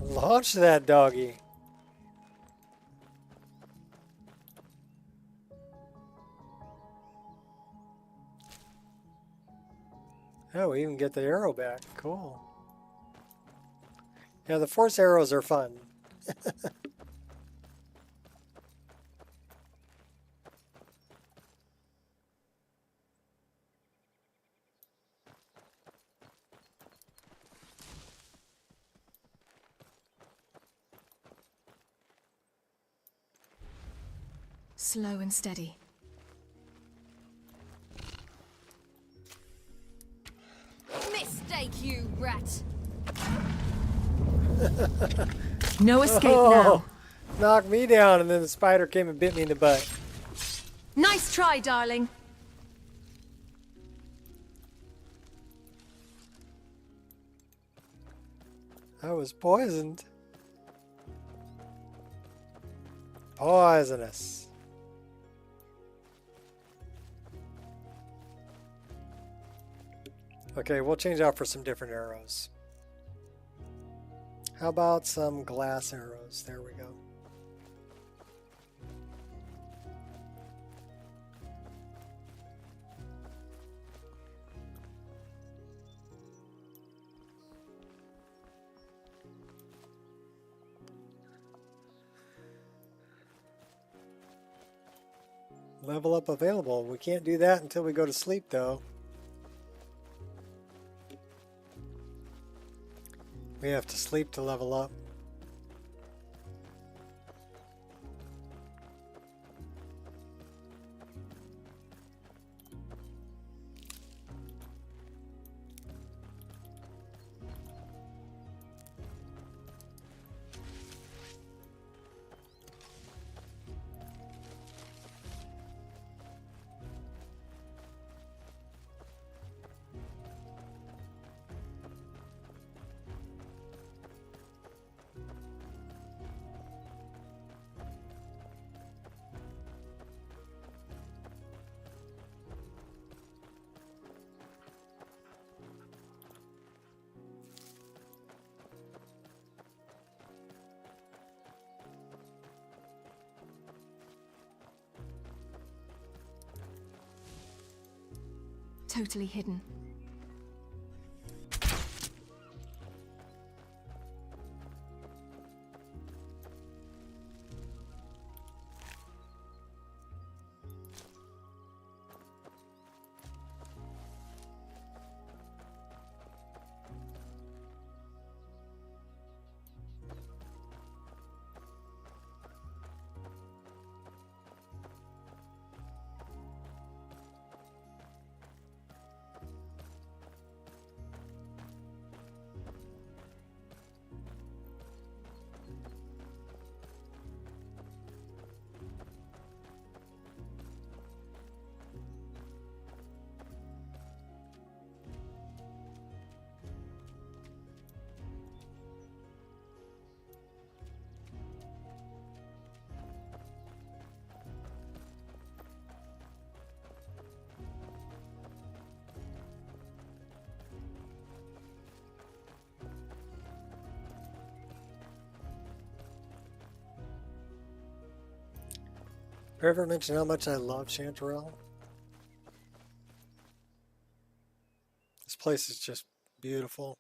Launch that doggy. Oh, we even get the arrow back. Cool. Yeah, the force arrows are fun. Slow and steady. Mistake, you rat! No escape Oh, now. knocked me down, and then the spider came and bit me in the butt. Nice try, darling. I was poisoned. Poisonous. Okay, we'll change out for some different arrows. How about some glass arrows? There we go. Level up available. We can't do that until we go to sleep, though. We have to sleep to level up. Totally hidden. Ever mention how much I love Chanterelle? This place is just beautiful.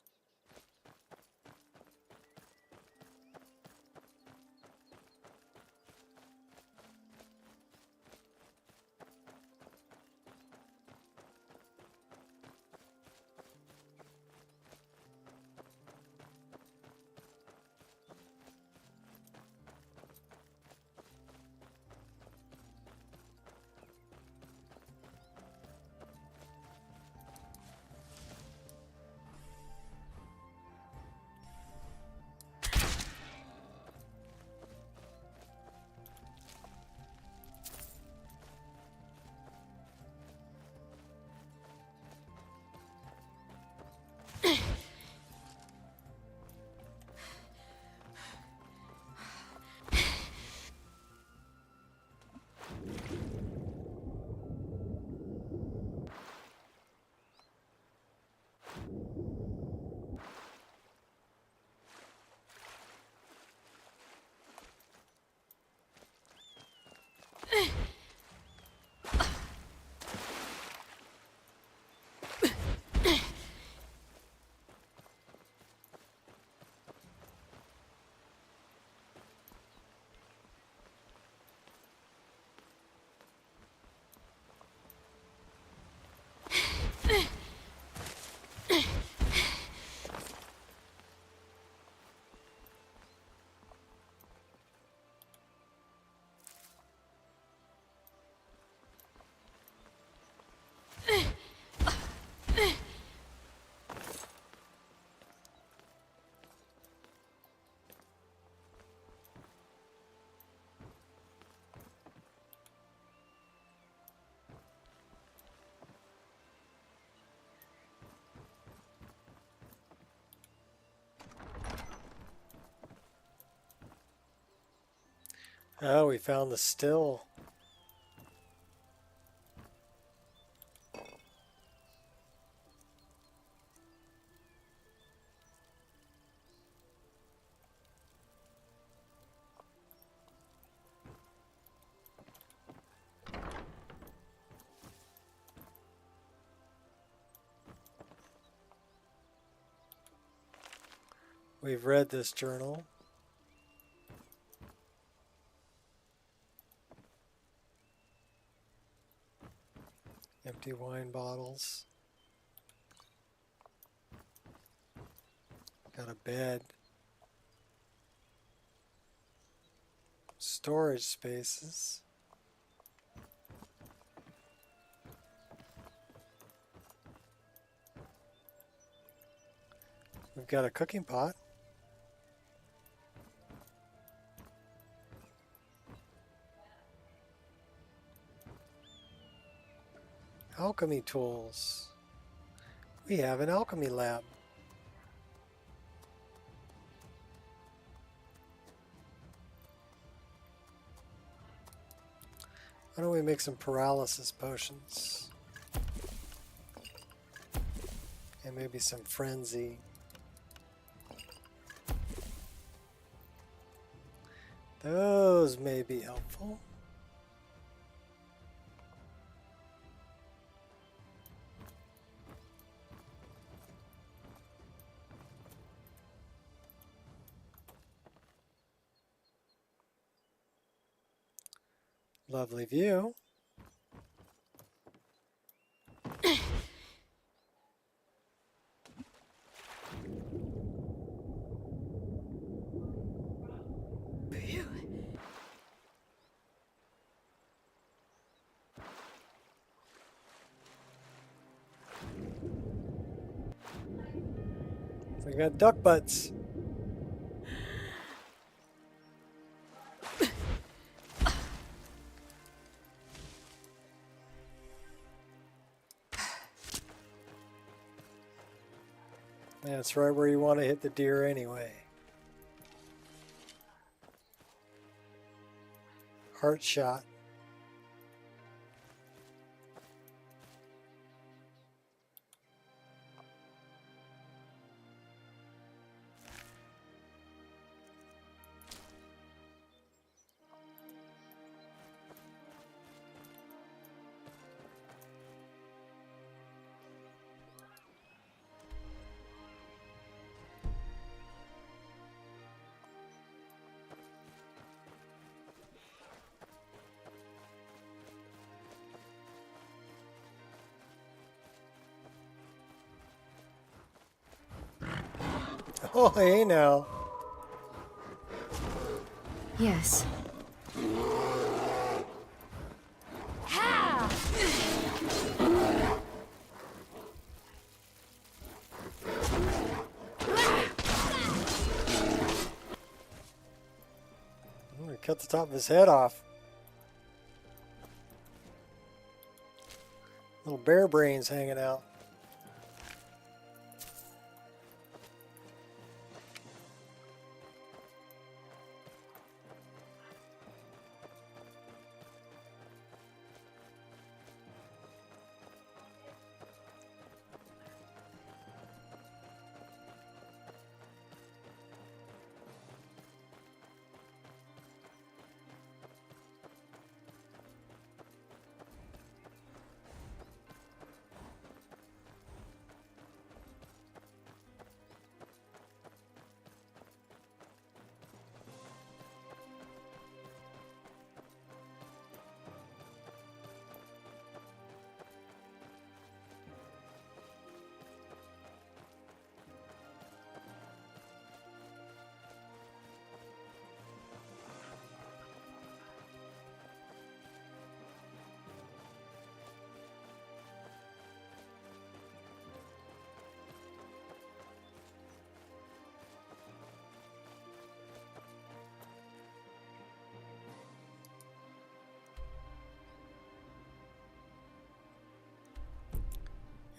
Oh, we found the still. We've read this journal. Empty wine bottles. Got a bed. Storage spaces. We've got a cooking pot. Alchemy tools. We have an alchemy lab. Why don't we make some paralysis potions? And maybe some frenzy. Those may be helpful. Lovely view. We got duck butts. That's right where you want to hit the deer anyway. Heart shot. Oh, hey now. Yes. Ha! We cut the top of his head off. Little bear brains hanging out.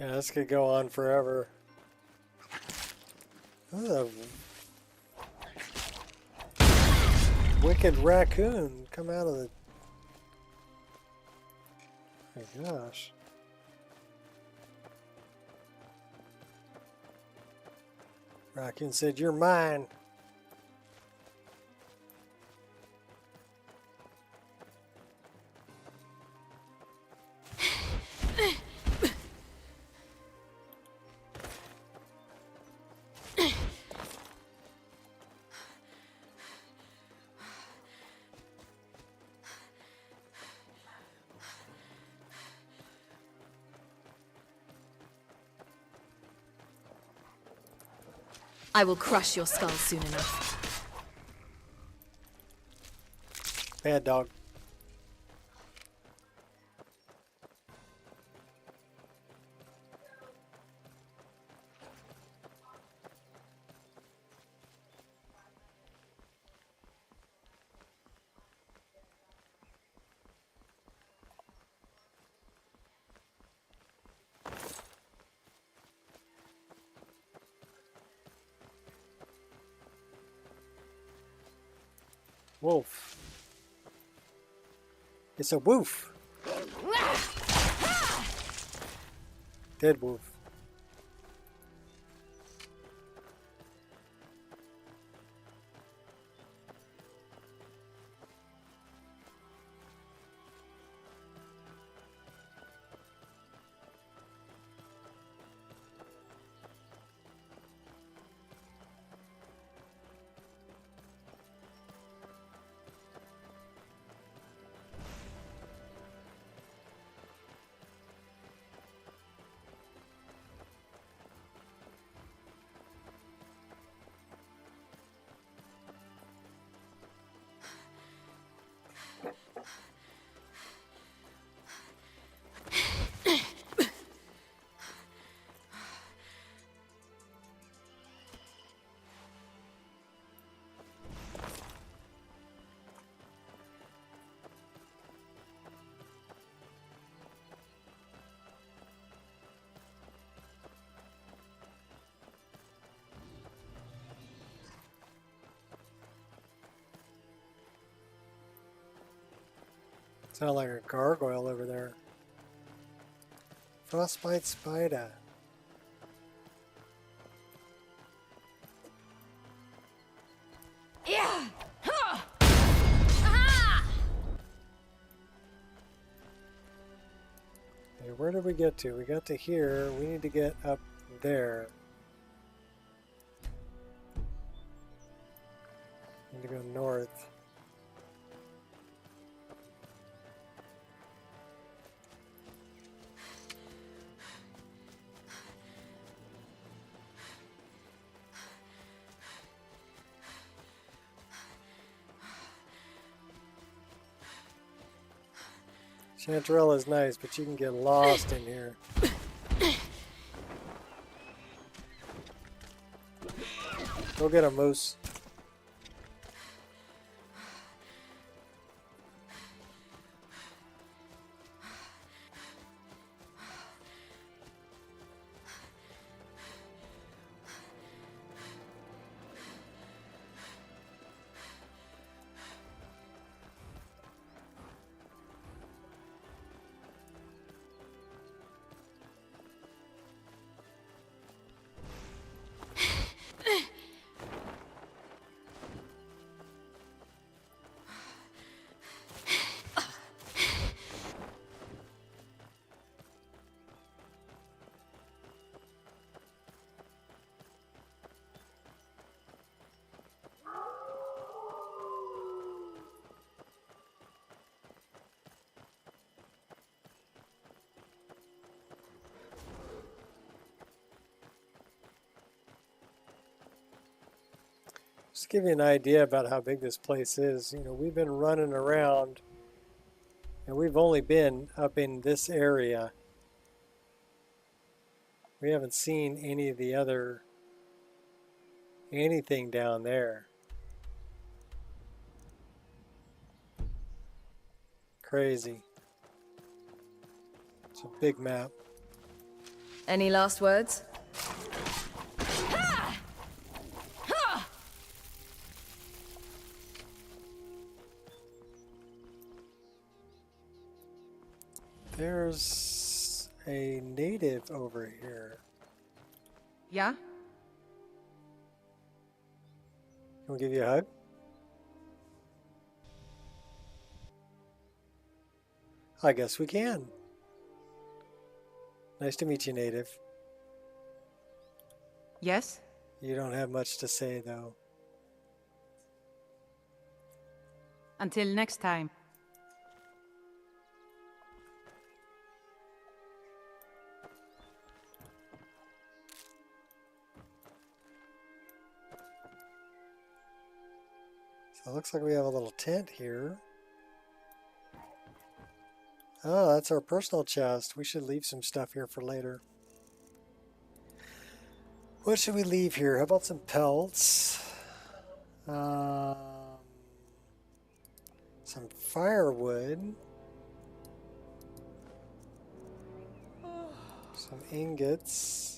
Yeah, this could go on forever. This is wicked raccoon come out of the... Oh my gosh. Raccoon said, "You're mine." I will crush your skull soon enough. Bad dog. Wolf. It's a wolf. Dead wolf. Sound like a gargoyle over there. Frostbite spider. Yeah. Okay, where did we get to? We got to here. We need to get up there. Need to go north. Chanterelle is nice, but you can get lost in here. Go get a moose. Just to give you an idea about how big this place is, you know, we've been running around and we've only been up in this area. We haven't seen any of the other, anything down there. Crazy. It's a big map. Any last words? There's a native over here. Yeah? Can we give you a hug? I guess we can. Nice to meet you, native. Yes? You don't have much to say, though. Until next time. So it looks like we have a little tent here. Oh, that's our personal chest. We should leave some stuff here for later. What should we leave here? How about some pelts? Some firewood. Some ingots.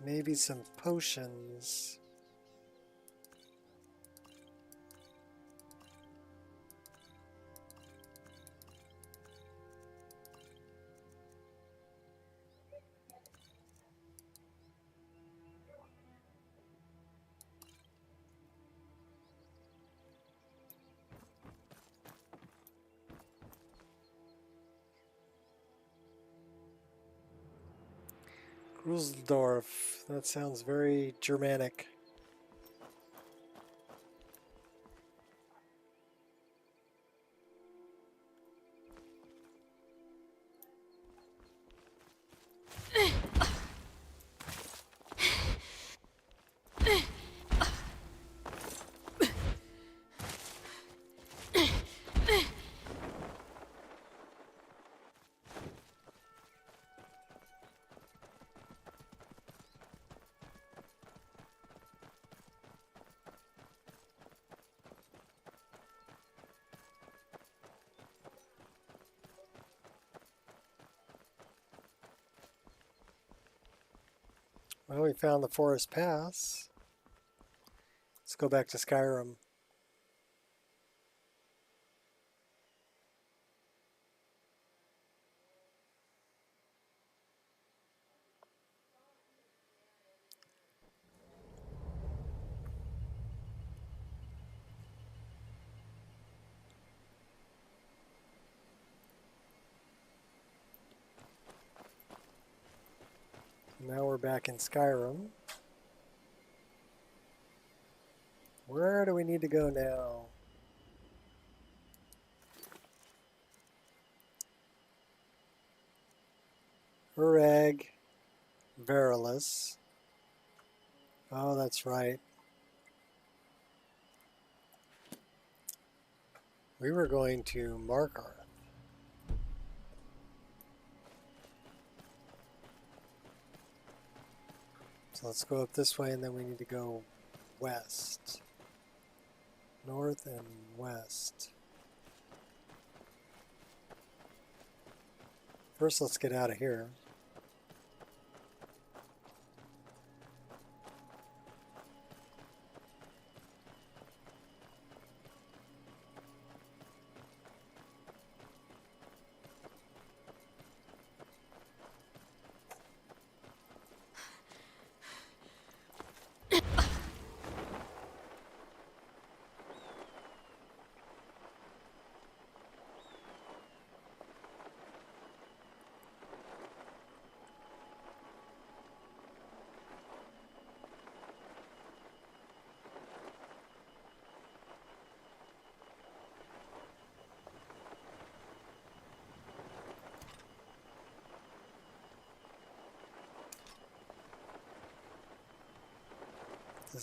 Maybe some potions. Grusseldorf. That sounds very Germanic. Well, we found the forest pass. Let's go back to Skyrim. Now we're back in Skyrim. Where do we need to go now? Urag Verilis. Oh, that's right. We were going to Markarth. So let's go up this way, and then we need to go west. North and west. First, let's get out of here.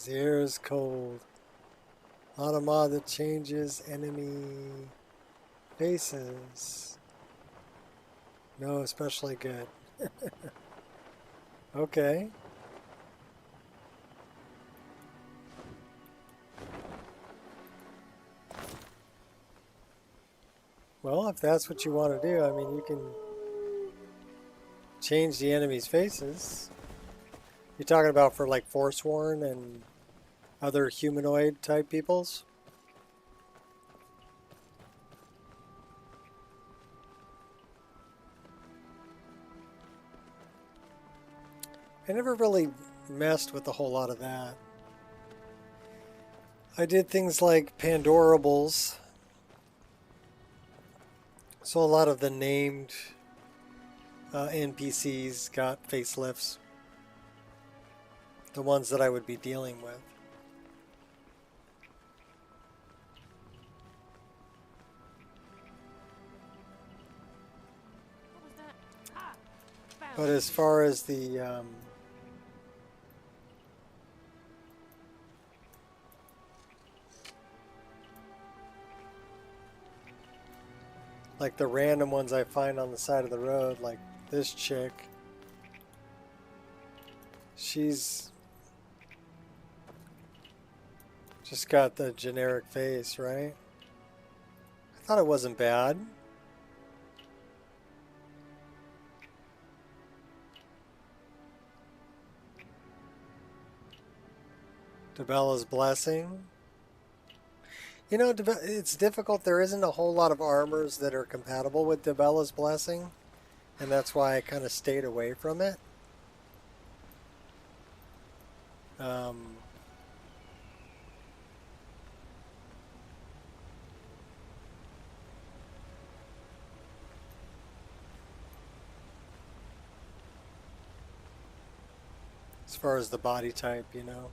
The air is cold. Not a mod that changes enemy faces. No, especially good. Okay. Well, if that's what you want to do, I mean, you can change the enemy's faces. You're talking about for like Forsworn and other humanoid type peoples. I never really messed with a whole lot of that. I did things like Pandorables. So a lot of the named NPCs got facelifts. The ones that I would be dealing with. But as far as the like the random ones I find on the side of the road, like this chick, she's just got the generic face, right? I thought it wasn't bad. Debella's Blessing. You know, it's difficult. There isn't a whole lot of armors that are compatible with Debella's Blessing, and that's why I kind of stayed away from it. As far as the body type, you know.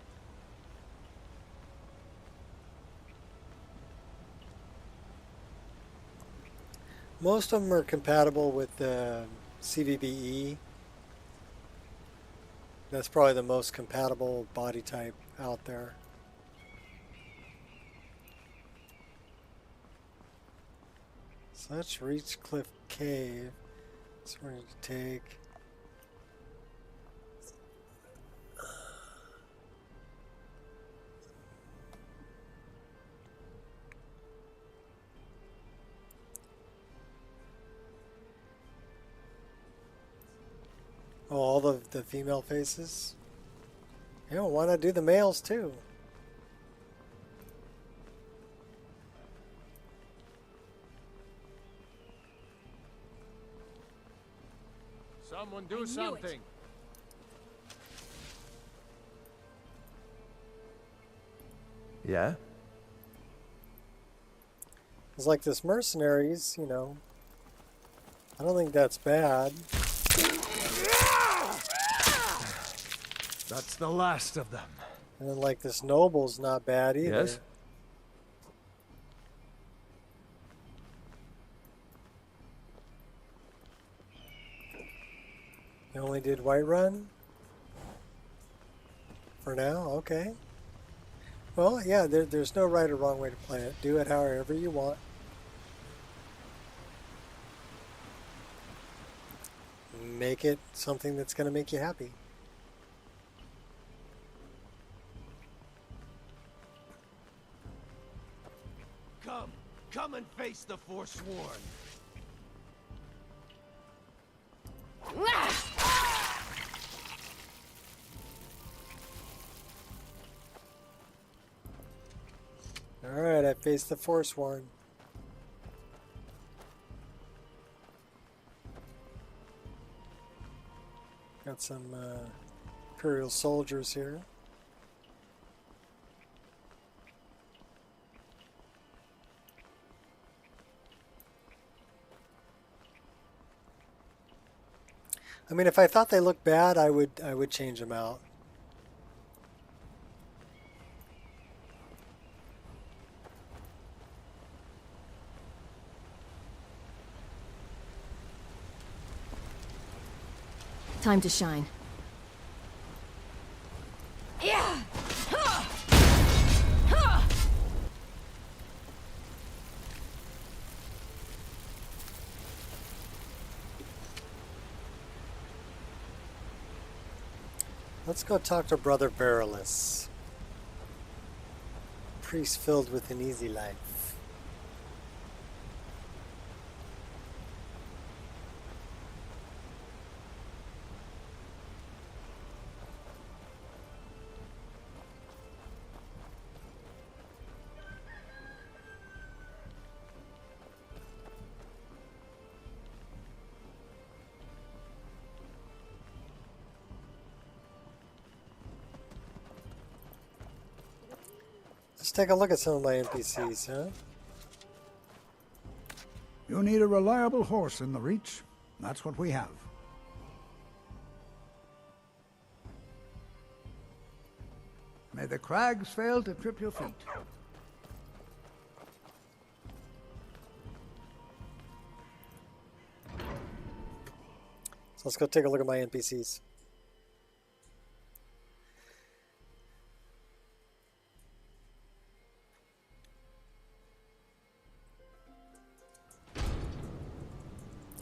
Most of them are compatible with the CVBE. That's probably the most compatible body type out there. So let's reach Cliff Cave. So we're going to take... Oh, all the female faces? Yeah, why not do the males too? Someone do something. Yeah? It's like this mercenaries, you know. I don't think that's bad. That's the last of them. And then like this noble's not bad either. Yes? You only did Whiterun? For now? Okay. Well, yeah, there's no right or wrong way to play it. Do it however you want. Make it something that's going to make you happy. Come and face the Forsworn. Alright, I faced the Forsworn. Got some Imperial soldiers here. I mean, if I thought they looked bad, I would change them out. Time to shine. Yeah. Let's go talk to Brother Barilus. Priest filled with an easy life. take a look at some of my NPCs, huh? You need a reliable horse in the Reach. That's what we have. May the crags fail to trip your feet. So let's go take a look at my NPCs.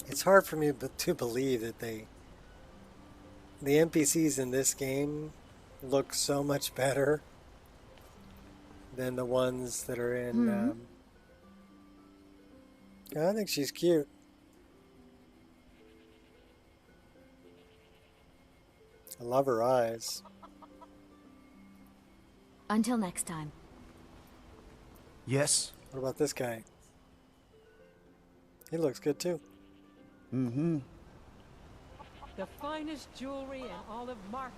It's hard for me to believe that the NPCs in this game look so much better than the ones that are in. I think she's cute. I love her eyes. Until next time. Yes. What about this guy? He looks good too. Mm-hmm. The finest jewelry in all of Markarth.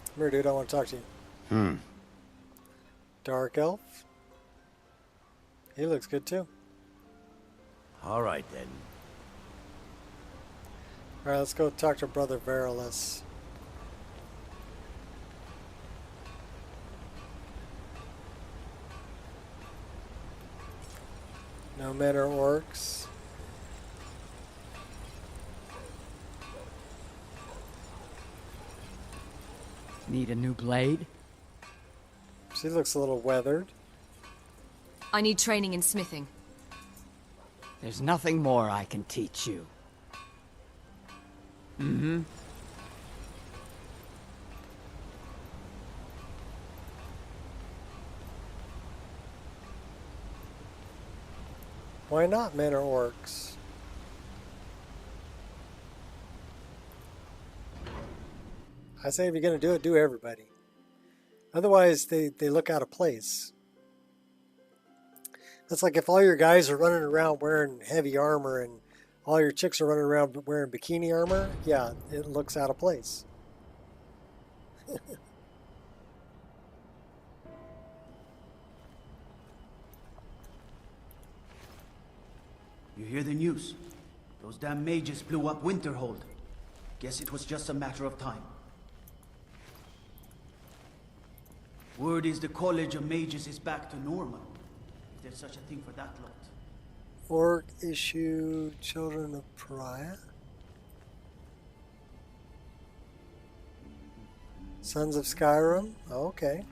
Come here, dude. I want to talk to you. Dark elf. He looks good too. All right then. All right, let's go talk to Brother Verilus. No men or orcs. Need a new blade? She looks a little weathered. I need training in smithing. There's nothing more I can teach you. Mm-hmm. Why not men or orcs? I say if you're going to do it, do everybody. Otherwise, they look out of place. That's like if all your guys are running around wearing heavy armor and all your chicks are running around wearing bikini armor, yeah, it looks out of place. You hear the news? Those damn mages blew up Winterhold. Guess it was just a matter of time. Word is the College of Mages is back to normal. If there's such a thing for that lot. Orc issue Children of Pariah. Sons of Skyrim. Oh, okay.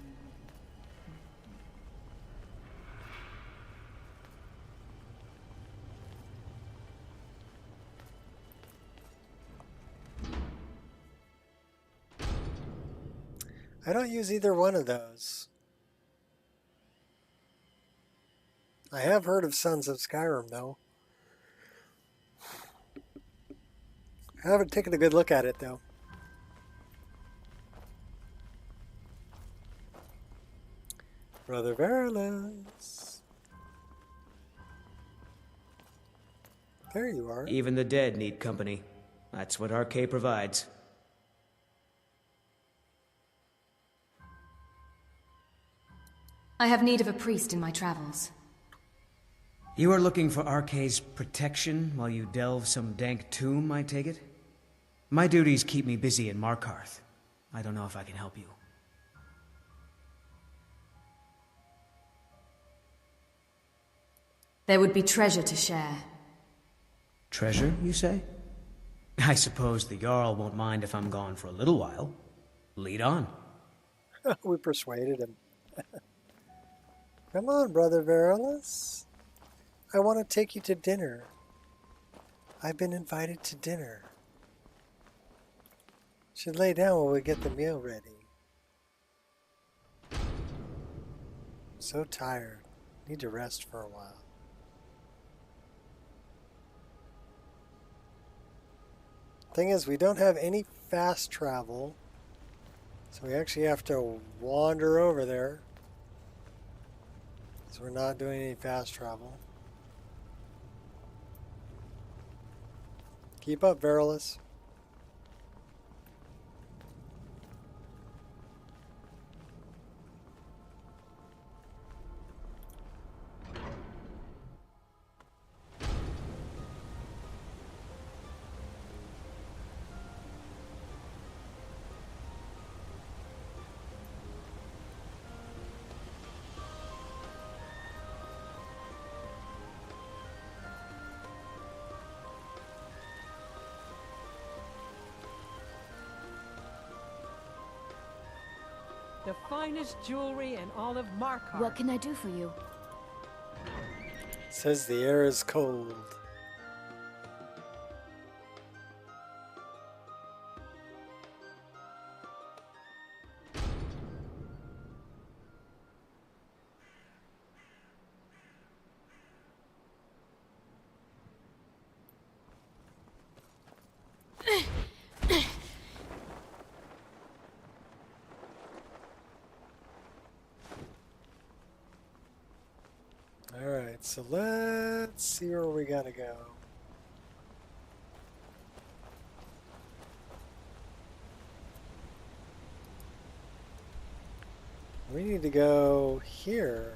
I don't use either one of those. I have heard of Sons of Skyrim, though. I haven't taken a good look at it, though. Brother Verilus. There you are. Even the dead need company. That's what RK provides. I have need of a priest in my travels. You are looking for RK's protection while you delve some dank tomb, I take it? My duties keep me busy in Markarth. I don't know if I can help you. There would be treasure to share. Treasure, you say? I suppose the Jarl won't mind if I'm gone for a little while. Lead on. We persuaded him. Come on, Brother Verilus. I want to take you to dinner. I've been invited to dinner. Should lay down while we get the meal ready. I'm so tired. Need to rest for a while. Thing is, we don't have any fast travel, so we actually have to wander over there. So we're not doing any fast travel. Keep up, Verilus. The finest jewelry in all of Markarth. What can I do for you? Says the air is cold. Alright, so let's see where we gotta go. We need to go here.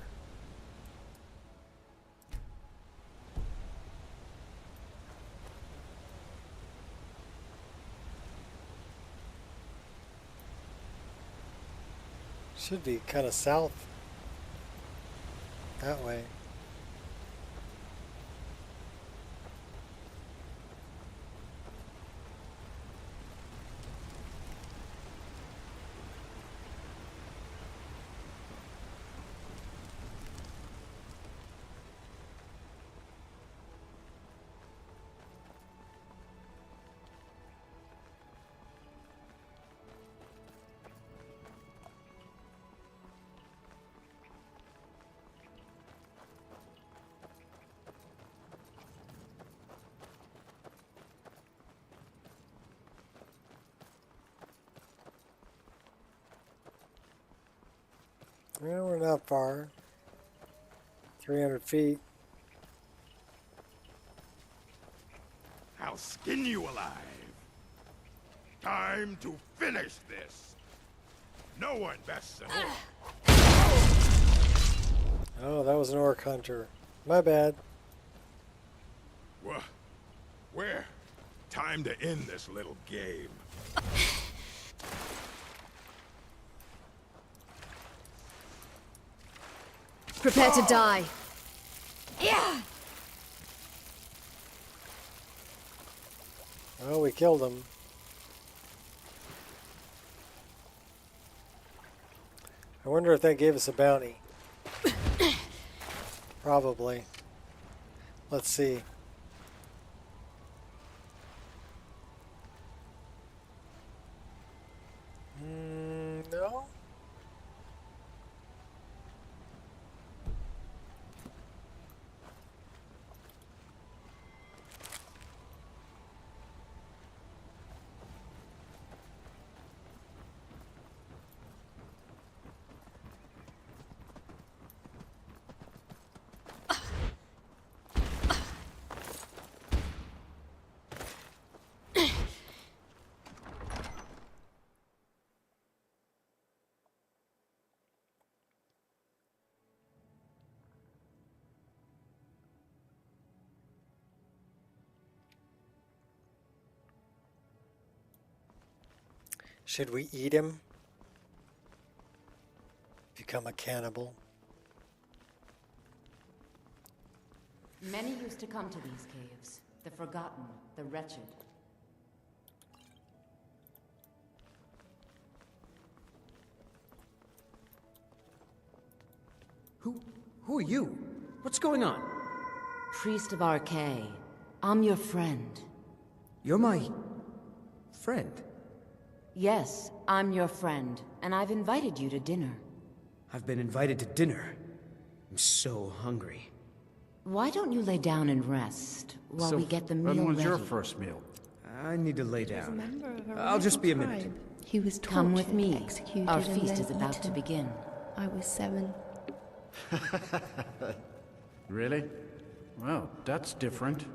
Should be kind of south. That way. Well, we're not far. 300 feet. I'll skin you alive. Time to finish this. No one bests an orc. Oh, that was an orc hunter. My bad. What? Where? Time to end this little game. Prepare to die. Yeah. Oh, we killed him. I wonder if that gave us a bounty. Probably. Let's see. No? Should we eat him? Become a cannibal? Many used to come to these caves. The forgotten, the wretched. Who are you? What's going on? Priest of RK. I'm your friend. You're my... friend? Yes, I'm your friend, and I've invited you to dinner. I've been invited to dinner. I'm so hungry. Why don't you lay down and rest while we get the meal When was ready? your first meal? I need to lay down. I'll just be a minute. He was tortured, Come with me. executed, Our and feast then is about to eaten. begin. I was 7. Really? Well, that's different.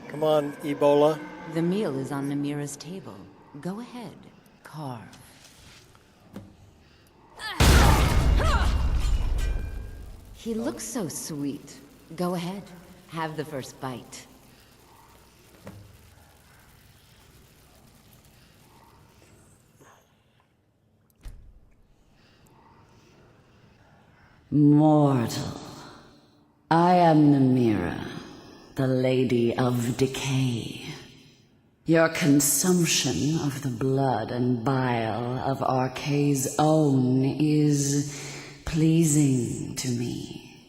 Come on, Ebola. The meal is on Namira's table. Go ahead, carve. He looks so sweet. Go ahead, have the first bite. Mortal. I am Namira, the Lady of Decay. Your consumption of the blood and bile of RK's own is pleasing to me.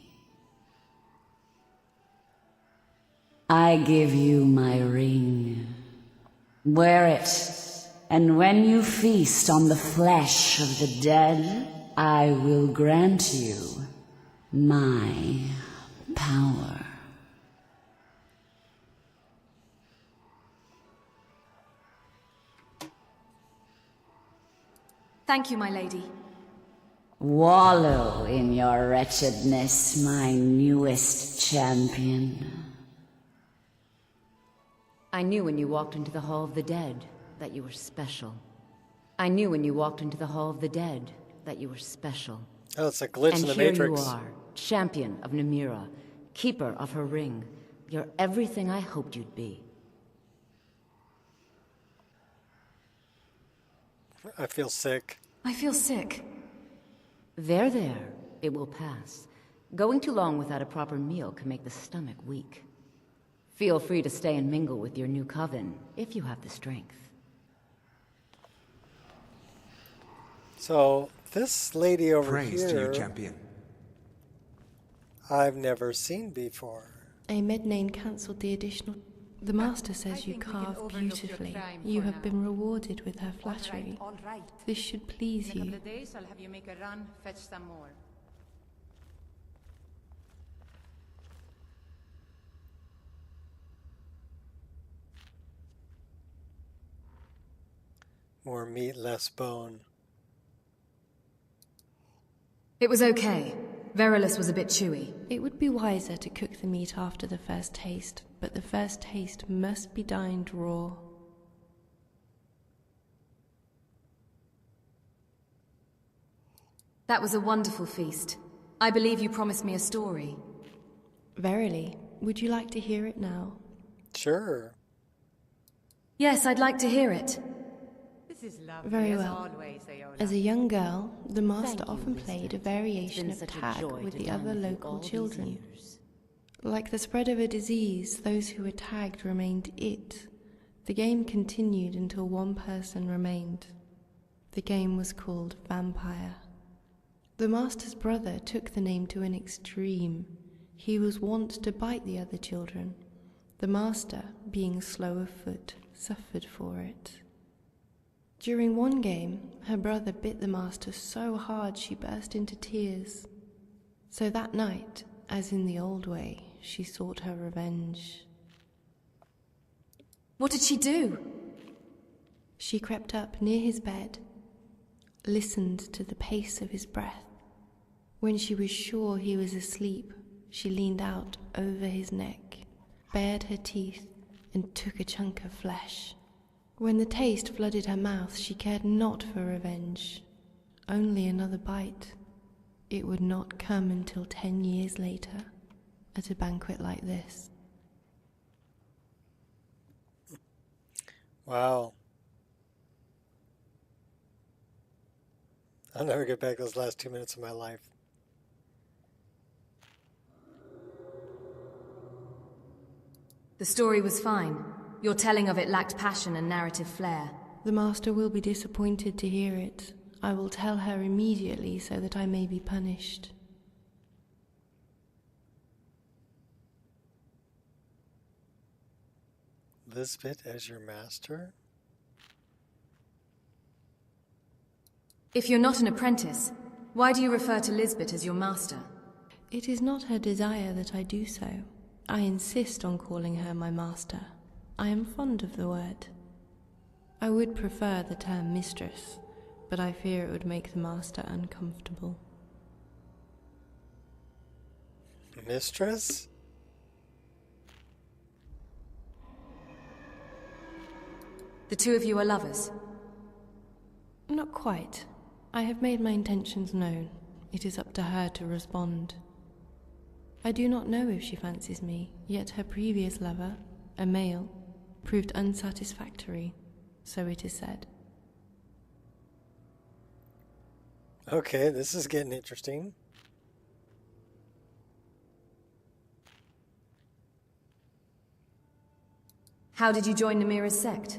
I give you my ring. Wear it, and when you feast on the flesh of the dead, I will grant you my power. Thank you, my lady. Wallow in your wretchedness, my newest champion. I knew when you walked into the Hall of the Dead that you were special. I knew when you walked into the Hall of the Dead that you were special. Oh, it's a glitch in the Matrix. Matrix. And here you are, champion of Namira, keeper of her ring. You're everything I hoped you'd be. I feel sick. I feel sick. There. It will pass. Going too long without a proper meal can make the stomach weak. Feel free to stay and mingle with your new coven, if you have the strength. So, this lady over Praise here, to you, champion. I've never seen before. A Mednane cancelled the additional... The Master says you carve beautifully. You have been rewarded with her flattery. This should please In a you. couple of days, I'll have you make a run, fetch some more. More meat, less bone. It was okay. Verilus was a bit chewy. It would be wiser to cook the meat after the first taste, but the first taste must be dined raw. That was a wonderful feast. I believe you promised me a story. Verily, would you like to hear it now? Sure. Yes, I'd like to hear it. This is lovely, Very as well. always, Aola. As a young girl, the Master Thank you, often Wizard. played a It's variation been of such a tag joy with to the dine other with you local all these children. years. Like the spread of a disease, those who were tagged remained it. The game continued until one person remained. The game was called Vampire. The Master's brother took the name to an extreme. He was wont to bite the other children. The Master, being slow of foot, suffered for it. During one game, her brother bit the Master so hard she burst into tears. So that night, as in the old way, she sought her revenge. What did she do? She crept up near his bed, listened to the pace of his breath. When she was sure he was asleep, she leaned out over his neck, bared her teeth, and took a chunk of flesh. When the taste flooded her mouth, she cared not for revenge. Only another bite. It would not come until 10 years later, at a banquet like this. Wow. I'll never get back those last 2 minutes of my life. The story was fine. Your telling of it lacked passion and narrative flair. The Master will be disappointed to hear it. I will tell her immediately so that I may be punished. Lisbeth as your master? If you're not an apprentice, why do you refer to Lisbeth as your master? It is not her desire that I do so. I insist on calling her my master. I am fond of the word. I would prefer the term mistress, but I fear it would make the master uncomfortable. Mistress? The two of you are lovers? Not quite. I have made my intentions known. It is up to her to respond. I do not know if she fancies me, yet her previous lover, a male, proved unsatisfactory, so it is said. Okay, this is getting interesting. How did you join Namira's sect?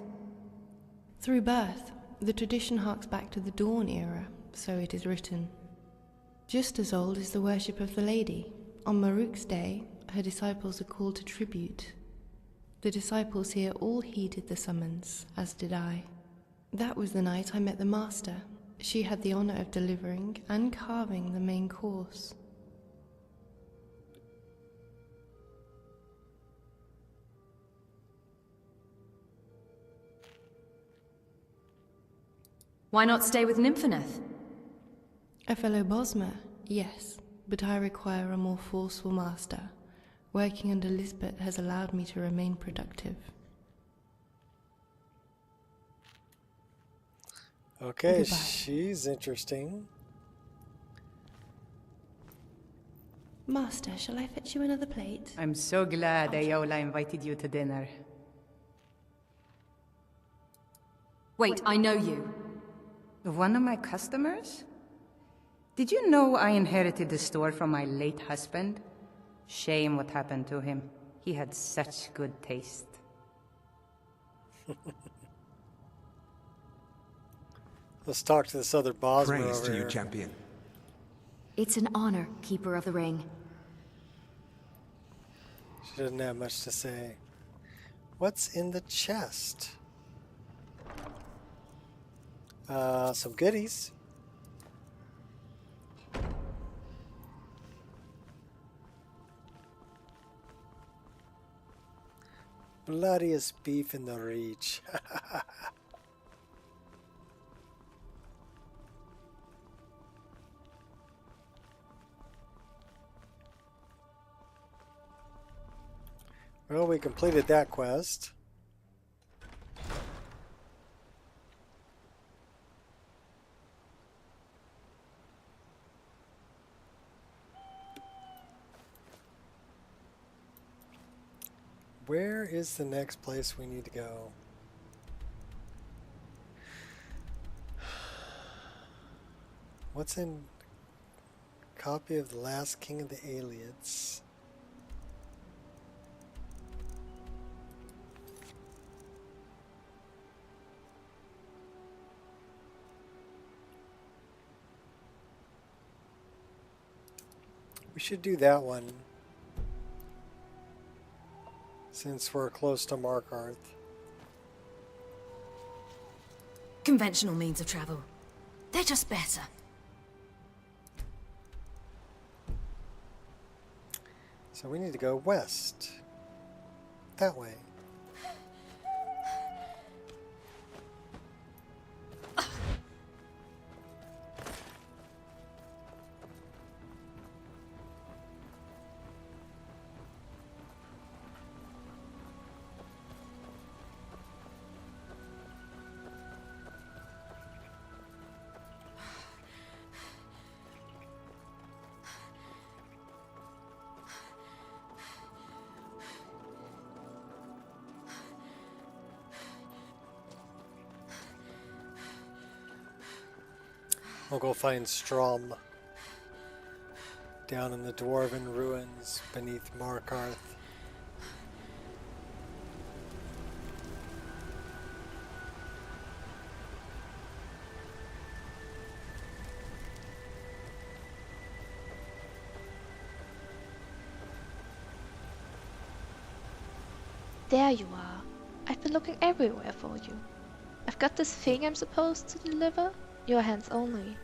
Through birth. The tradition harks back to the Dawn era, so it is written. Just as old is the worship of the Lady. On Maruk's day, her disciples are called to tribute. The disciples here all heeded the summons, as did I. That was the night I met the Master. She had the honor of delivering and carving the main course. Why not stay with Nympheneth? A fellow Bosmer, yes, but I require a more forceful master. Working under Lisbeth has allowed me to remain productive. Okay, Goodbye. she's interesting. Master, shall I fetch you another plate? I'm so glad Ayola invited you to dinner. Wait, I know you. One of my customers? Did you know I inherited the store from my late husband? Shame what happened to him. He had such good taste. Let's talk to this other Bosmer Praise over to here. you, champion. It's an honor, Keeper of the Ring. She doesn't have much to say. What's in the chest? Some goodies. Bloodiest beef in the Reach. Well, we completed that quest. Where is the next place we need to go? What's in copy of the last king of the Aliens? We should do that one. Since we're close to Markarth. Conventional means of travel. They're just better. So we need to go west. That way. We'll go find Strom down in the Dwarven ruins beneath Markarth. There you are. I've been looking everywhere for you. I've got this thing I'm supposed to deliver. Your hands only.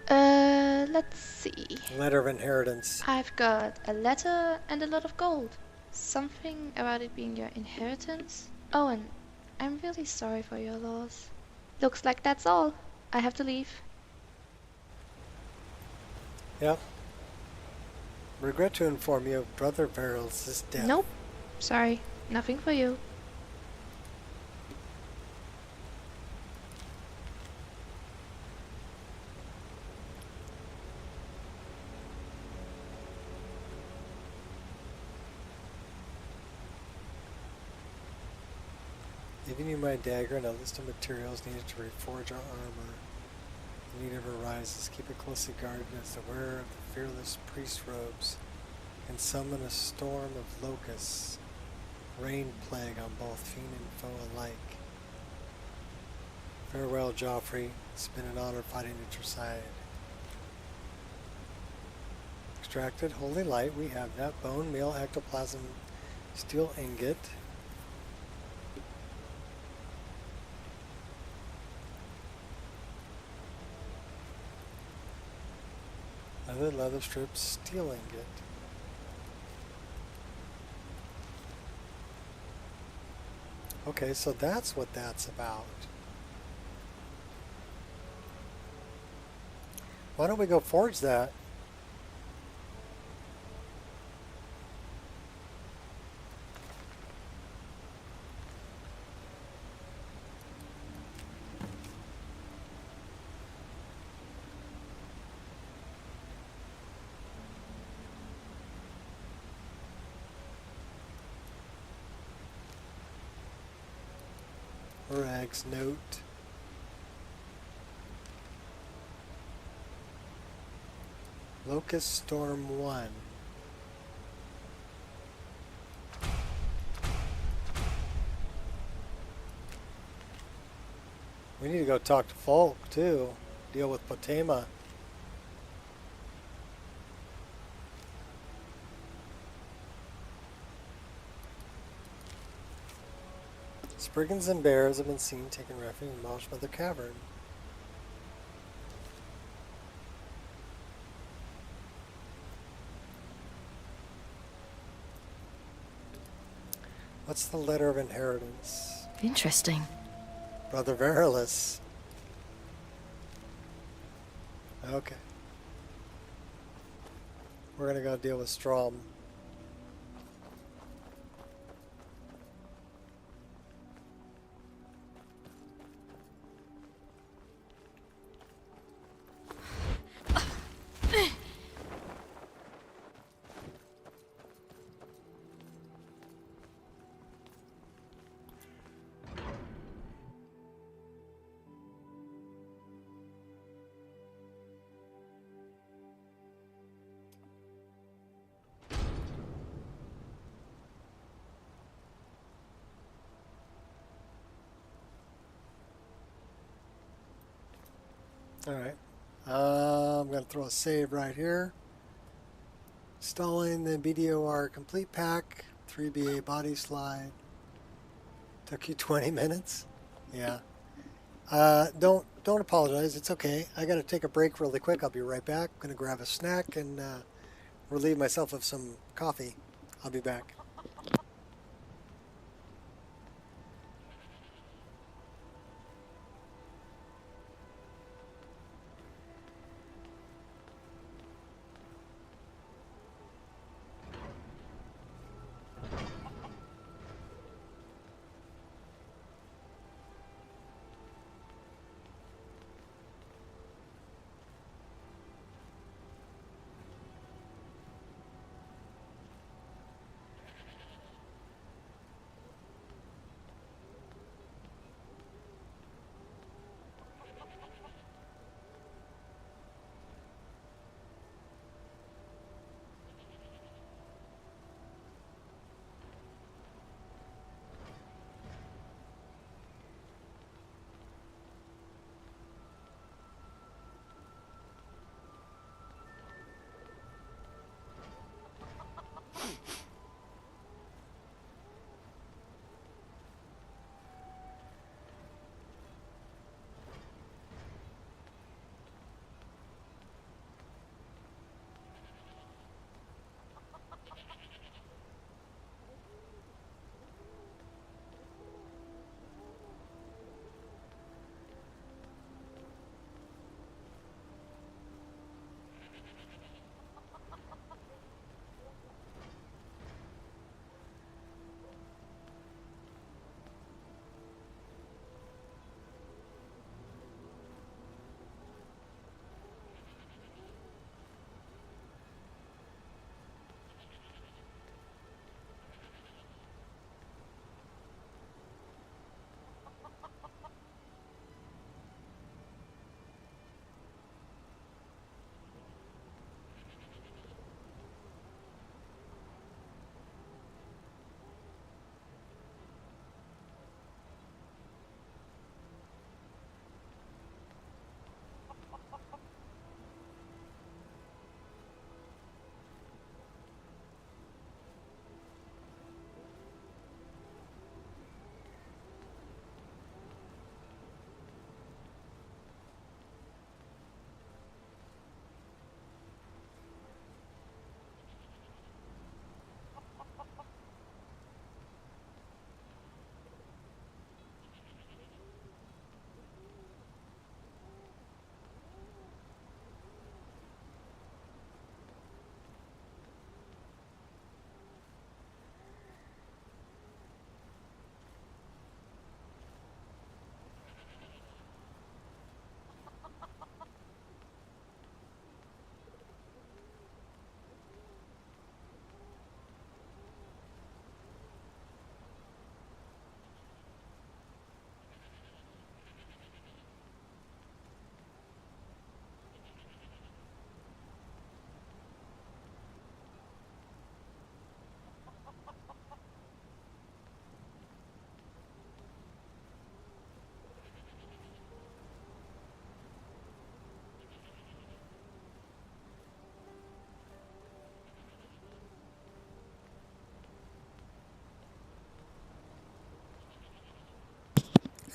Let's see. Letter of inheritance. I've got a letter and a lot of gold. Something about it being your inheritance. Oh, and I'm really sorry for your loss. Looks like that's all. I have to leave. Yep. Regret to inform you of Brother Verril's death. Nope. Sorry. Nothing for you. Giving you my dagger and a list of materials needed to reforge our armor. The need ever rises. Keep it closely guarded as the wearer of the fearless priest robes and summon a storm of locusts. Rain plague on both fiend and foe alike. Farewell, Joffrey. It's been an honor fighting at your side. Extracted holy light. We have that. Bone meal, ectoplasm, steel ingot. Leather strips, steel ingot. Okay, so that's what that's about. Why don't we go forge that? Rags note. Locust Storm 1. We need to go talk to Folk too. Deal with Potema. Spriggans and bears have been seen taking refuge in Mosh Mother Cavern. What's the letter of inheritance? Interesting. Brother Verilus. Okay. We're gonna go deal with Strom. Alright, I'm going to throw a save right here. Installing the BDOR complete pack, 3BA body slide. Took you 20 minutes? Yeah. Don't apologize, it's okay. I got to take a break really quick. I'll be right back. I'm going to grab a snack and relieve myself of some coffee. I'll be back.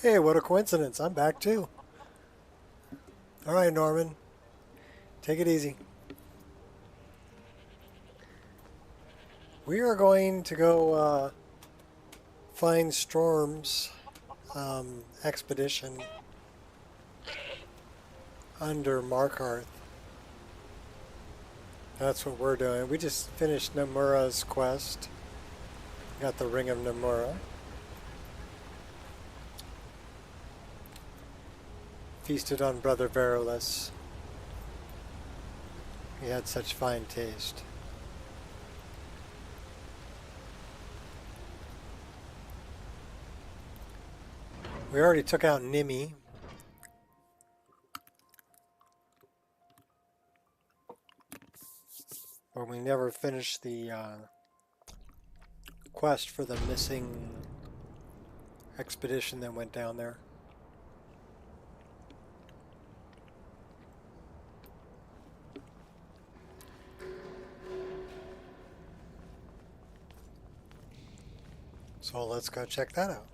Hey, what a coincidence. I'm back too. All right, Norman. Take it easy. We are going to go find Storm's expedition under Markarth. That's what we're doing. We just finished Nomura's quest. Got the Ring of Nomura. Feasted on Brother Verulus. He had such fine taste. We already took out Nimi. But we never finished the quest for the missing expedition that went down there. So let's go check that out.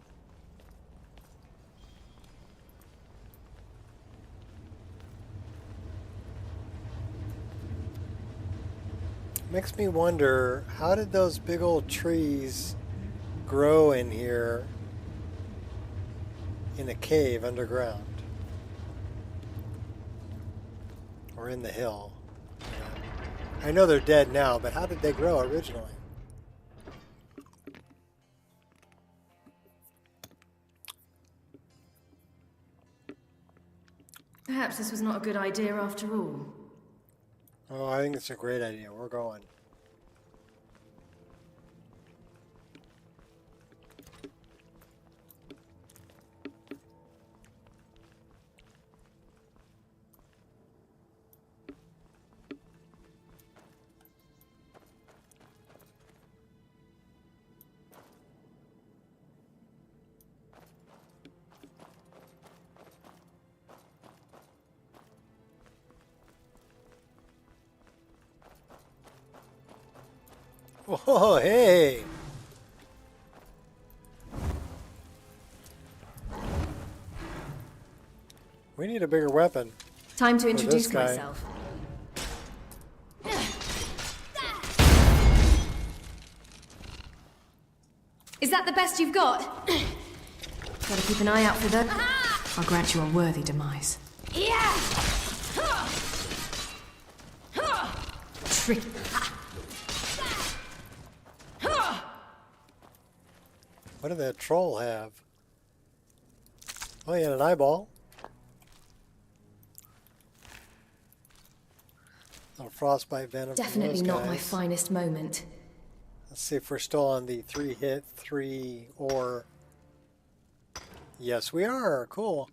Makes me wonder, how did those big old trees grow in here in a cave underground? Or in the hill? I know they're dead now, but how did they grow originally? Perhaps this was not a good idea after all. Oh, I think it's a great idea. We're going. Oh, hey! We need a bigger weapon. Time to for introduce this guy. myself. Is that the best you've got? Gotta keep an eye out for that. I'll grant you a worthy demise. Yeah! Trick. What did that troll have? Oh, he had an eyeball. Little frostbite venom. from Definitely those not my guys. finest moment. Let's see if we're still on the 3-hit, 3 or. Yes, we are. Cool.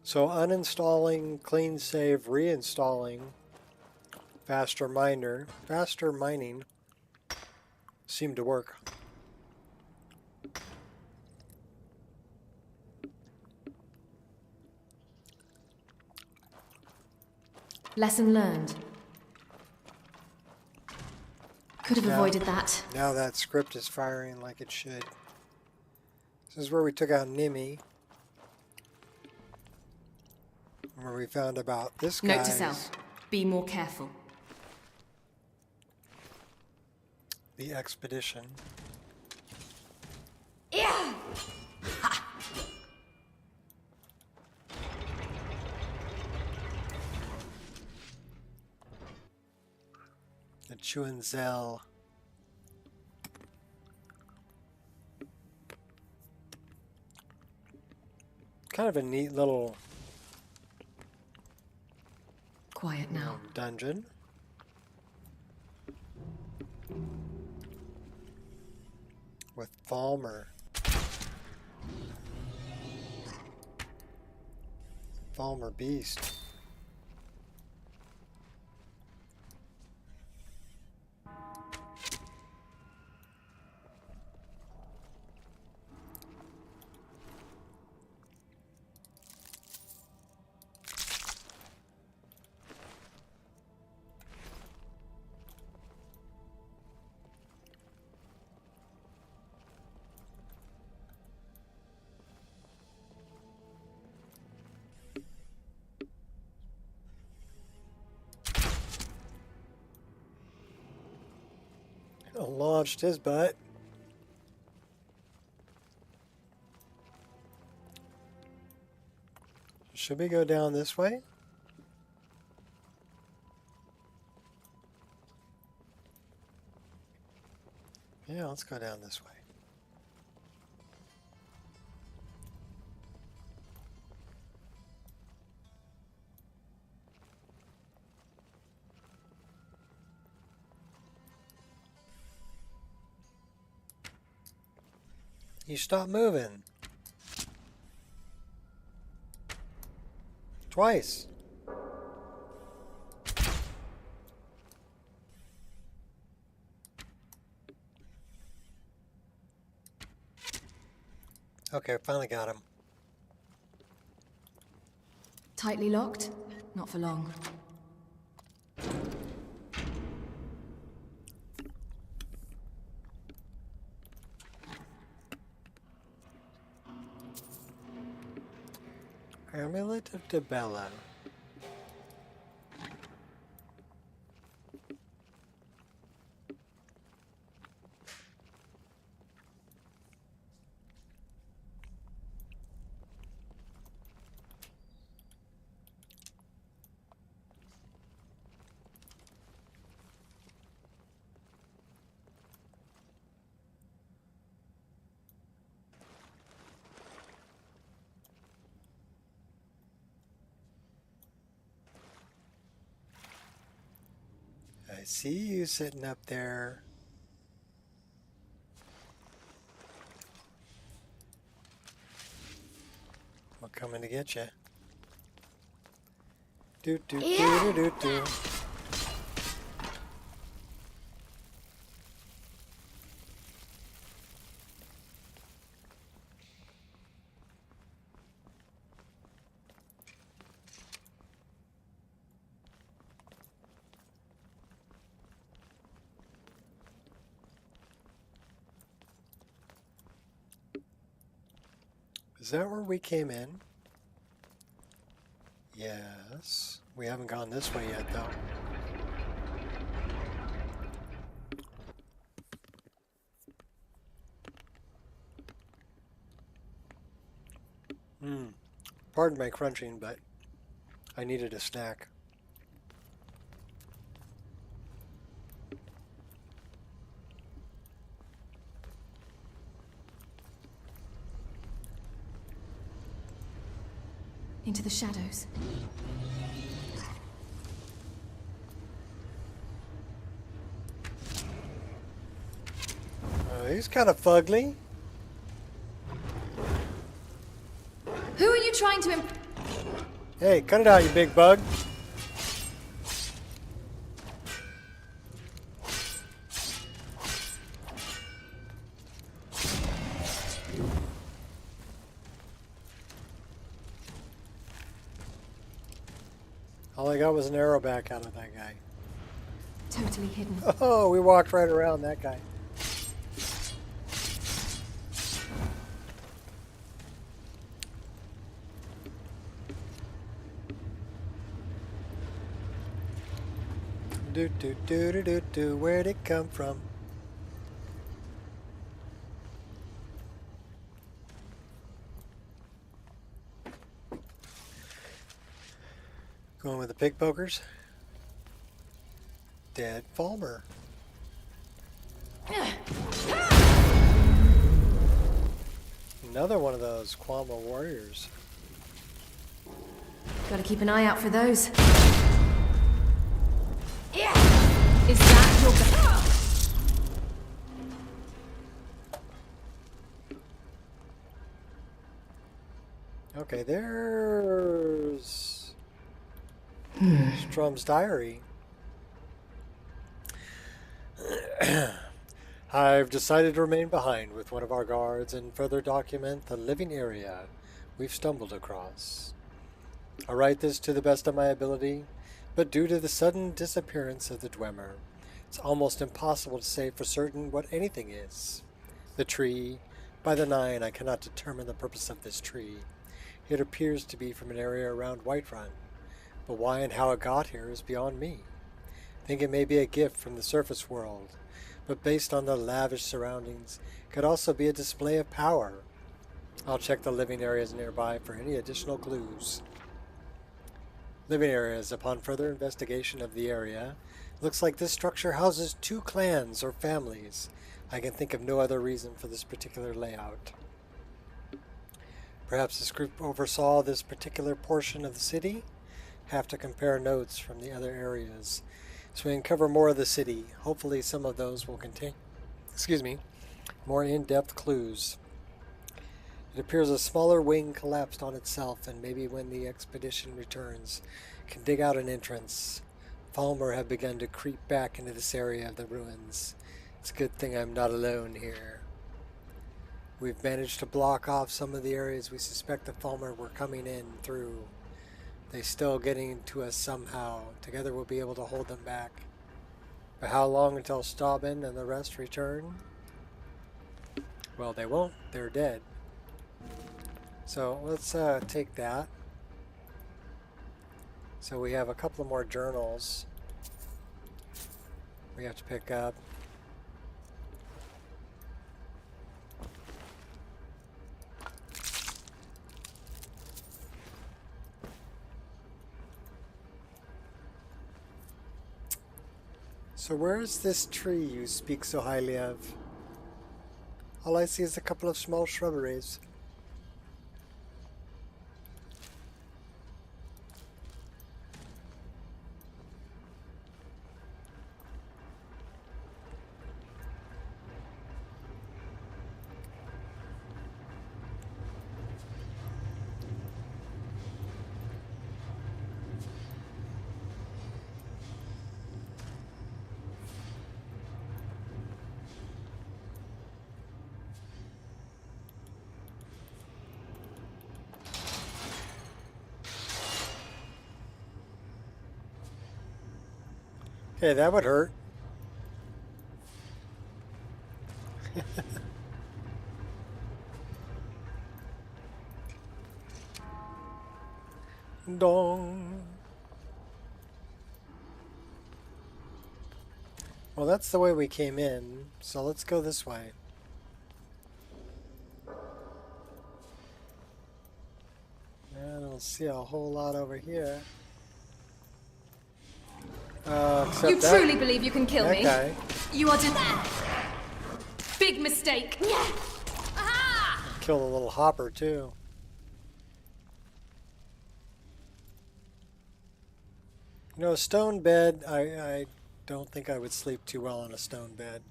So uninstalling, clean save, reinstalling, faster mining seemed to work. Lesson learned. Could have avoided that. Now that script is firing like it should. This is where we took out Nimi. Where we found about this guy. Note to self. Be more careful. The expedition. Yeah! The Chuanzel. Kind of a neat little Quiet now. dungeon. With Falmer. Falmer Beast. launched his butt. Should we go down this way? Yeah, let's go down this way. You stop moving. Twice. Okay, finally got him. Tightly locked? Not for long. Amulet of Debella. I see you sitting up there. We're coming to get you. Do do do do do do. Is that where we came in? Yes. We haven't gone this way yet, though. Pardon my crunching, but I needed a snack. Into the shadows. He's kind of fugly. Who are you trying to Hey, cut it out, you big bug. All I got was an arrow back out of that guy. Totally hidden. Oh, we walked right around that guy. Do do do do do do. Where'd it come from? Going with the pig pokers. Dead Falmer. Another one of those Kwama warriors. Gotta keep an eye out for those. Is that your Okay, there's Strum's diary. I've decided to remain behind with one of our guards and further document the living area we've stumbled across. I write this to the best of my ability, but due to the sudden disappearance of the Dwemer, it's almost impossible to say for certain what anything is. The tree, by the 9, I cannot determine the purpose of this tree. It appears to be from an area around Whiterun, but why and how it got here is beyond me. I think it may be a gift from the surface world, but based on the lavish surroundings, could also be a display of power. I'll check the living areas nearby for any additional clues. Living areas. Upon further investigation of the area, looks like this structure houses 2 clans or families. I can think of no other reason for this particular layout. Perhaps this group oversaw this particular portion of the city? Have to compare notes from the other areas. So we can cover more of the city. Hopefully some of those will contain, more in-depth clues. It appears a smaller wing collapsed on itself, and maybe when the expedition returns, can dig out an entrance. Falmer have begun to creep back into this area of the ruins. It's a good thing I'm not alone here. We've managed to block off some of the areas we suspect the Falmer were coming in through. They're still getting to us somehow. Together we'll be able to hold them back. But how long until Stauben and the rest return? Well, they won't. They're dead. So let's take that. So we have a couple more journals we have to pick up. So where is this tree you speak so highly of? All I see is a couple of small shrubberies. Okay, that would hurt. Dong. Well, that's the way we came in, so let's go this way. I don't see a whole lot over here. You truly believe you can kill me? Okay. You are big mistake. Kill the little hopper too. You know, a stone bed, I don't think I would sleep too well on a stone bed.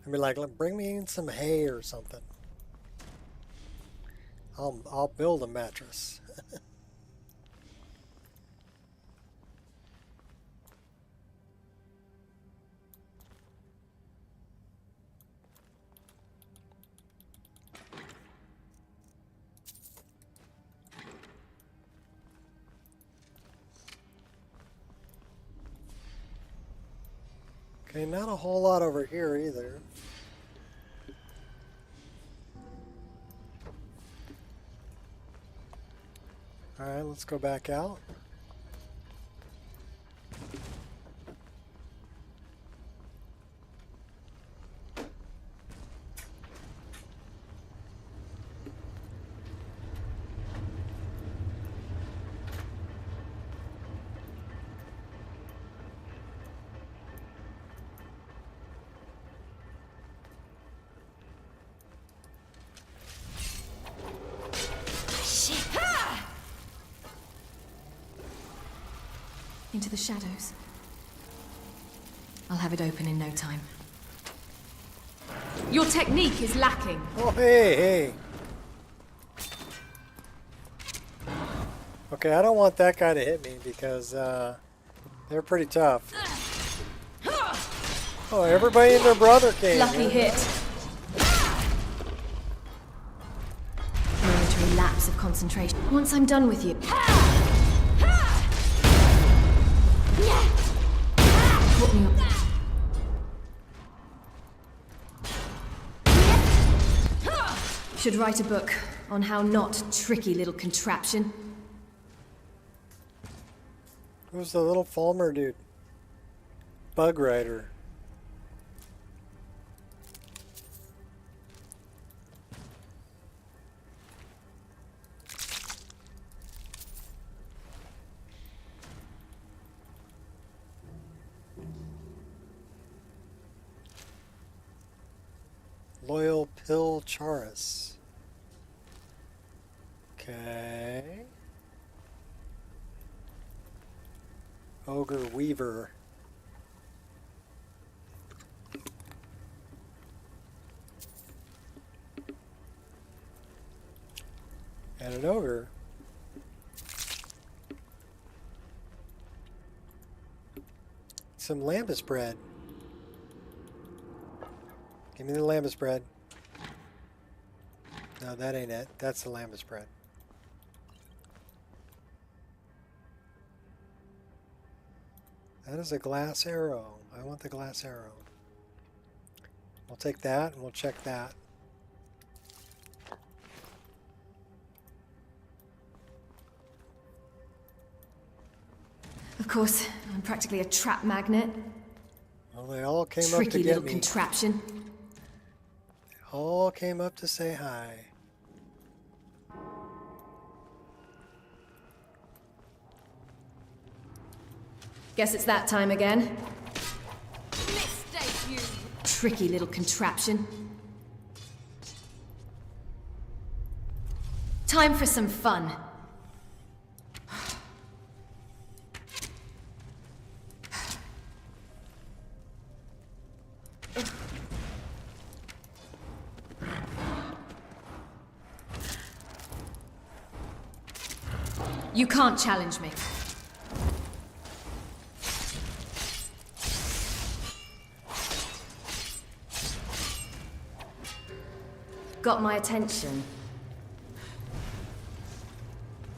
I mean, like, bring me in some hay or something. I'll build a mattress. Okay, not a whole lot over here either. Alright, let's go back out. Into the shadows. I'll have it open in no time. Your technique is lacking. Oh, hey. Okay, I don't want that guy to hit me because they're pretty tough. Oh, everybody and their brother came. Lucky hit. Momentary lapse of concentration. Once I'm done with you. Caught me up. Should write a book on how not tricky little contraption. Who's the little Falmer dude? Bug Rider. Loyal Pill Charis. Okay. Ogre Weaver. And an ogre. Some lambus bread. Give me the lambus bread. No, that ain't it. That's the lambus bread. That is a glass arrow. I want the glass arrow. We'll take that and we'll check that. Of course, I'm practically a trap magnet. Well, they all came up to Tricky get little me. contraption. They all came up to say hi. Guess it's that time again. Mistake you. Tricky little contraption. Time for some fun. You can't challenge me. Got my attention.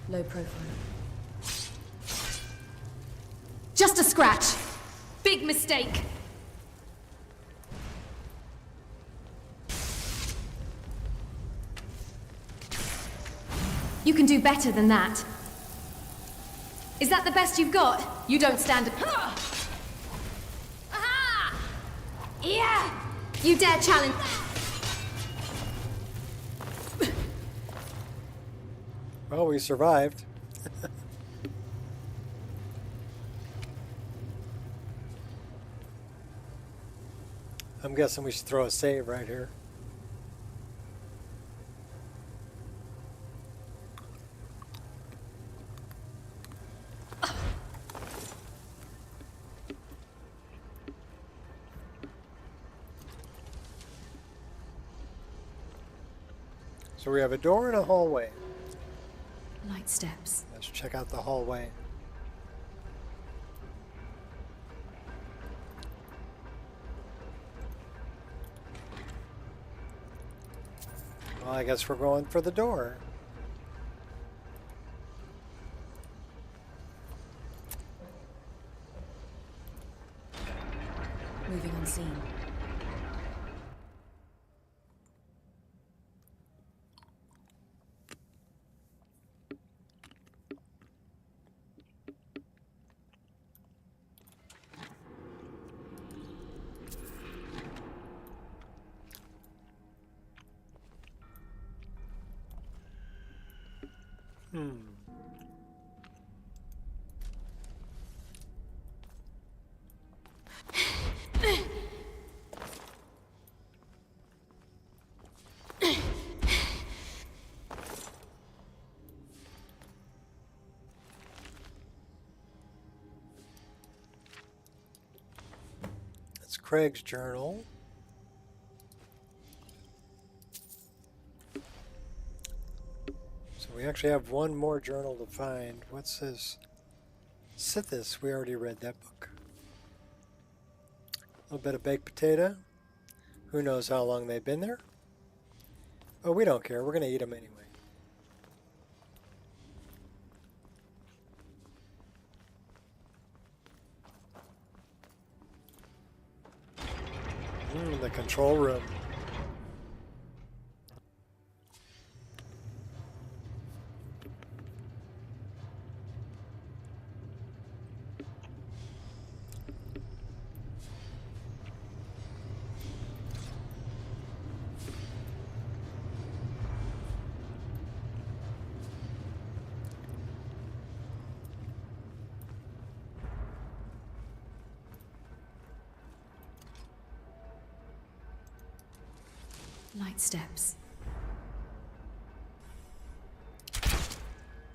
Low profile. Just a scratch. Big mistake. You can do better than that. Is that the best you've got? You don't stand a... Aha! Yeah! You dare challenge... Well, we survived. I'm guessing we should throw a save right here. So we have a door and a hallway. Light steps. Let's check out the hallway. Well, I guess we're going for the door. Moving unseen. That's Craig's journal. So we actually have one more journal to find. What's this? Sithis, we already read that book. A little bit of baked potato. Who knows how long they've been there? But we don't care. We're going to eat them anyway. The control room. Light steps.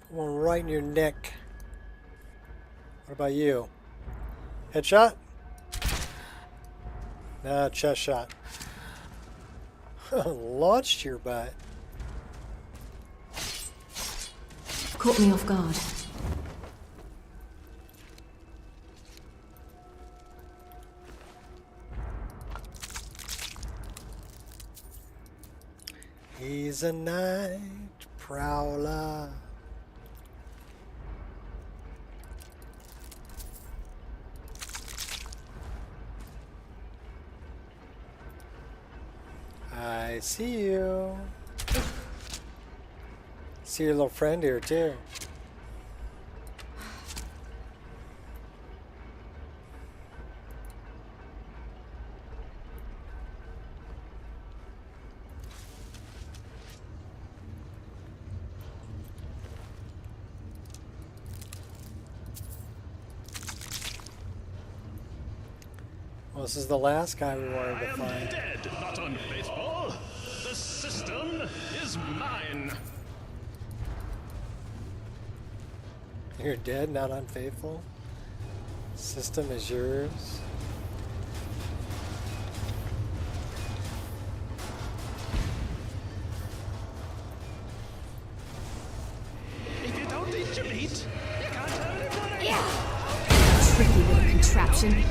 One right in your neck. What about you? Headshot? Nah, chest shot. Launched your butt. Caught me off guard. He's a night prowler. I see you. See your little friend here too. Well, this is the last guy we wanted to find. I am dead, not unfaithful. The system is mine. You're dead, not unfaithful. System is yours. If you don't eat your meat, you can't have any money. Tricky little contraption.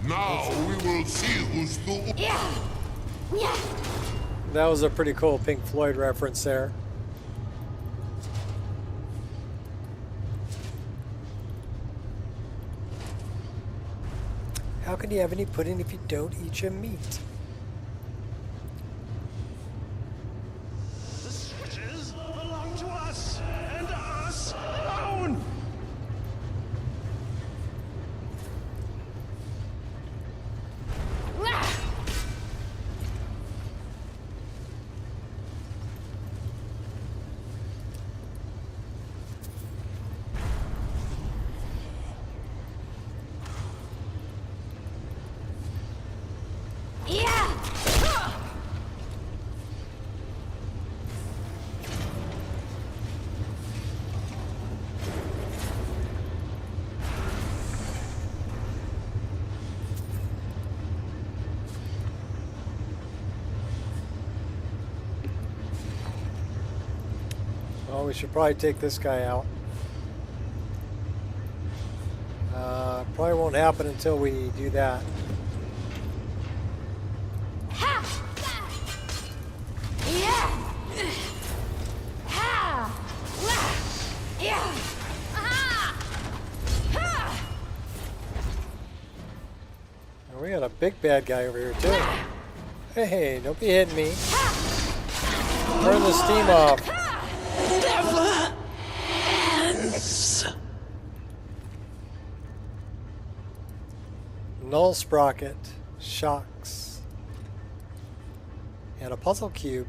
Now we will see who's the... That was a pretty cool Pink Floyd reference there. How can you have any pudding if you don't eat your meat? The switches belong to us, and us alone. Well, we should probably take this guy out. Probably won't happen until we do that. And we got a big bad guy over here too. Hey, don't be hitting me. Turn the steam off. Never ends. Null sprocket, shocks, and a puzzle cube.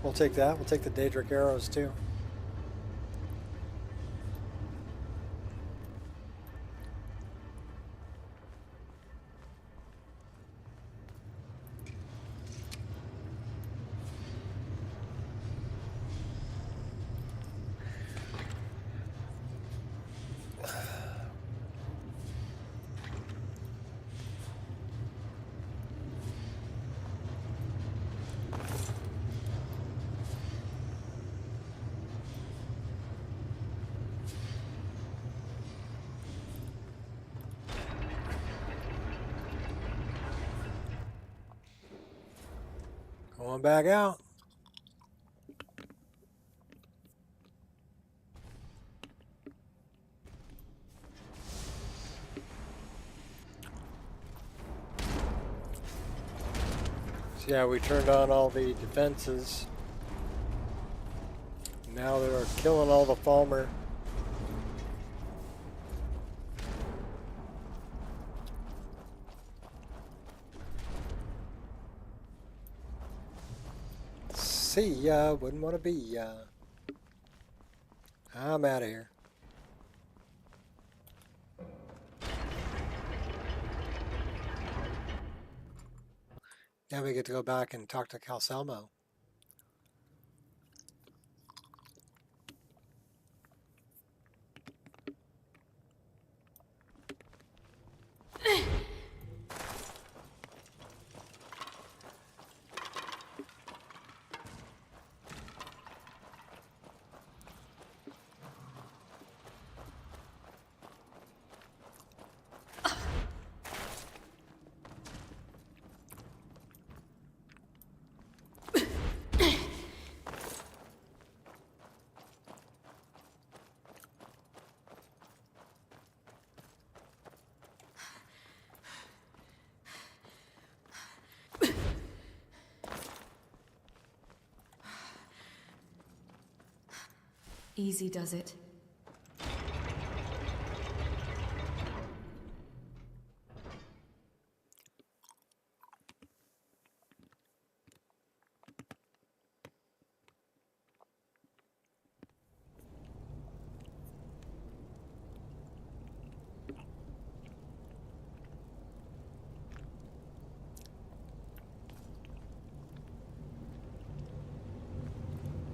We'll take that. We'll take the Daedric arrows too. Going back out. So yeah, we turned on all the defenses. Now they're killing all the Falmer. See ya, wouldn't want to be ya. I'm out of here. Now we get to go back and talk to Calcelmo. Easy does it.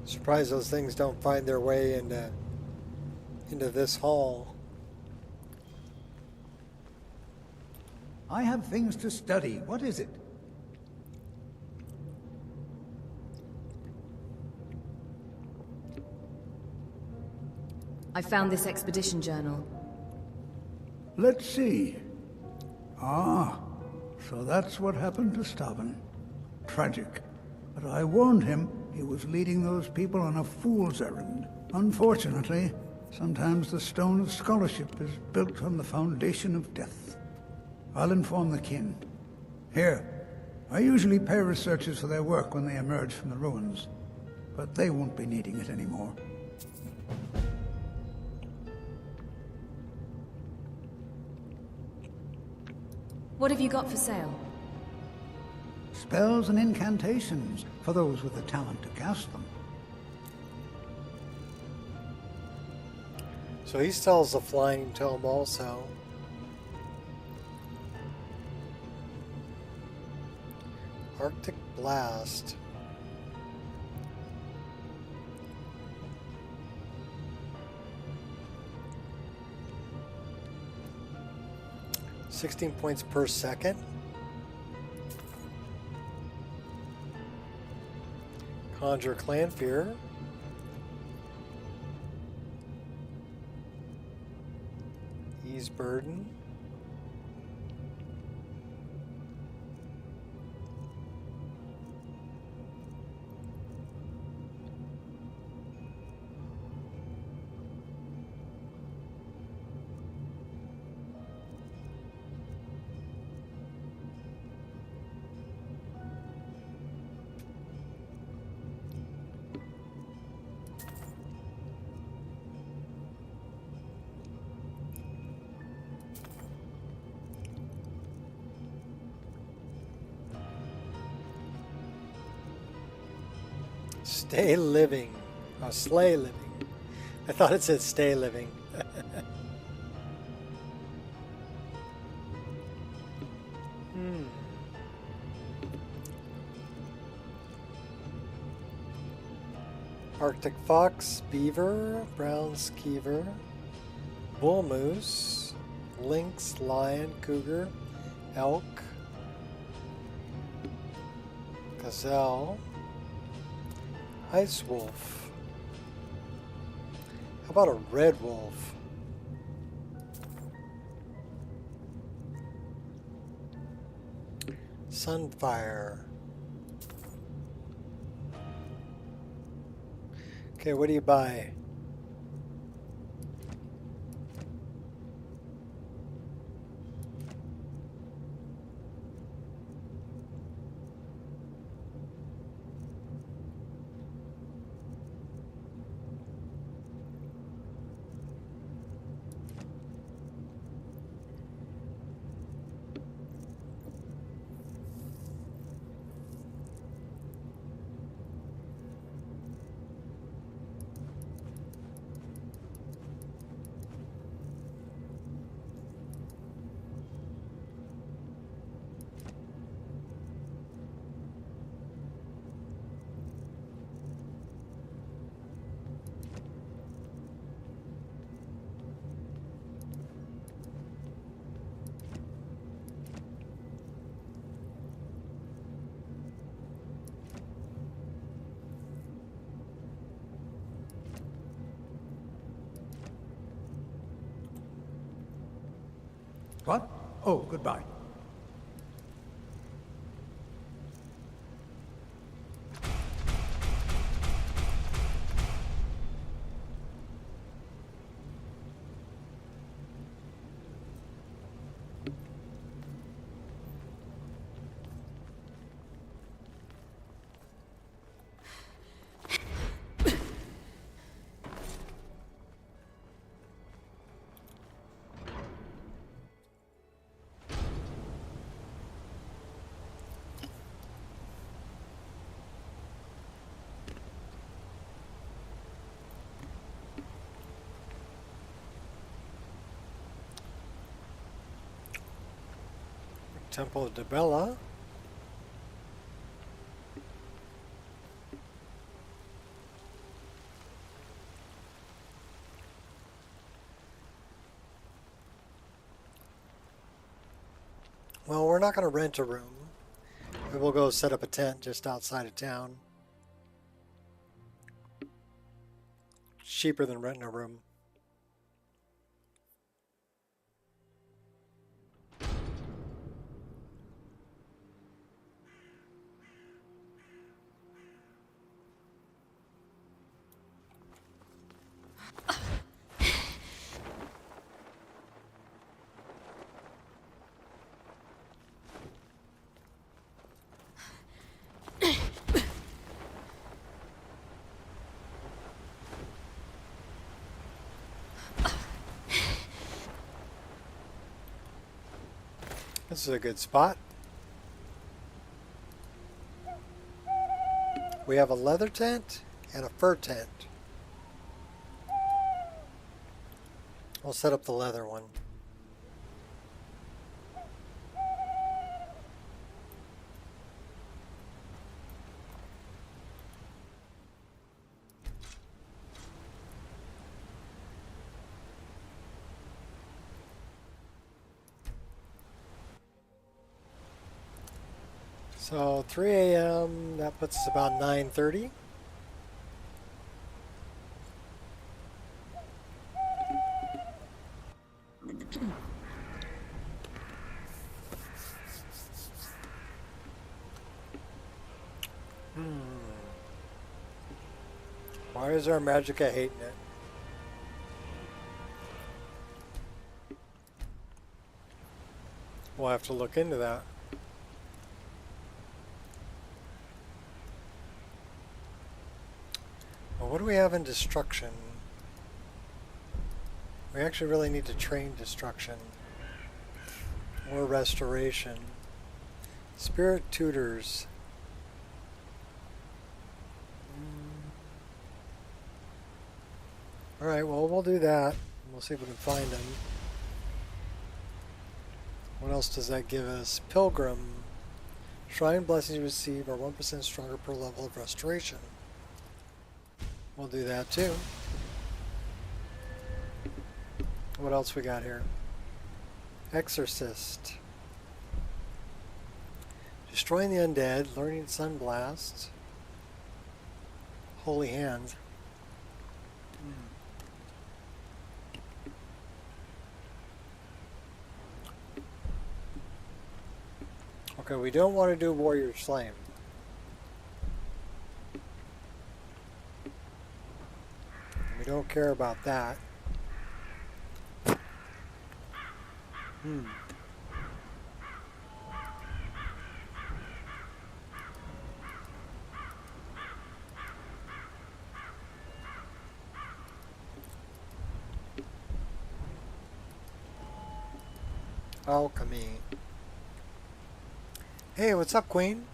Surprised those things don't find their way into this hall. I have things to study. What is it? I found this expedition journal. Let's see. Ah, so that's what happened to Staben. Tragic. But I warned him he was leading those people on a fool's errand. Unfortunately, sometimes the stone of scholarship is built on the foundation of death. I'll inform the kin. Here, I usually pay researchers for their work when they emerge from the ruins, but they won't be needing it anymore. What have you got for sale? Spells and incantations for those with the talent to cast them. So he sells the flying tome also. Arctic Blast. $16 points per second. Conjure Clan Fear. Ease Burden. Stay living. Oh, slay living. I thought it said stay living. Arctic Fox, Beaver, Brown Skeever, Bull Moose, Lynx, Lion, Cougar, Elk, Gazelle, Ice Wolf. How about a Red Wolf? Sunfire. Okay, what do you buy? What? Oh, goodbye. Temple of Debella. Well, we're not going to rent a room. We'll go set up a tent just outside of town. Cheaper than renting a room. This is a good spot. We have a leather tent and a fur tent. We'll set up the leather one. So 3 a.m., that puts us about 9:30. Why is our Magicka hating it? We'll have to look into that. Well, what do we have in destruction? We actually really need to train destruction or restoration. Spirit tutors. Alright, well, we'll do that. We'll see if we can find them. What else does that give us? Pilgrim. Shrine blessings you receive are 1% stronger per level of restoration. We'll do that too. What else we got here? Exorcist. Destroying the undead, learning Sunblast. Holy Hands. Okay, we don't want to do Warrior Flame. We don't care about that. Alchemy. Hey, what's up, Queen?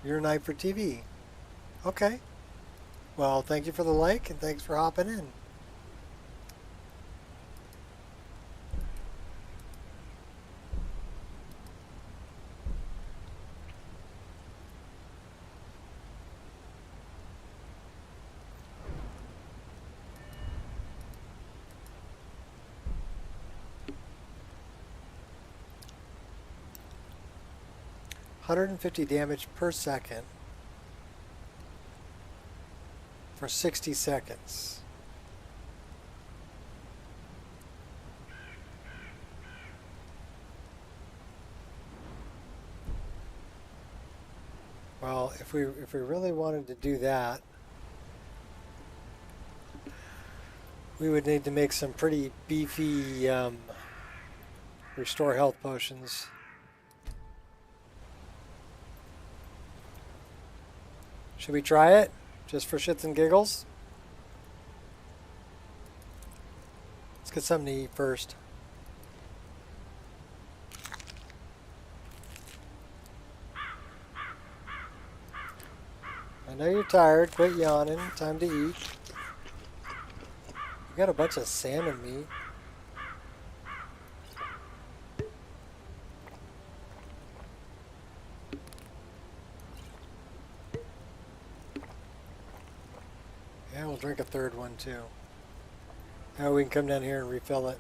Your night for TV. Okay. Well, thank you for the like, and thanks for hopping in. $150 damage per second. for 60 seconds. Well, if we really wanted to do that, we would need to make some pretty beefy restore health potions. Should we try it? Just for shits and giggles? Let's get something to eat first. I know you're tired. Quit yawning. Time to eat. We got a bunch of salmon meat. Yeah, we'll drink a third one too. Now we can come down here and refill it.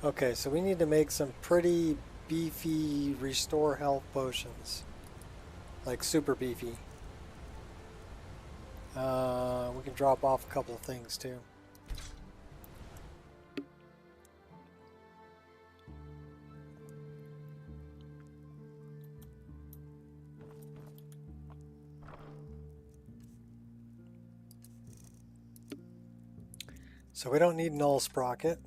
Okay, so we need to make some pretty beefy restore health potions. Like super beefy. We can drop off a couple of things too. So we don't need null sprocket.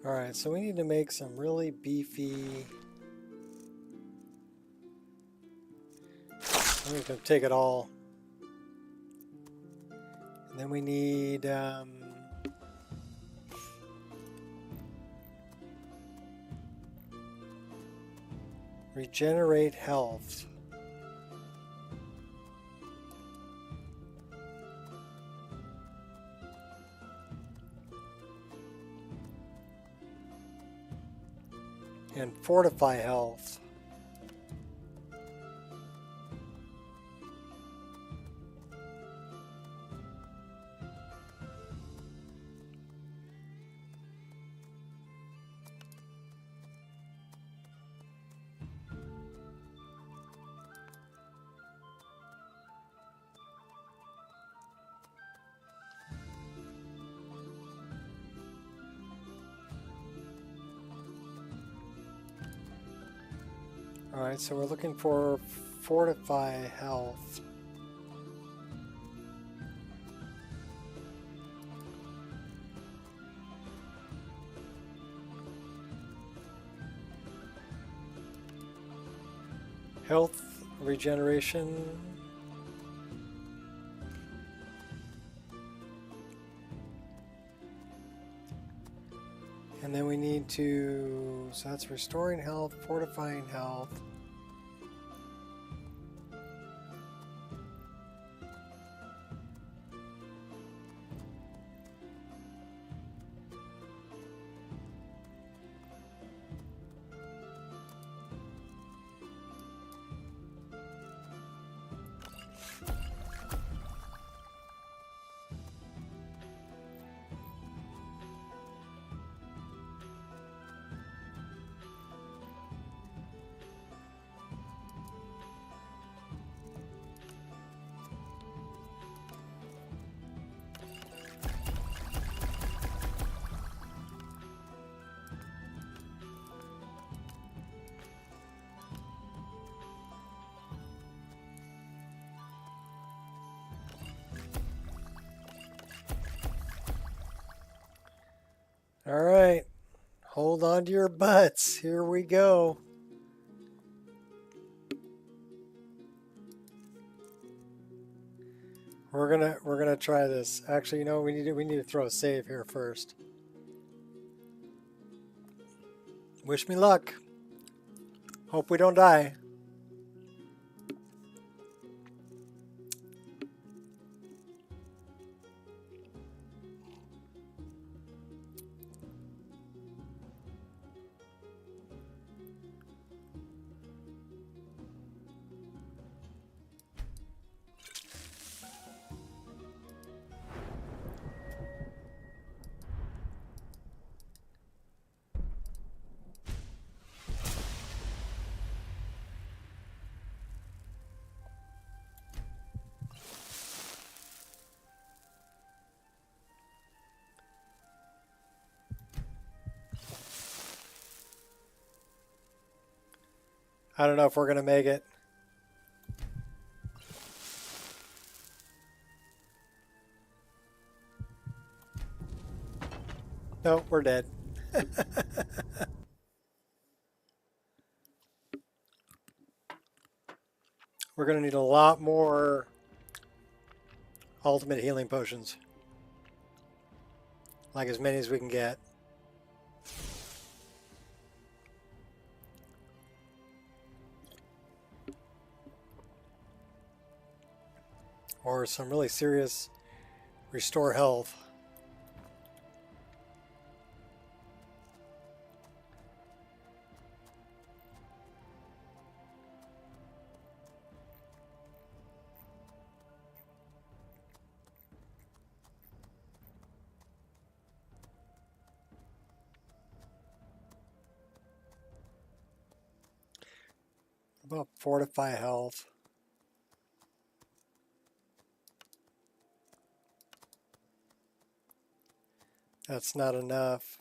Alright, so we need to make some really beefy... I'm just going to take it all. And then we need... regenerate health. And fortify health. Alright, so we're looking for fortify health. Health regeneration. And then we need to, so that's restoring health, fortifying health. All right, hold on to your butts. Here we go. We're We're gonna try this. Actually, you know, we need to throw a save here first. Wish me luck. Hope we don't die. I don't know if we're gonna make it. No, we're dead. We're gonna need a lot more ultimate healing potions. Like as many as we can get. Or some really serious restore health. About fortify health. That's not enough.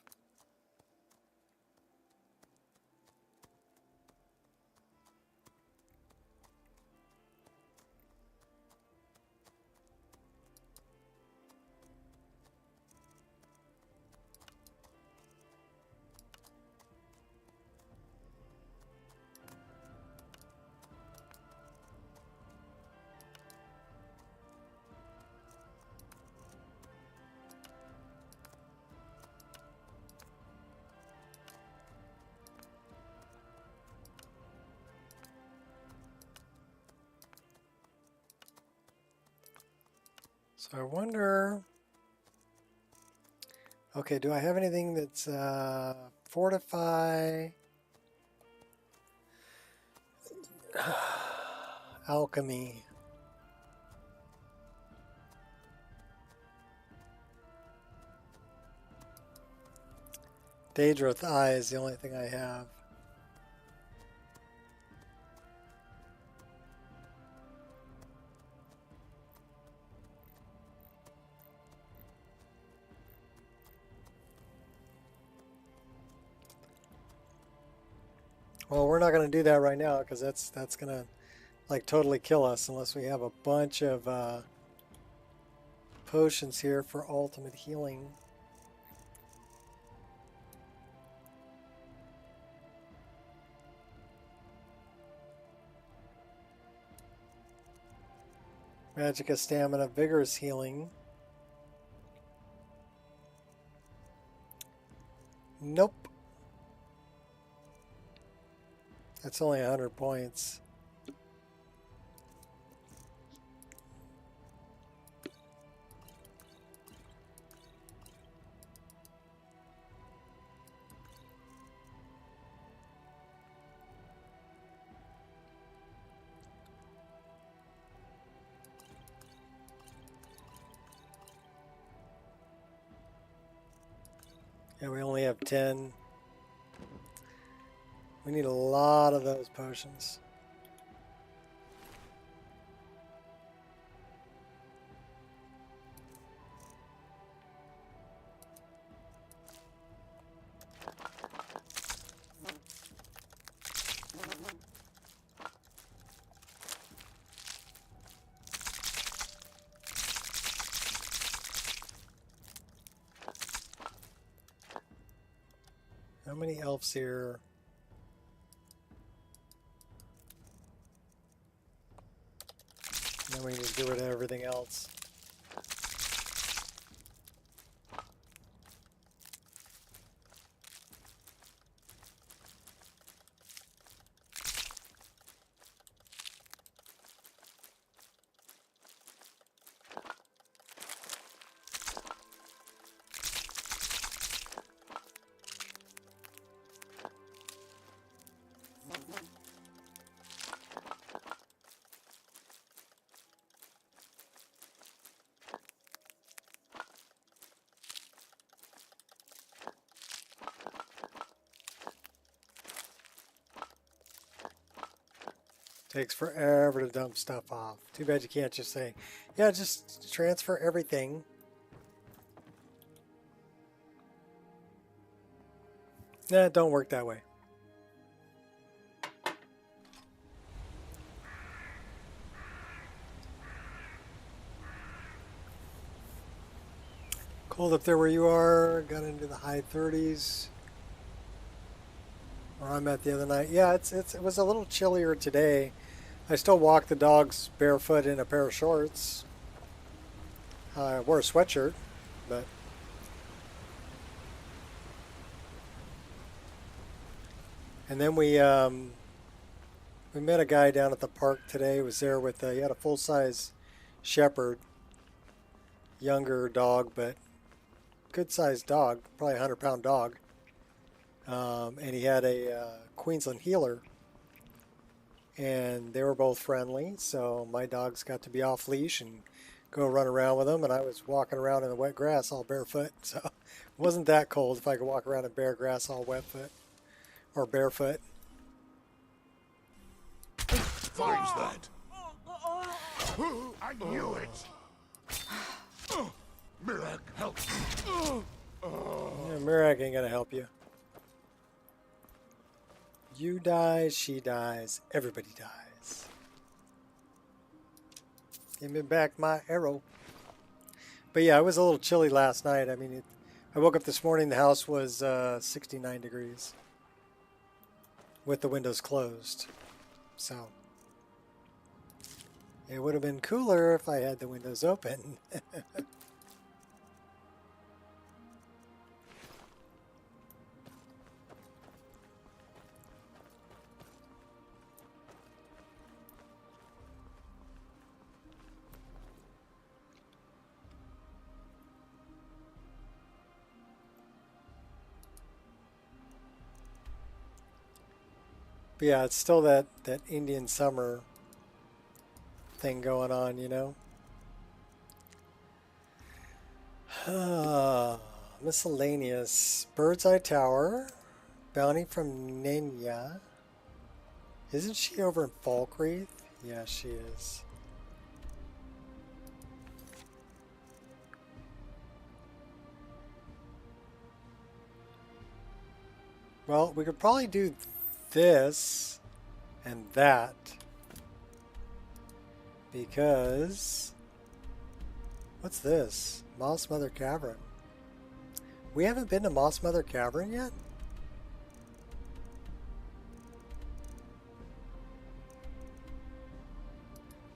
So I wonder, okay, do I have anything that's fortify, alchemy? Daedrith Eye is the only thing I have. Well, we're not going to do that right now because that's going to like totally kill us unless we have a bunch of potions here for ultimate healing. Magicka Stamina, Vigorous Healing. Nope. That's only 100 points. Yeah, we only have 10. We need a lot of those potions. How many elves here? Then we need to get rid of everything else. Takes forever to dump stuff off. Too bad you can't just say, yeah, just transfer everything. Nah, it don't work that way. Cold up there where you are. Got into the high 30s. Where I'm at the other night. Yeah, it was a little chillier today. I still walk the dogs barefoot in a pair of shorts. I wore a sweatshirt, but and then we met a guy down at the park today. He was there with he had a full-size shepherd, younger dog, but good-sized dog, probably a 100-pound dog. And he had a Queensland healer, and they were both friendly, so my dogs got to be off leash and go run around with them, and I was walking around in the wet grass all barefoot, so it wasn't that cold if I could walk around in bare grass all wet foot or barefoot. Finds that. I knew it. Mirak, help. Yeah, Mirak ain't gonna help you. You die, she dies, everybody dies. Give me back my arrow. But yeah, it was a little chilly last night. I mean, I woke up this morning, the house was 69 degrees with the windows closed. So it would have been cooler if I had the windows open. But yeah, it's still that Indian summer thing going on, you know? Miscellaneous. Bird's Eye Tower. Bounty from Nenya. Isn't she over in Falkreath? Yeah, she is. Well, we could probably do this and that, because what's this? Moss Mother Cavern. We haven't been to Moss Mother Cavern yet?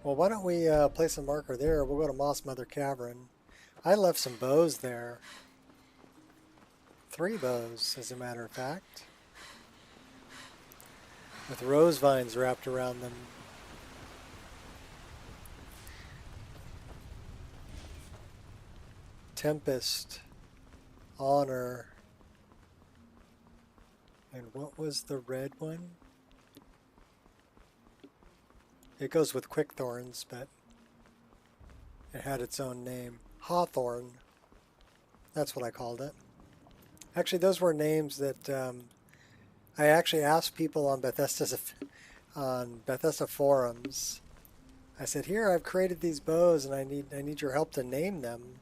Well, why don't we place a marker there? We'll go to Moss Mother Cavern. I left some bows there. 3 bows, as a matter of fact, with rose vines wrapped around them. Tempest, Honor, and what was the red one? It goes with Quickthorns, but it had its own name. Hawthorn. That's what I called it. Actually, those were names that I actually asked people on Bethesda forums. I said, "Here, I've created these bows, and I need your help to name them."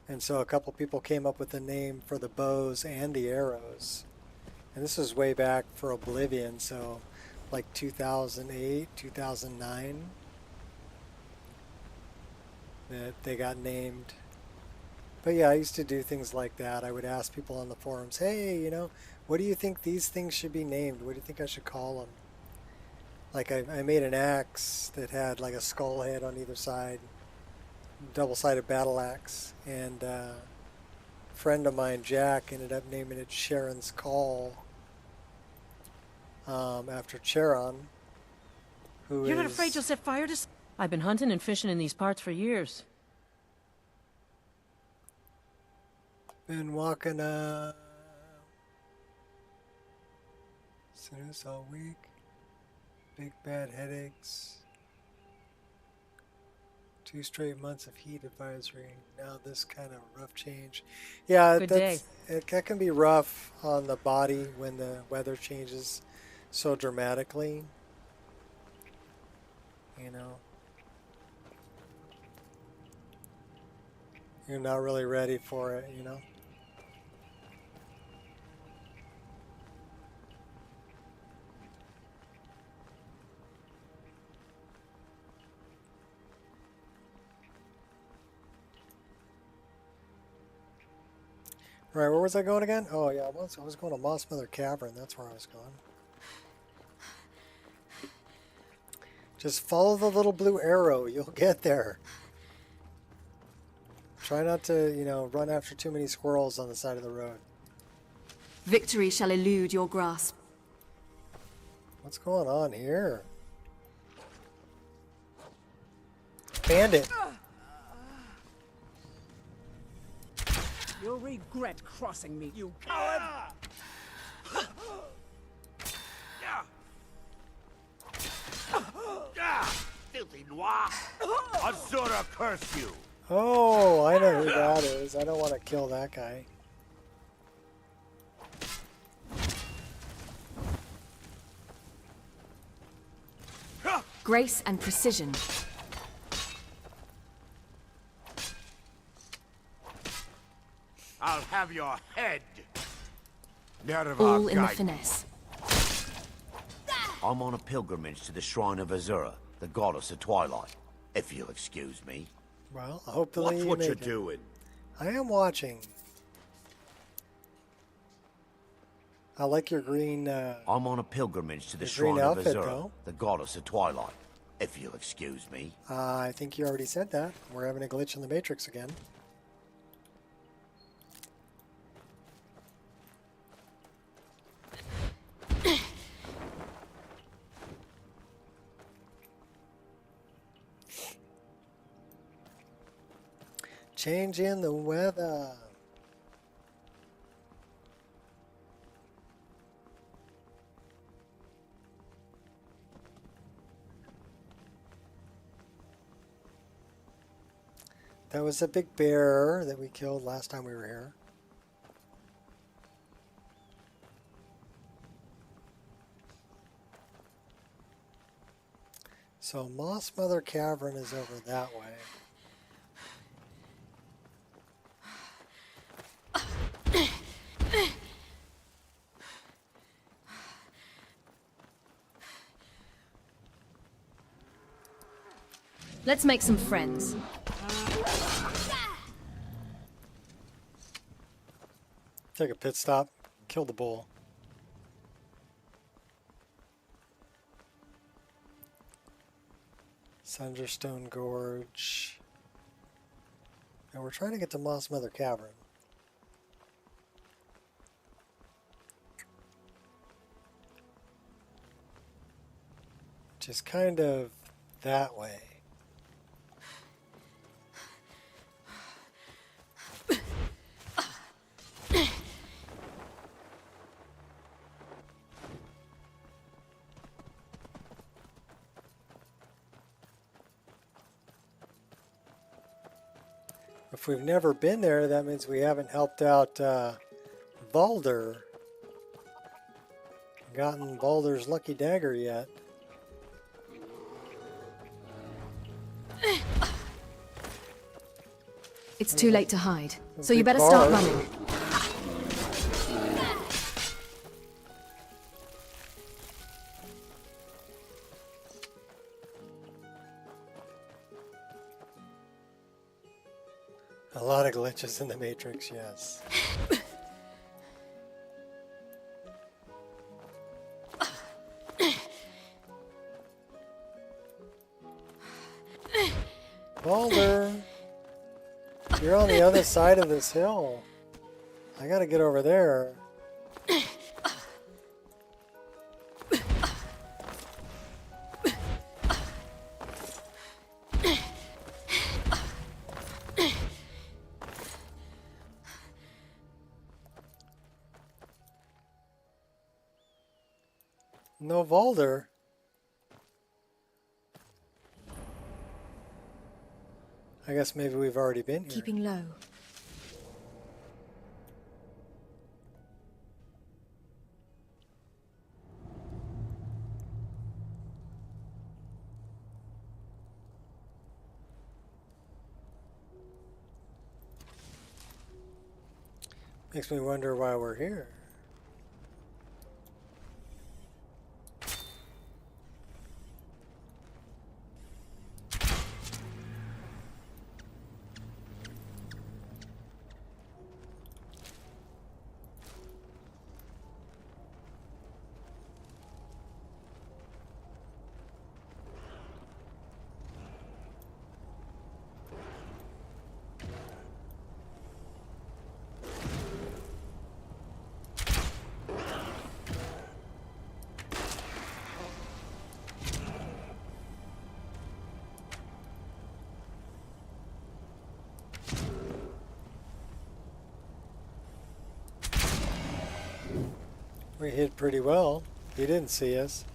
And so a couple people came up with the name for the bows and the arrows. And this was way back for Oblivion, so like 2008, 2009, that they got named. But yeah, I used to do things like that. I would ask people on the forums, hey, you know, what do you think these things should be named? What do you think I should call them? Like I made an axe that had like a skull head on either side, double-sided battle axe, and a friend of mine, Jack, ended up naming it Sharon's Call, after Charon, who You're not afraid you'll set fire to... I've been hunting and fishing in these parts for years. Been walking since all week. Big bad headaches. 2 straight months of heat advisory. Now this kind of rough change. Yeah, that can be rough on the body when the weather changes so dramatically. You know? You're not really ready for it, you know? Right, where was I going again? Oh yeah, I was going to Moss Mother Cavern. That's where I was going. Just follow the little blue arrow. You'll get there. Try not to, you know, run after too many squirrels on the side of the road. Victory shall elude your grasp. What's going on here? Bandit. You'll regret crossing me, you coward! Filthy noir! Azura curse you! Oh, I know who that is. I don't want to kill that guy. Grace and precision. I'll have your head. All in the finesse. I'm on a pilgrimage to the shrine of Azura, the goddess of twilight. If you'll excuse me. Well, hopefully watch you what make you're it. doing. I am watching. I like your green. I'm on a pilgrimage to the your shrine green of outfit, Azura, though. the goddess of twilight. If you'll excuse me. I think you already said that. We're having a glitch in the Matrix again. Change in the weather. That was a big bear that we killed last time we were here. So Moss Mother Cavern is over that way. Let's make some friends. Take a pit stop. Kill the bull. Sunderstone Gorge. And we're trying to get to Moss Mother Cavern. Which is kind of that way. If we've never been there, that means we haven't helped out Baldur. Gotten Baldur's lucky dagger yet. It's too late to hide, so you better start running. A lot of glitches in the Matrix, yes. Baldur, you're on the other side of this hill. I gotta get over there. No Baldur. I guess maybe we've already been here. Keeping low. Makes me wonder why we're here. We hid pretty well. He didn't see us.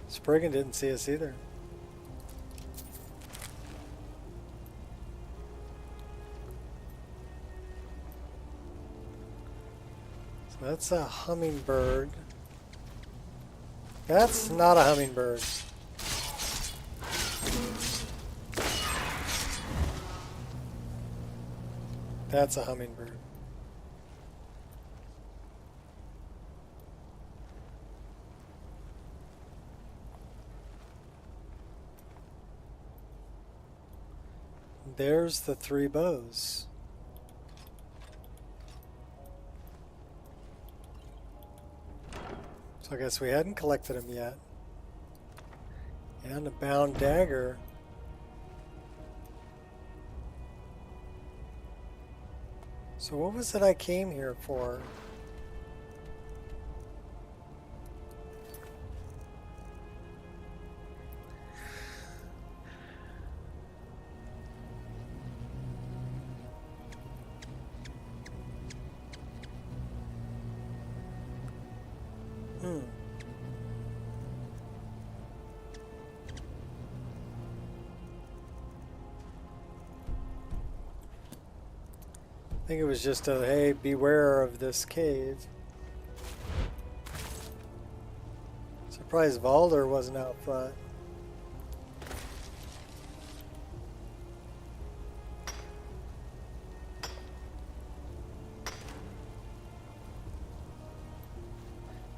Spriggan didn't see us either. So that's a hummingbird. That's not a hummingbird. That's a hummingbird. There's the 3 bows. So I guess we hadn't collected them yet. And a bound dagger. So what was it I came here for? I think it was just a, hey, beware of this cave. Surprised Valder wasn't out front.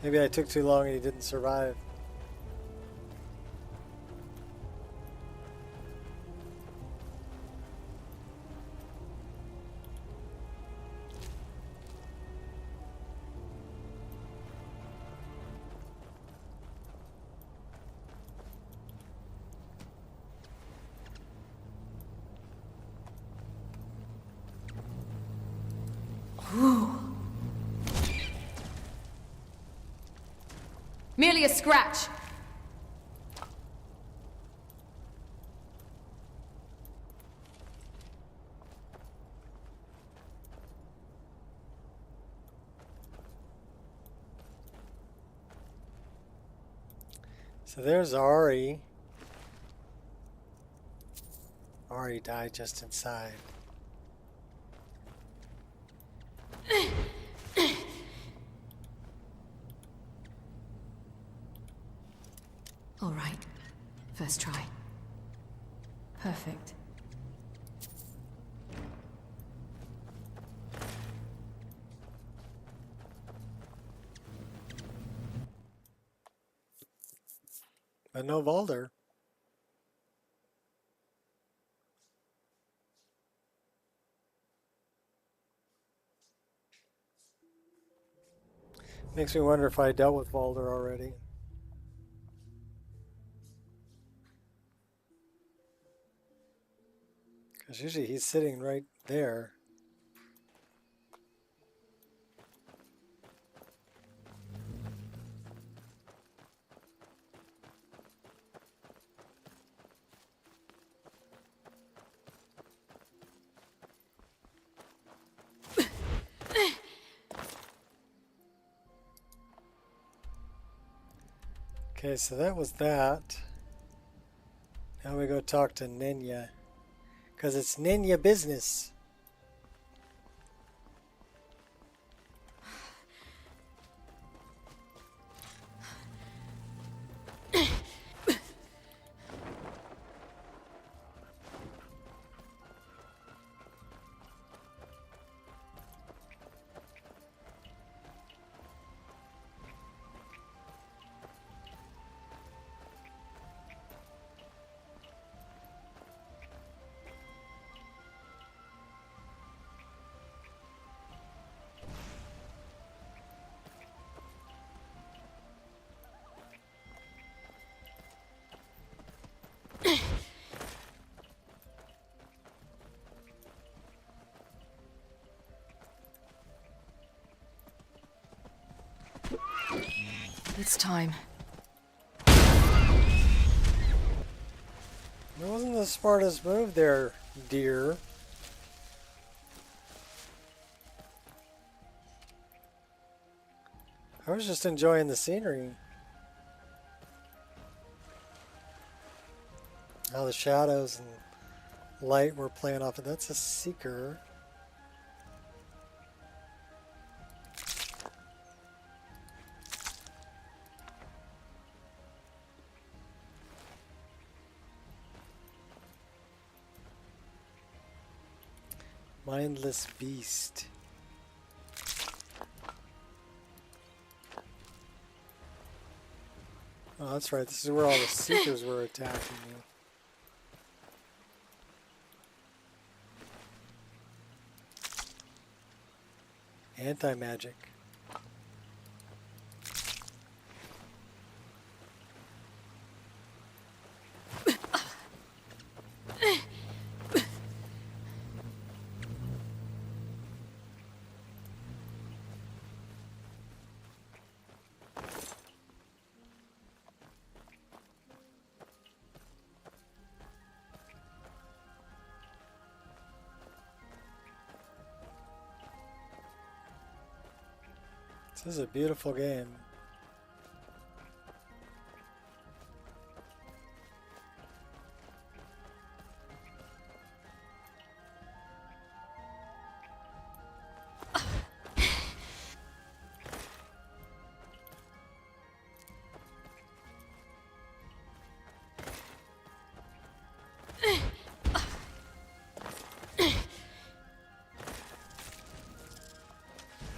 Maybe I took too long and he didn't survive. Merely a scratch. So there's Ari. Ari died just inside. All right. First try. Perfect. But no Valder. Makes me wonder if I dealt with Valder already. Because usually he's sitting right there. Okay, so that was that. Now we go talk to Ninya. Because it's Ninya business. It's time. That wasn't the smartest move there, dear. I was just enjoying the scenery. How the shadows and light were playing off it. That's a seeker. Mindless beast. Oh, that's right. This is where all the seekers were attacking you. Anti-magic. This is a beautiful game.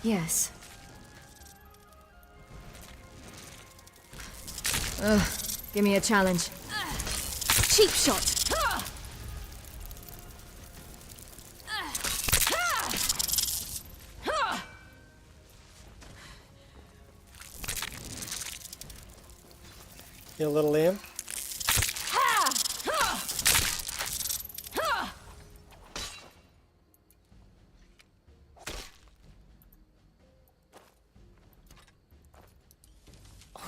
Yes. Ugh, give me a challenge. Cheap shot! You a little imp?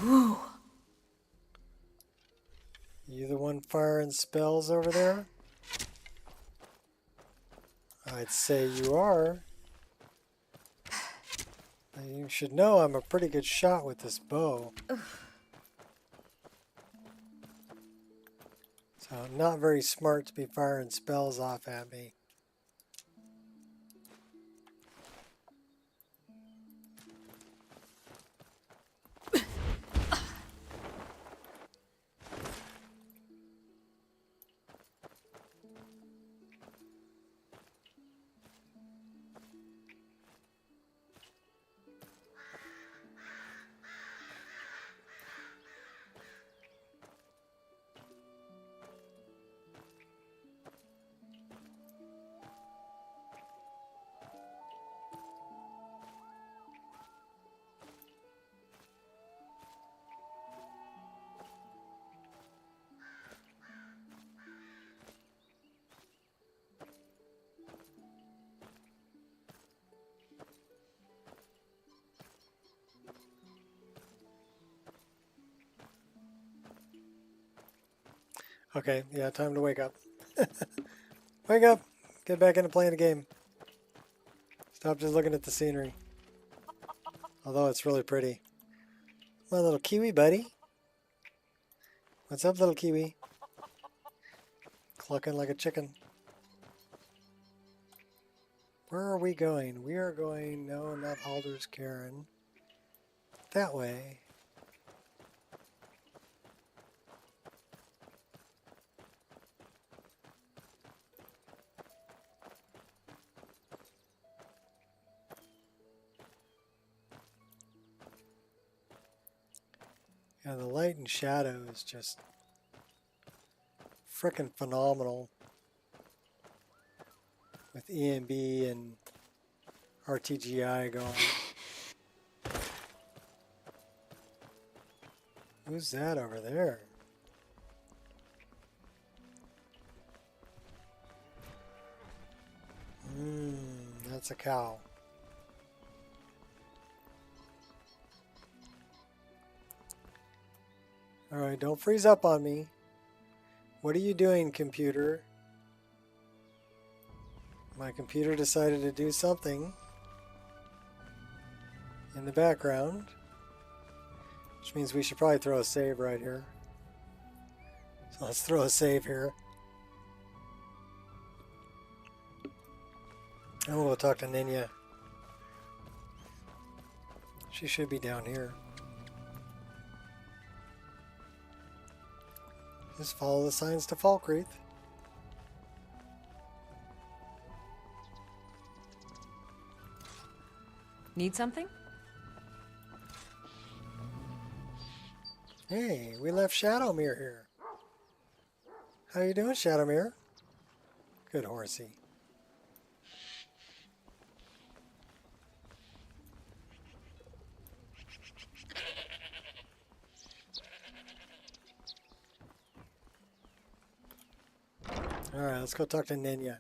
Ooh. You the one firing spells over there? I'd say you are. You should know I'm a pretty good shot with this bow. So not very smart to be firing spells off at me. Okay, yeah, time to wake up. Wake up! Get back into playing the game. Stop just looking at the scenery. Although it's really pretty. My little kiwi buddy. What's up, little kiwi? Clucking like a chicken. Where are we going? We are going, no, not Alder's Cairn. That way. Yeah, the light and shadow is just frickin' phenomenal with ENB and RTGI going. Who's that over there? That's a cow. Alright, don't freeze up on me. What are you doing, computer? My computer decided to do something in the background, which means we should probably throw a save right here. So let's throw a save here. And we'll go talk to Ninya. She should be down here. Just follow the signs to Falkreath. Need something? Hey, we left Shadowmere here. How you doing, Shadowmere? Good horsey. Alright, let's go talk to Ninya.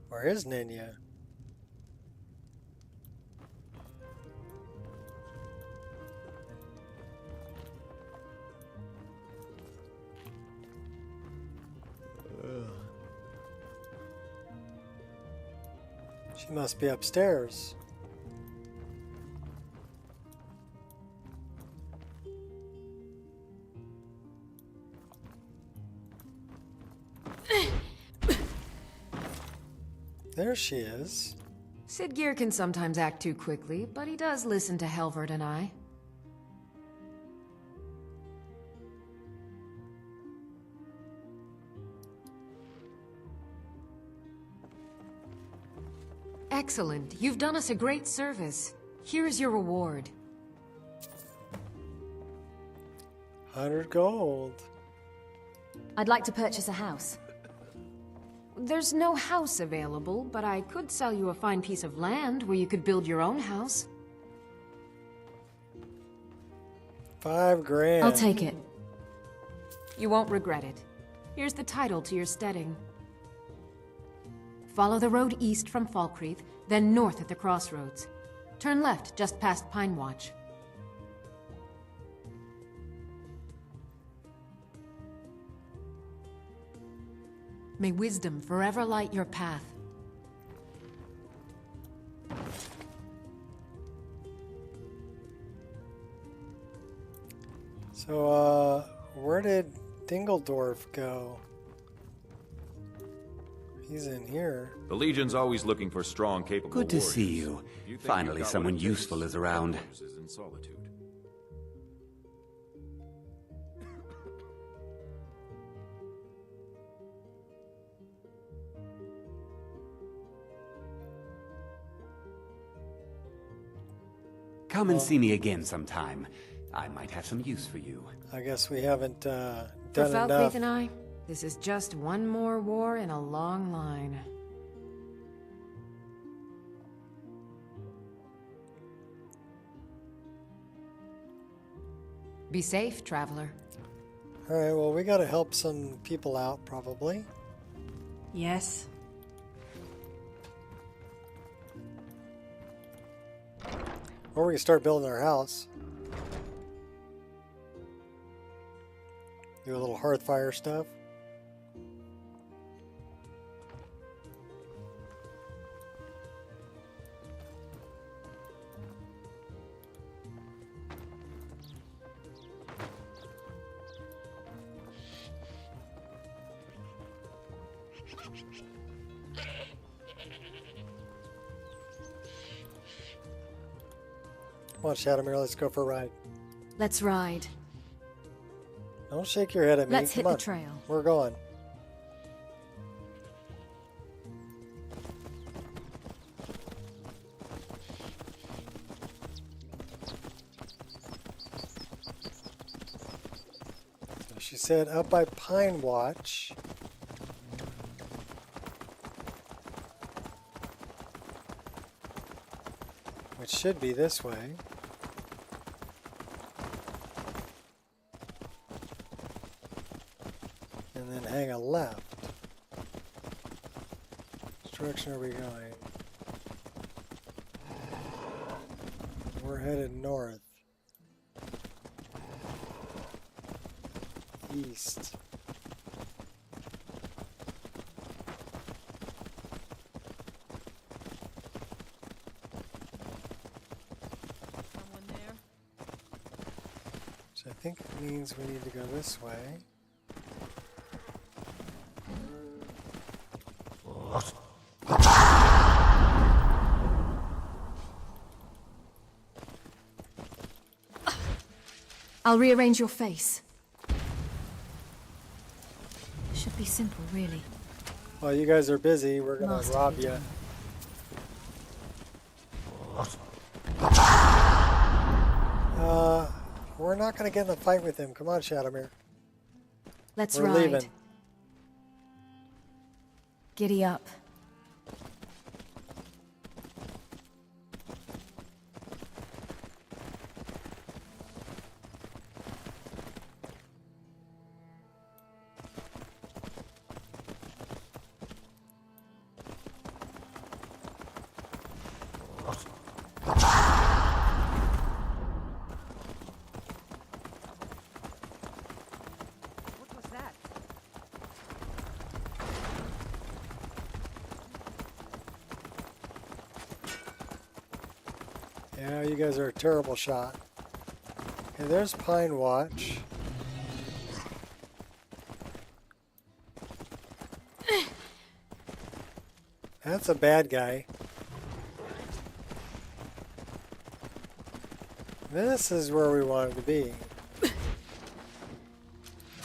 Where is Ninya? She must be upstairs. There she is. Sid Gear can sometimes act too quickly, but he does listen to Helvert and I. Excellent. You've done us a great service. Here is your reward. 100 gold. I'd like to purchase a house. There's no house available, but I could sell you a fine piece of land where you could build your own house. 5 grand. I'll take it. You won't regret it. Here's the title to your steading. Follow the road east from Falkreath, then north at the crossroads. Turn left just past Pine Watch. May wisdom forever light your path. So, where did Dingledorf go? He's in here. The Legion's always looking for strong, capable Good to warriors. see you. Finally, someone useful is around. In solitude. Come and see me again sometime. I might have some use for you. I guess we haven't For done enough. Falkreath and I, this is just one more war in a long line. Be safe, traveler. Alright, well, we gotta help some people out, probably. Yes. Or we can start building our house. Do a little hearth fire stuff. Come on, Shadowmere, let's go for a ride. Let's ride. Don't shake your head at me. Let's Come hit on. the trail. We're going. So she said up by Pine Watch. Which should be this way. and then hang a left. Which direction are we going? We're headed north. East. I think it means we need to go this way. I'll rearrange your face. Should be simple, really. While you guys are busy, we're gonna Masterfully rob you. We're not gonna get in a fight with him. Come on, Shadowmere. Let's We're ride. leaving. Giddy up. Yeah, you guys are a terrible shot. Okay, there's Pine Watch. That's a bad guy. This is where we wanted to be.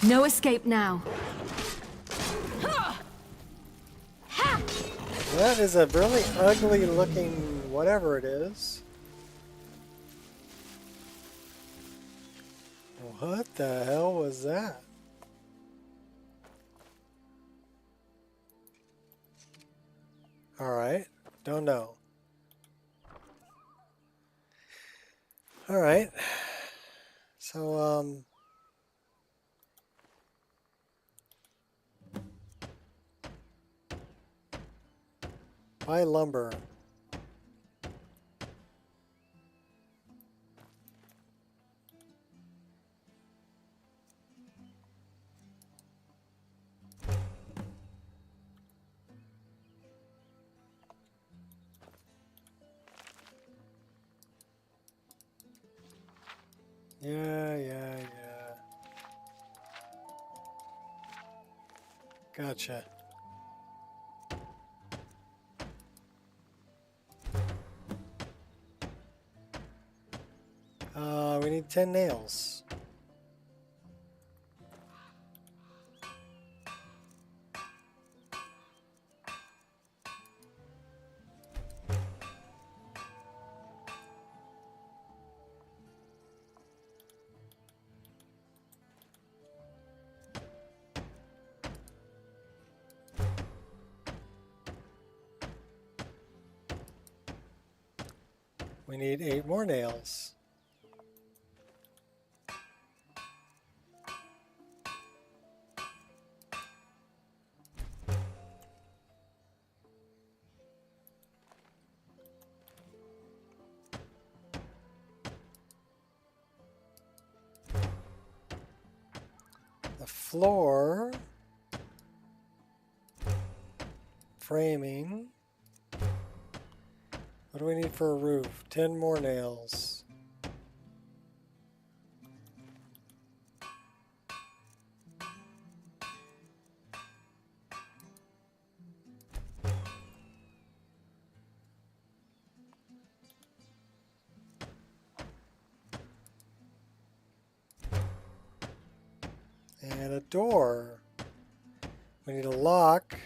No escape now. That is a really ugly looking whatever it is. What the hell was that? Alright, don't know. Alright. So, buy lumber. Yeah. Gotcha. We need 10 nails. We need 8 more nails. The floor, framing. What do we need for a roof? 10 more nails. And a door. We need a lock,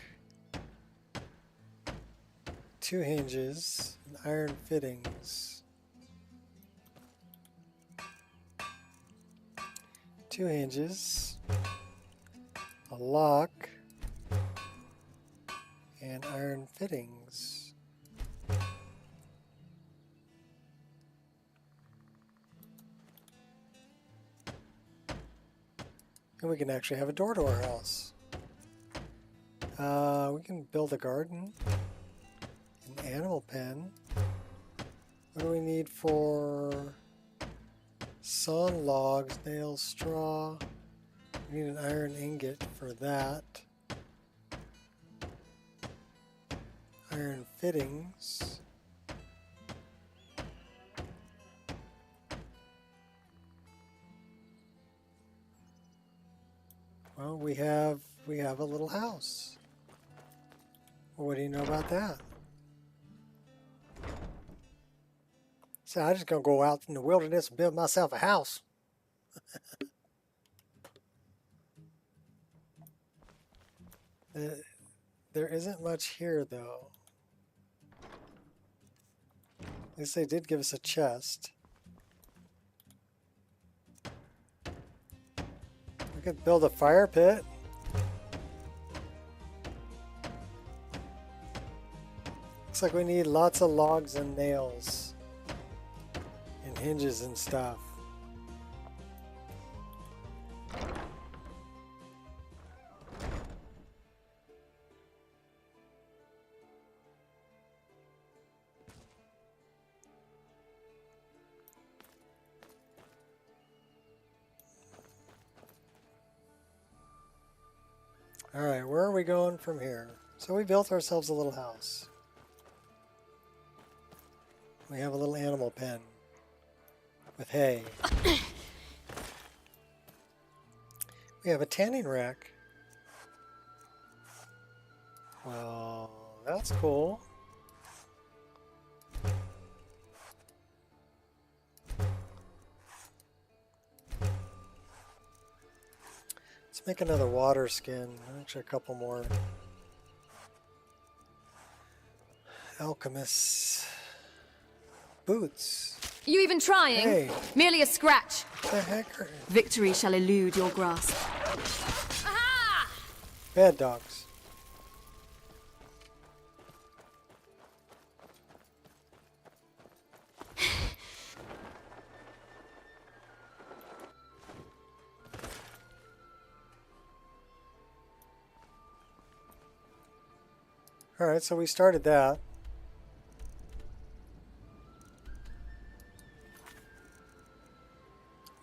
2 hinges, and iron fittings. 2 hinges, a lock, and iron fittings. And we can actually have a door to our house. We can build a garden. An animal pen. What do we need for sawn logs, nails, straw? We need an iron ingot for that. Iron fittings. Well, we have a little house. Well, what do you know about that? So I'm just gonna go out in the wilderness and build myself a house. There isn't much here, though. At least they did give us a chest. We could build a fire pit. Looks like we need lots of logs and nails. And hinges and stuff. Alright, where are we going from here? So we built ourselves a little house. We have a little animal pen with hay. We have a tanning rack. Well, that's cool. Let's make another water skin. Actually, a couple more. Alchemist boots. You even trying? Hey. Merely a scratch. What the heck are... Victory shall elude your grasp. Bad dogs. Alright, so we started that.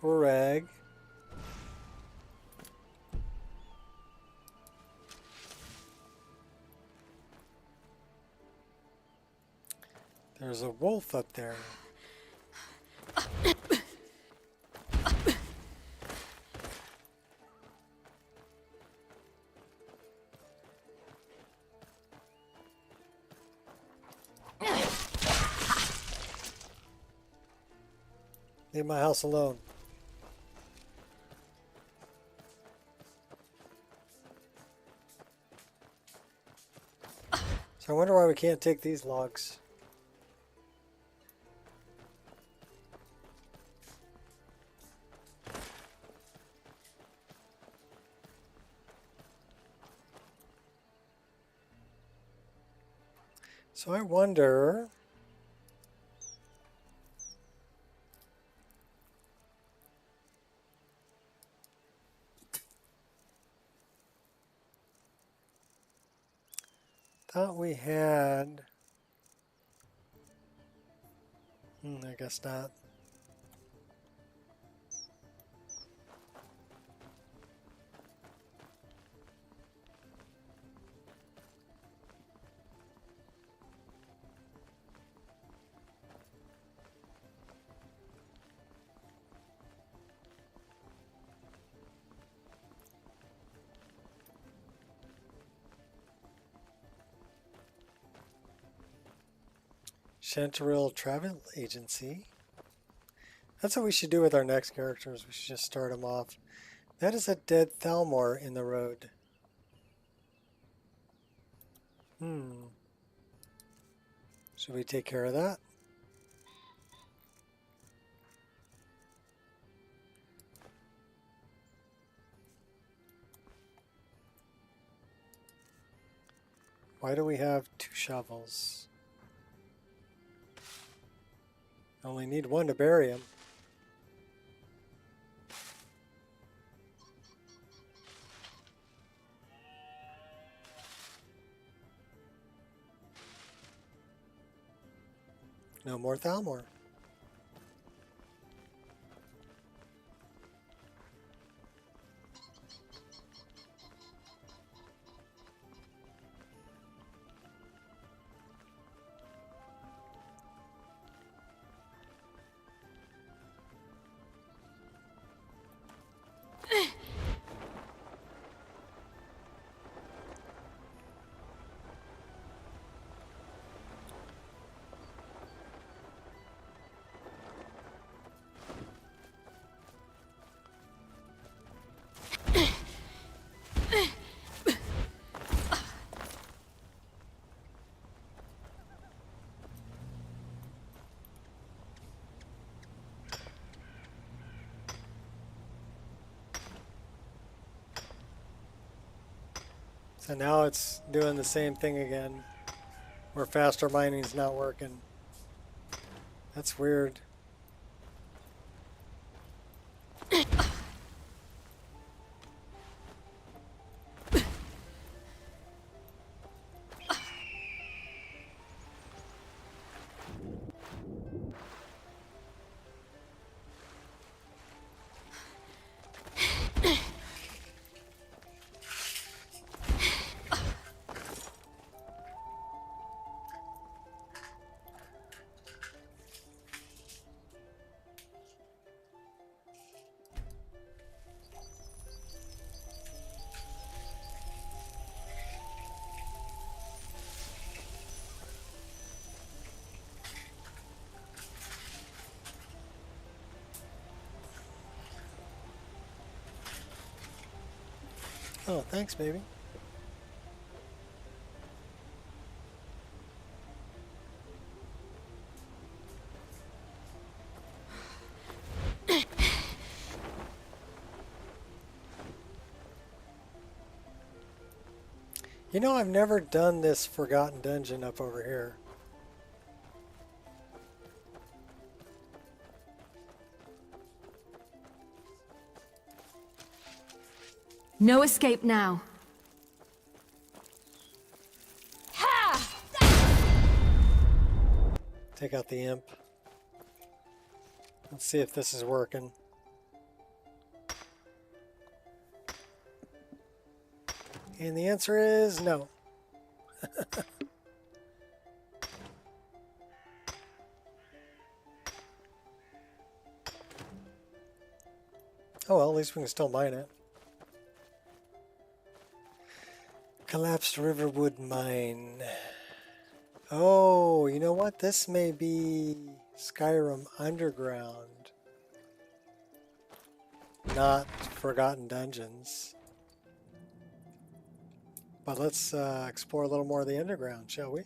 Rag. There's a wolf up there. Leave my house alone. So I wonder why we can't take these logs. So I wonder... Thought we had... I guess not. Chanterelle Travel Agency. That's what we should do with our next characters. We should just start them off. That is a dead Thalmor in the road. Should we take care of that? Why do we have 2 shovels? Only need 1 to bury him. No more Thalmor. So now it's doing the same thing again, where faster mining's not working. That's weird. Oh, thanks, baby. You know, I've never done this Forgotten Dungeon up over here. No escape now. Take out the imp. Let's see if this is working. And the answer is no. Oh well, at least we can still mine it. Collapsed Riverwood Mine. Oh, you know what? This may be Skyrim Underground, not Forgotten Dungeons. But let's explore a little more of the underground, shall we?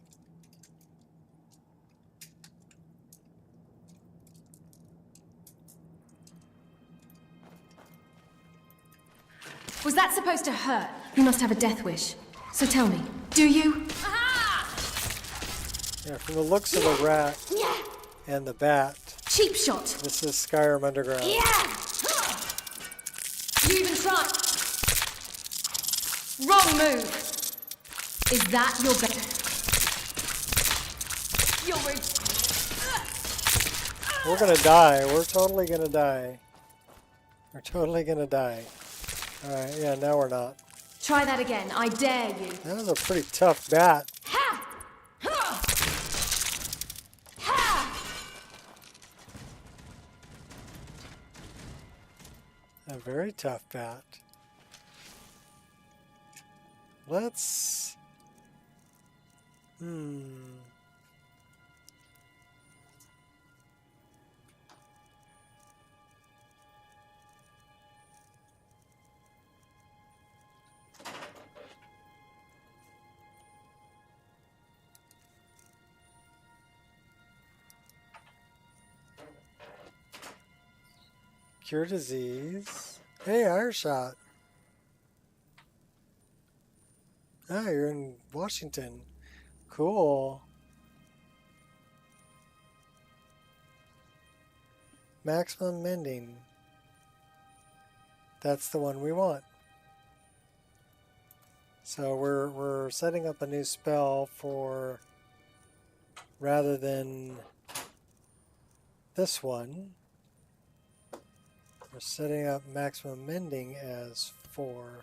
Was that supposed to hurt? You must have a death wish. So tell me, do you? Yeah, from the looks of the rat and the bat, cheap shot. This is Skyrim Underground. Yeah. You even tried. Wrong move. Is that your bet? We're gonna die. We're totally gonna die. We're totally gonna die. Alright, yeah, now we're not. Try that again. I dare you. That was a pretty tough bat. A very tough bat. Let's... Cure disease. Hey, Iron Shot. Ah, you're in Washington. Cool. Maximum mending. That's the one we want. So we're setting up a new spell for, rather than this one. We're setting up maximum mending as 4.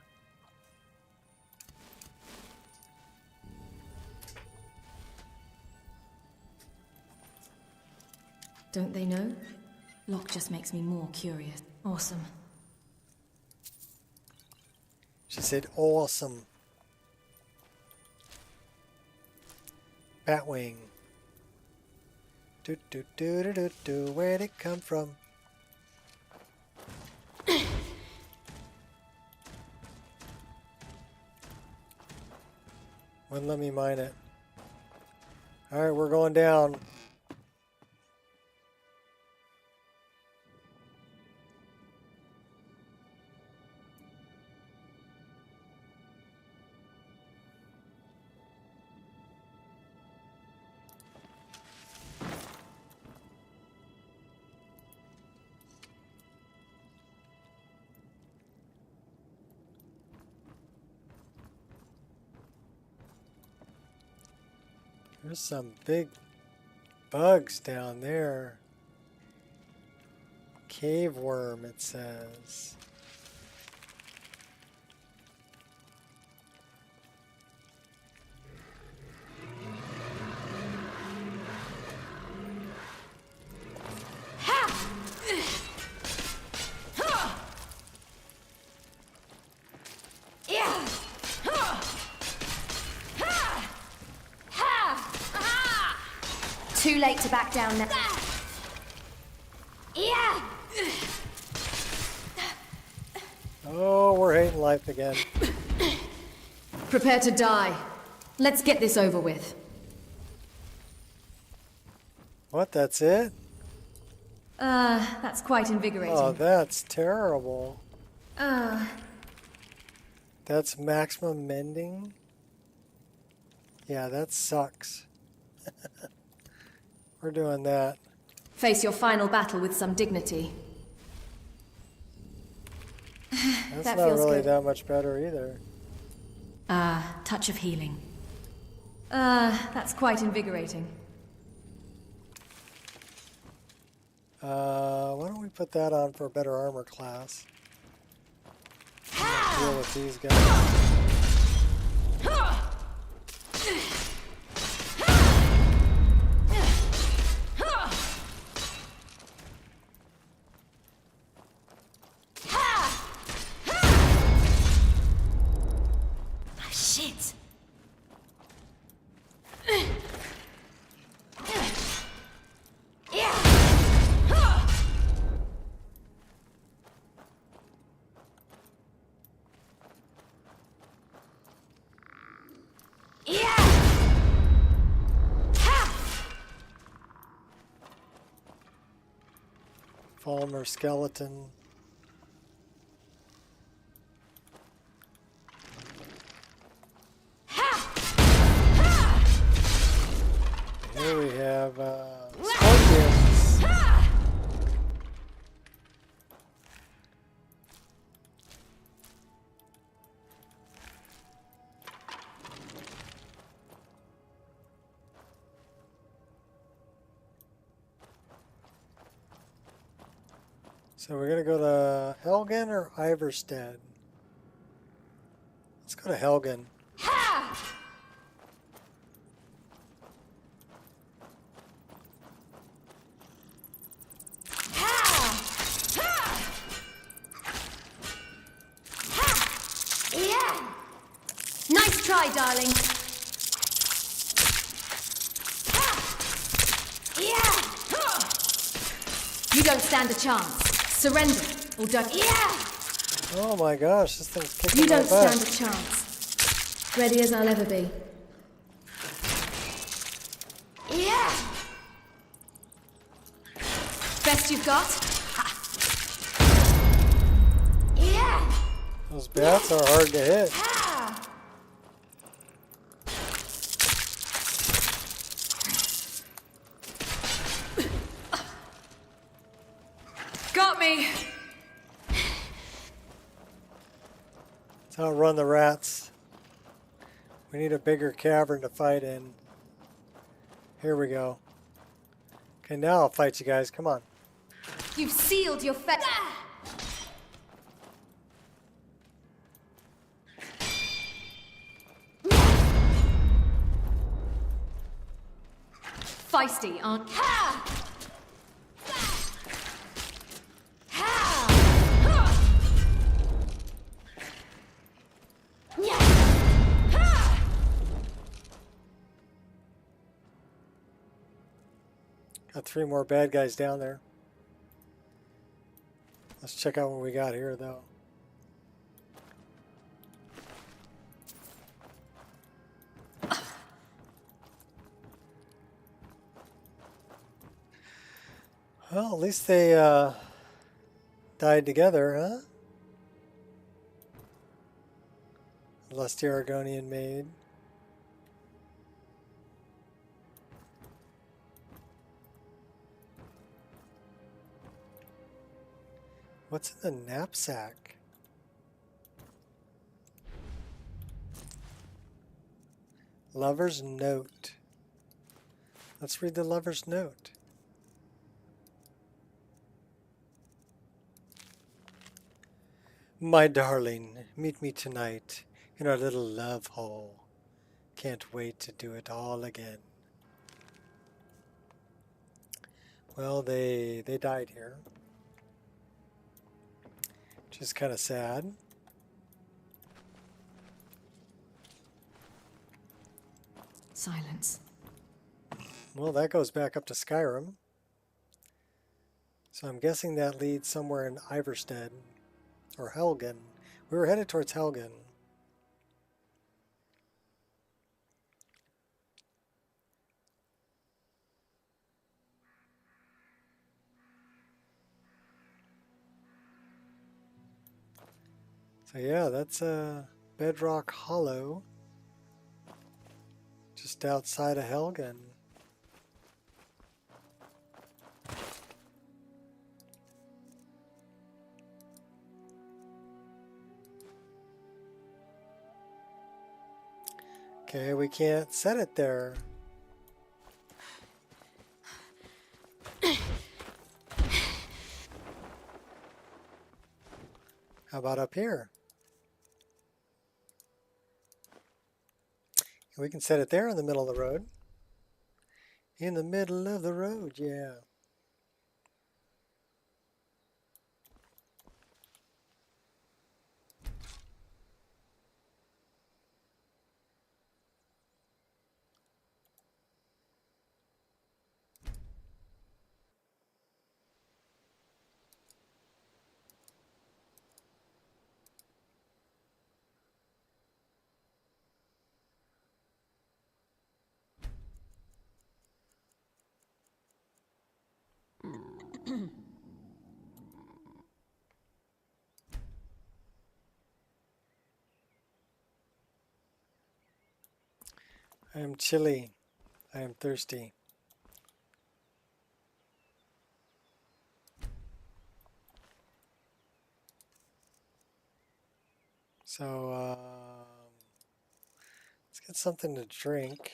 Don't they know? Lock just makes me more curious. Awesome. She said awesome. Batwing. Do do do do do do. Where'd it come from? Wouldn't let me mine it. Alright, we're going down. There's some big bugs down there. Cave worm, it says. Too late to back down now. Yeah. Oh, we're hating life again. Prepare to die. Let's get this over with. What, that's it? That's quite invigorating. Oh, that's terrible. That's maximum mending? Yeah, that sucks. We're doing that. Face your final battle with some dignity. That's That not feels really good. that much better either. Touch of healing. That's quite invigorating. Why don't we put that on for a better armor class? Deal with these guys. Shit. Falmer skeleton. Here we have scorpions. So we're gonna go to Helgen or Iverstead? Let's go to Helgen. Nice try, darling. You don't stand a chance. Surrender, or don't. Oh my gosh, this thing's kicking You my don't butt. stand a chance. Ready as I'll ever be. Best you've got? Those bats are hard to hit. Got me. Let's outrun the rats. We need a bigger cavern to fight in. Here we go. Okay, now I'll fight you guys. Come on. You've sealed your fate. Feisty, aren't you? Got 3 more bad guys down there. Let's check out what we got here, though. Well, at least they died together, huh? Lusty Argonian maid. What's in the knapsack? Lover's note. Let's read the lover's note. My darling, meet me tonight in our little love hole. Can't wait to do it all again. Well, they died here. Which is kind of sad. Silence. Well, that goes back up to Skyrim. So I'm guessing that leads somewhere in Iverstead. Or Helgen. We were headed towards Helgen. So yeah, that's Bedrock Hollow. Just outside of Helgen. Okay, we can't set it there. How about up here? We can set it there in the middle of the road. In the middle of the road, yeah. I am chilly. I am thirsty. So, let's get something to drink.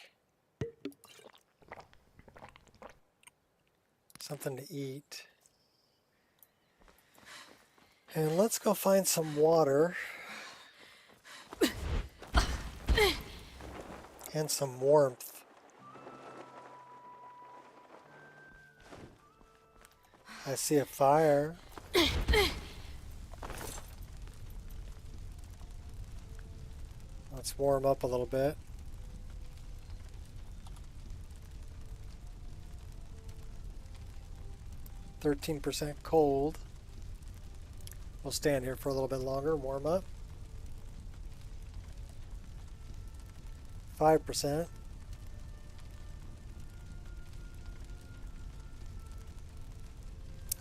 Something to eat. And let's go find some water. And some warmth. I see a fire. Let's warm up a little bit. %, cold. We'll stand here for a little bit longer, warm up. 5%.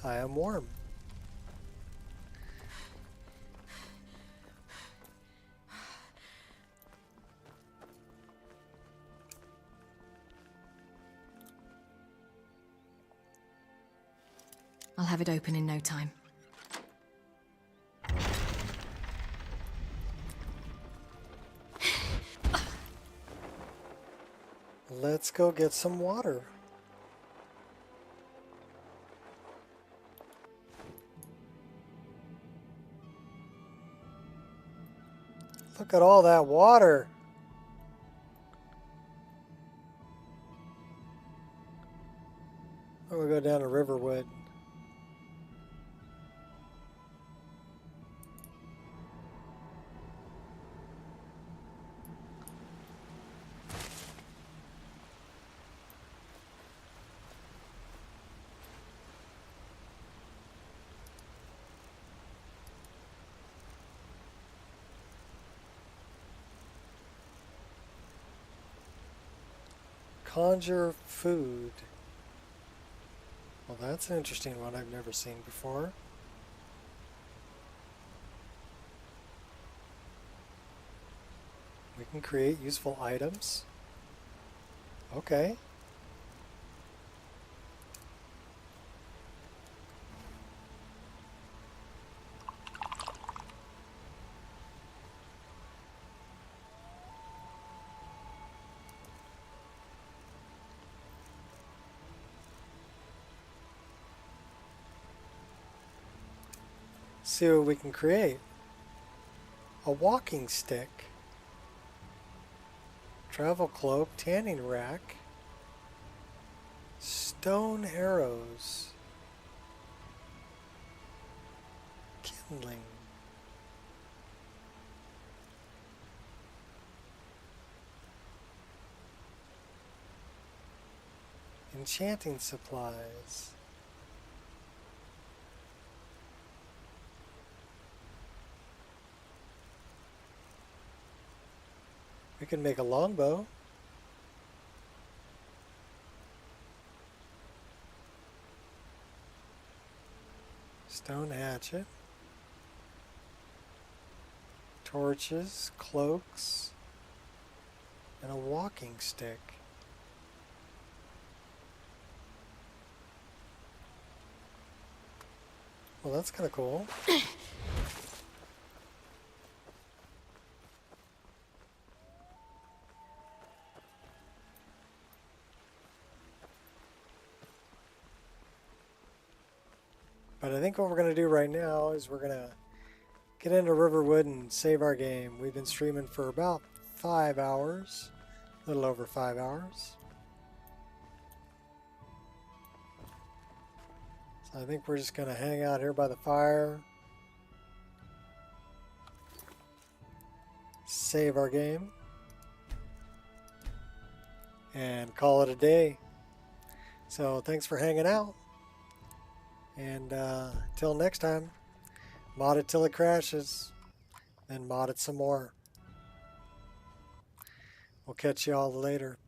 I am warm. I'll have it open in no time. Let's go get some water. Look at all that water. We'll go down to Riverwood. Conjure food. Well, that's an interesting one I've never seen before. We can create useful items. Okay. See what we can create. A walking stick, travel cloak, tanning rack, stone arrows, kindling, enchanting supplies. We can make a longbow. Stone hatchet. Torches, cloaks, and a walking stick. Well, that's kind of cool. But I think what we're going to do right now is we're going to get into Riverwood and save our game. We've been streaming for about 5 hours, a little over 5 hours. So I think we're just going to hang out here by the fire, save our game, and call it a day. So thanks for hanging out. And till next time, mod it till it crashes, then mod it some more. We'll catch you all later.